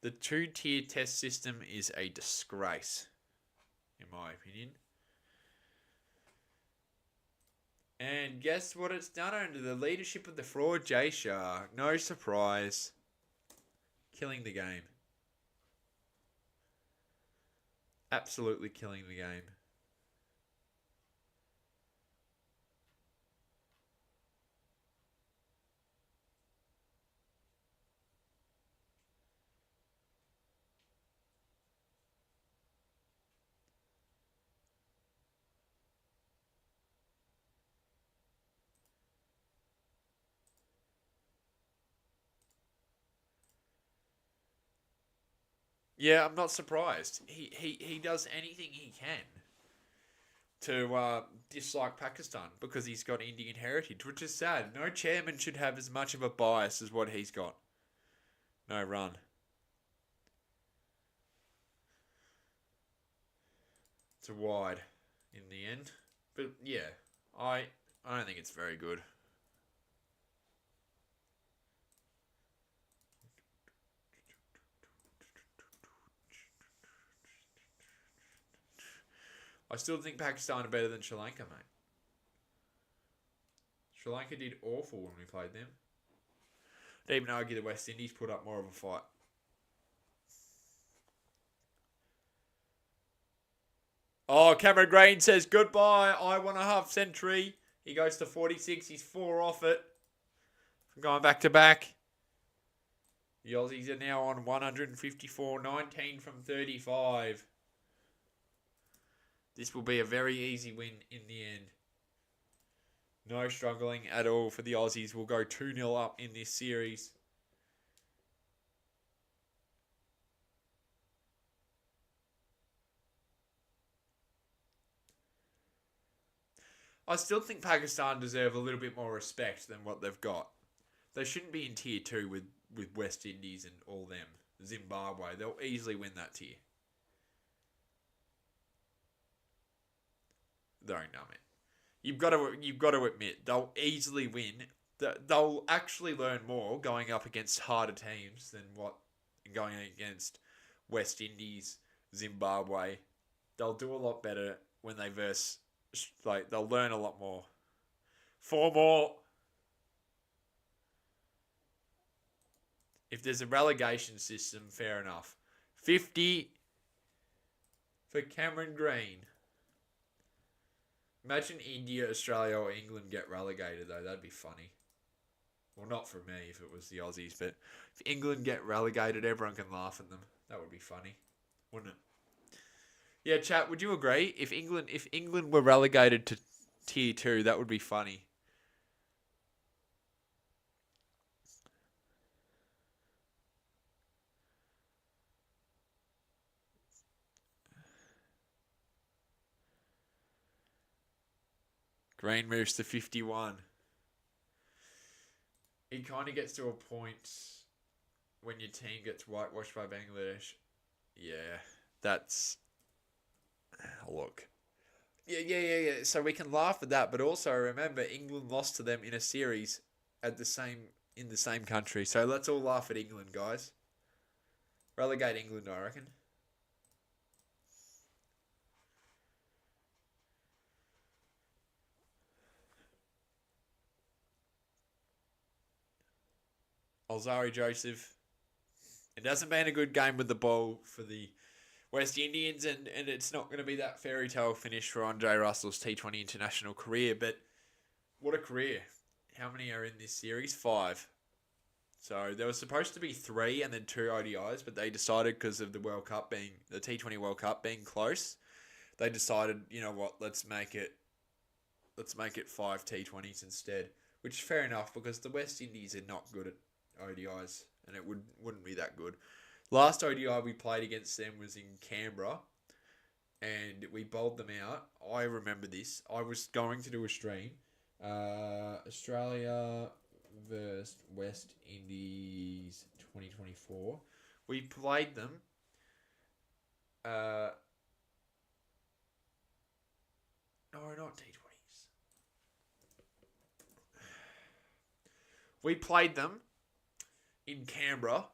the 2-tier test system is a disgrace, in my opinion. And guess what it's done under the leadership of the fraud Jay Shah. No surprise. Killing the game. Absolutely killing the game. Yeah, I'm not surprised. He does anything he can to dislike Pakistan because he's got Indian heritage, which is sad. No chairman should have as much of a bias as what he's got. No run. It's a wide in the end. But yeah, I don't think it's very good. I still think Pakistan are better than Sri Lanka, mate. Sri Lanka did awful when we played them. I'd even argue the West Indies put up more of a fight. Oh, Cameron Green says goodbye. I want a half century. He goes to 46. He's 4 off it. Going back to back. The Aussies are now on 154, 19 from 35. This will be a very easy win in the end. No struggling at all for the Aussies. We'll go 2-0 up in this series. I still think Pakistan deserve a little bit more respect than what they've got. They shouldn't be in tier 2 with West Indies and all them. Zimbabwe, they'll easily win that tier. Don't know it. You've got to admit they'll easily win. They'll actually learn more going up against harder teams than what going against West Indies, Zimbabwe. They'll do a lot better when they verse. Like they'll learn a lot more. 4 more. If there's a relegation system, fair enough. 50 for Cameron Green. Imagine India, Australia, or England get relegated though. That'd be funny. Well, not for me if it was the Aussies, but if England get relegated, everyone can laugh at them. That would be funny, wouldn't it? Yeah, chat. Would you agree? If England were relegated to tier two, that would be funny. Green moves to 51. It kind of gets to a point when your team gets whitewashed by Bangladesh. Yeah, that's look. Yeah. So we can laugh at that, but also remember England lost to them in a series at the same in the same country. So let's all laugh at England, guys. Relegate England, I reckon. Alzari Joseph. It hasn't been a good game with the ball for the West Indians, and it's not going to be that fairy tale finish for Andre Russell's T20 international career, but what a career. How many are in this series? 5. So there was supposed to be 3 and then 2 ODIs, but they decided because of the the T20 World Cup being close, they decided, you know what, let's make it 5 T20s instead, which is fair enough because the West Indies are not good at ODIs, and it wouldn't be that good. Last ODI we played against them was in Canberra, and we bowled them out. I remember this. I was going to do a stream. Australia versus West Indies 2024. We played them. No, not T20s. We played them in Canberra,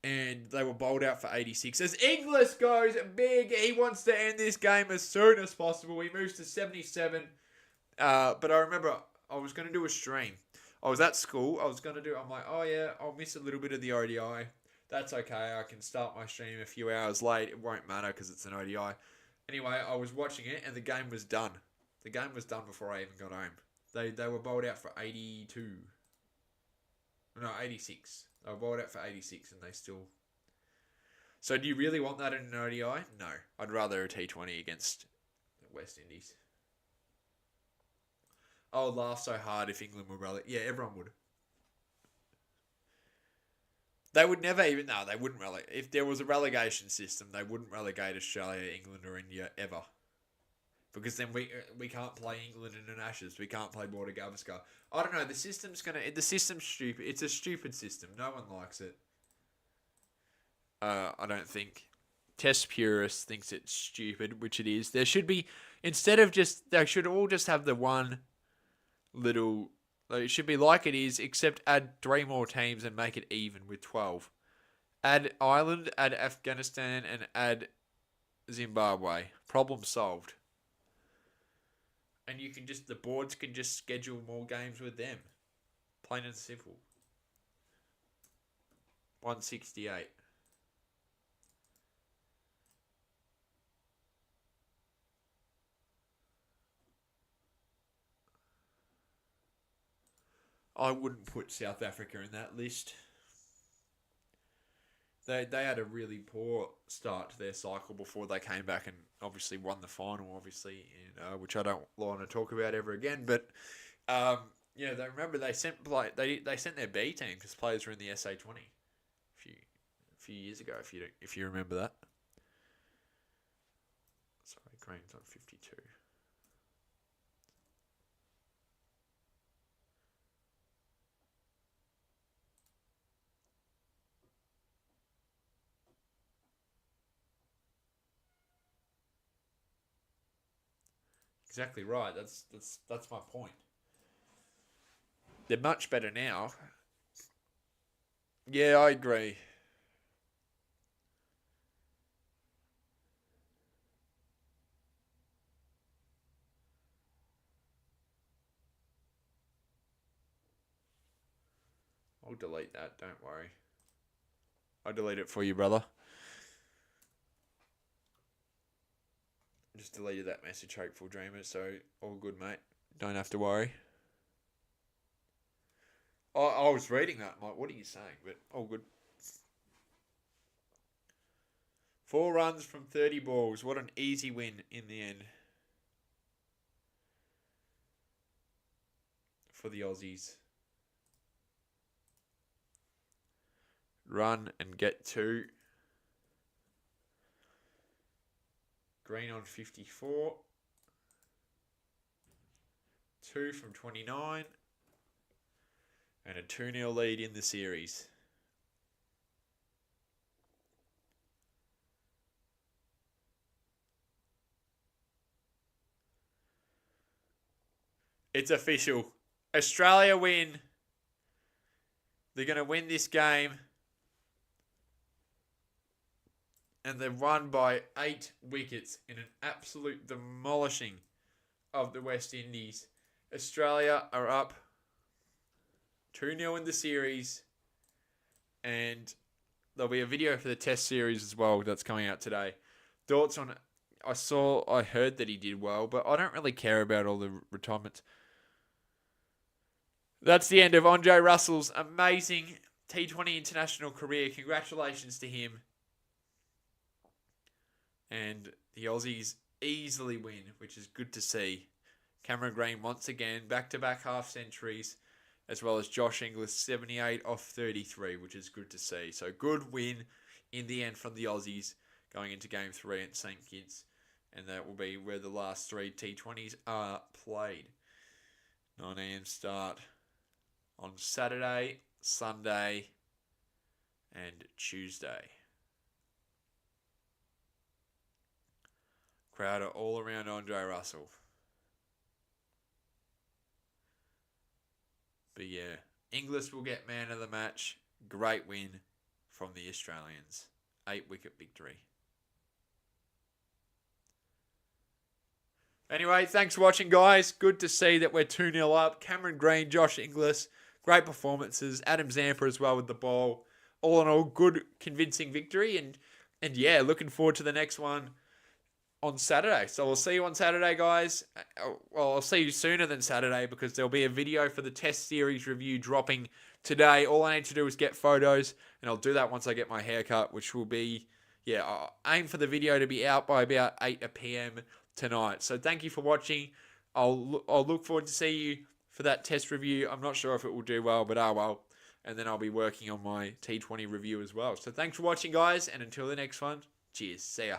and they were bowled out for 86. As Inglis goes big, he wants to end this game as soon as possible. He moves to 77. But I remember I was going to do a stream. I was at school. I'm like, oh yeah, I'll miss a little bit of the ODI. That's okay. I can start my stream a few hours late. It won't matter because it's an ODI. Anyway, I was watching it and the game was done. The game was done before I even got home. They were bowled out for 82. No, 86. They were bowled out for 86 and they still... So do you really want that in an ODI? No. I'd rather a T20 against West Indies. I would laugh so hard if England were relegate. Yeah, everyone would. They would never even... No, they wouldn't relegate. If there was a relegation system, they wouldn't relegate Australia, England or India ever. Because then we can't play England in an Ashes. We can't play Border Gavaskar. I don't know. The system's stupid. It's a stupid system. No one likes it. I don't think. Test purist thinks it's stupid, which it is. There should be, instead of just, they should all just have the one little, like, it should be like it is, except add 3 more teams and make it even with 12. Add Ireland, add Afghanistan, and add Zimbabwe. Problem solved. And the boards can just schedule more games with them. Plain and simple. 168. I wouldn't put South Africa in that list. They had a really poor start to their cycle before they came back and obviously won the final, obviously, which I don't want to talk about ever again. But they sent their B team because players were in the SA20 a few years ago. If you remember that. Sorry, Green's on 52. Exactly right. That's my point. They're much better now. Yeah, I agree. I'll delete that. Don't worry. I'll delete it for you, brother. Just deleted that message, hopeful dreamer. So all good, mate. Don't have to worry. I was reading that. I'm like, what are you saying? But all good. 4 runs from 30 balls. What an easy win in the end for the Aussies. Run and get 2. Green on 54. 2 from 29. And a 2-0 lead in the series. It's official. Australia win. They're going to win this game. And they've won by 8 wickets in an absolute demolishing of the West Indies. Australia are up 2-0 in the series. And there'll be a video for the test series as well that's coming out today. Thoughts on it? I heard that he did well, but I don't really care about all the retirements. That's the end of Andre Russell's amazing T20 international career. Congratulations to him. And the Aussies easily win, which is good to see. Cameron Green once again, back-to-back half centuries, as well as Josh Inglis, 78 off 33, which is good to see. So good win in the end from the Aussies going into Game 3 at St. Kitts. And that will be where the last 3 T20s are played. 9 a.m. start on Saturday, Sunday, and Tuesday. Crowd are all around Andre Russell. But yeah, Inglis will get man of the match. Great win from the Australians. 8-wicket victory. Anyway, thanks for watching, guys. Good to see that we're 2-0 up. Cameron Green, Josh Inglis, great performances. Adam Zampa as well with the ball. All in all, good, convincing victory. And yeah, looking forward to the next one on Saturday. So we'll see you on Saturday, guys. Well, I'll see you sooner than Saturday because there'll be a video for the test series review dropping today. All I need to do is get photos, and I'll do that once I get my haircut, which will be, I'll aim for the video to be out by about 8 p.m. tonight. So thank you for watching. I'll look forward to see you for that test review. I'm not sure if it will do well, but well. And then I'll be working on my T20 review as well. So thanks for watching, guys, and until the next one, cheers. See ya.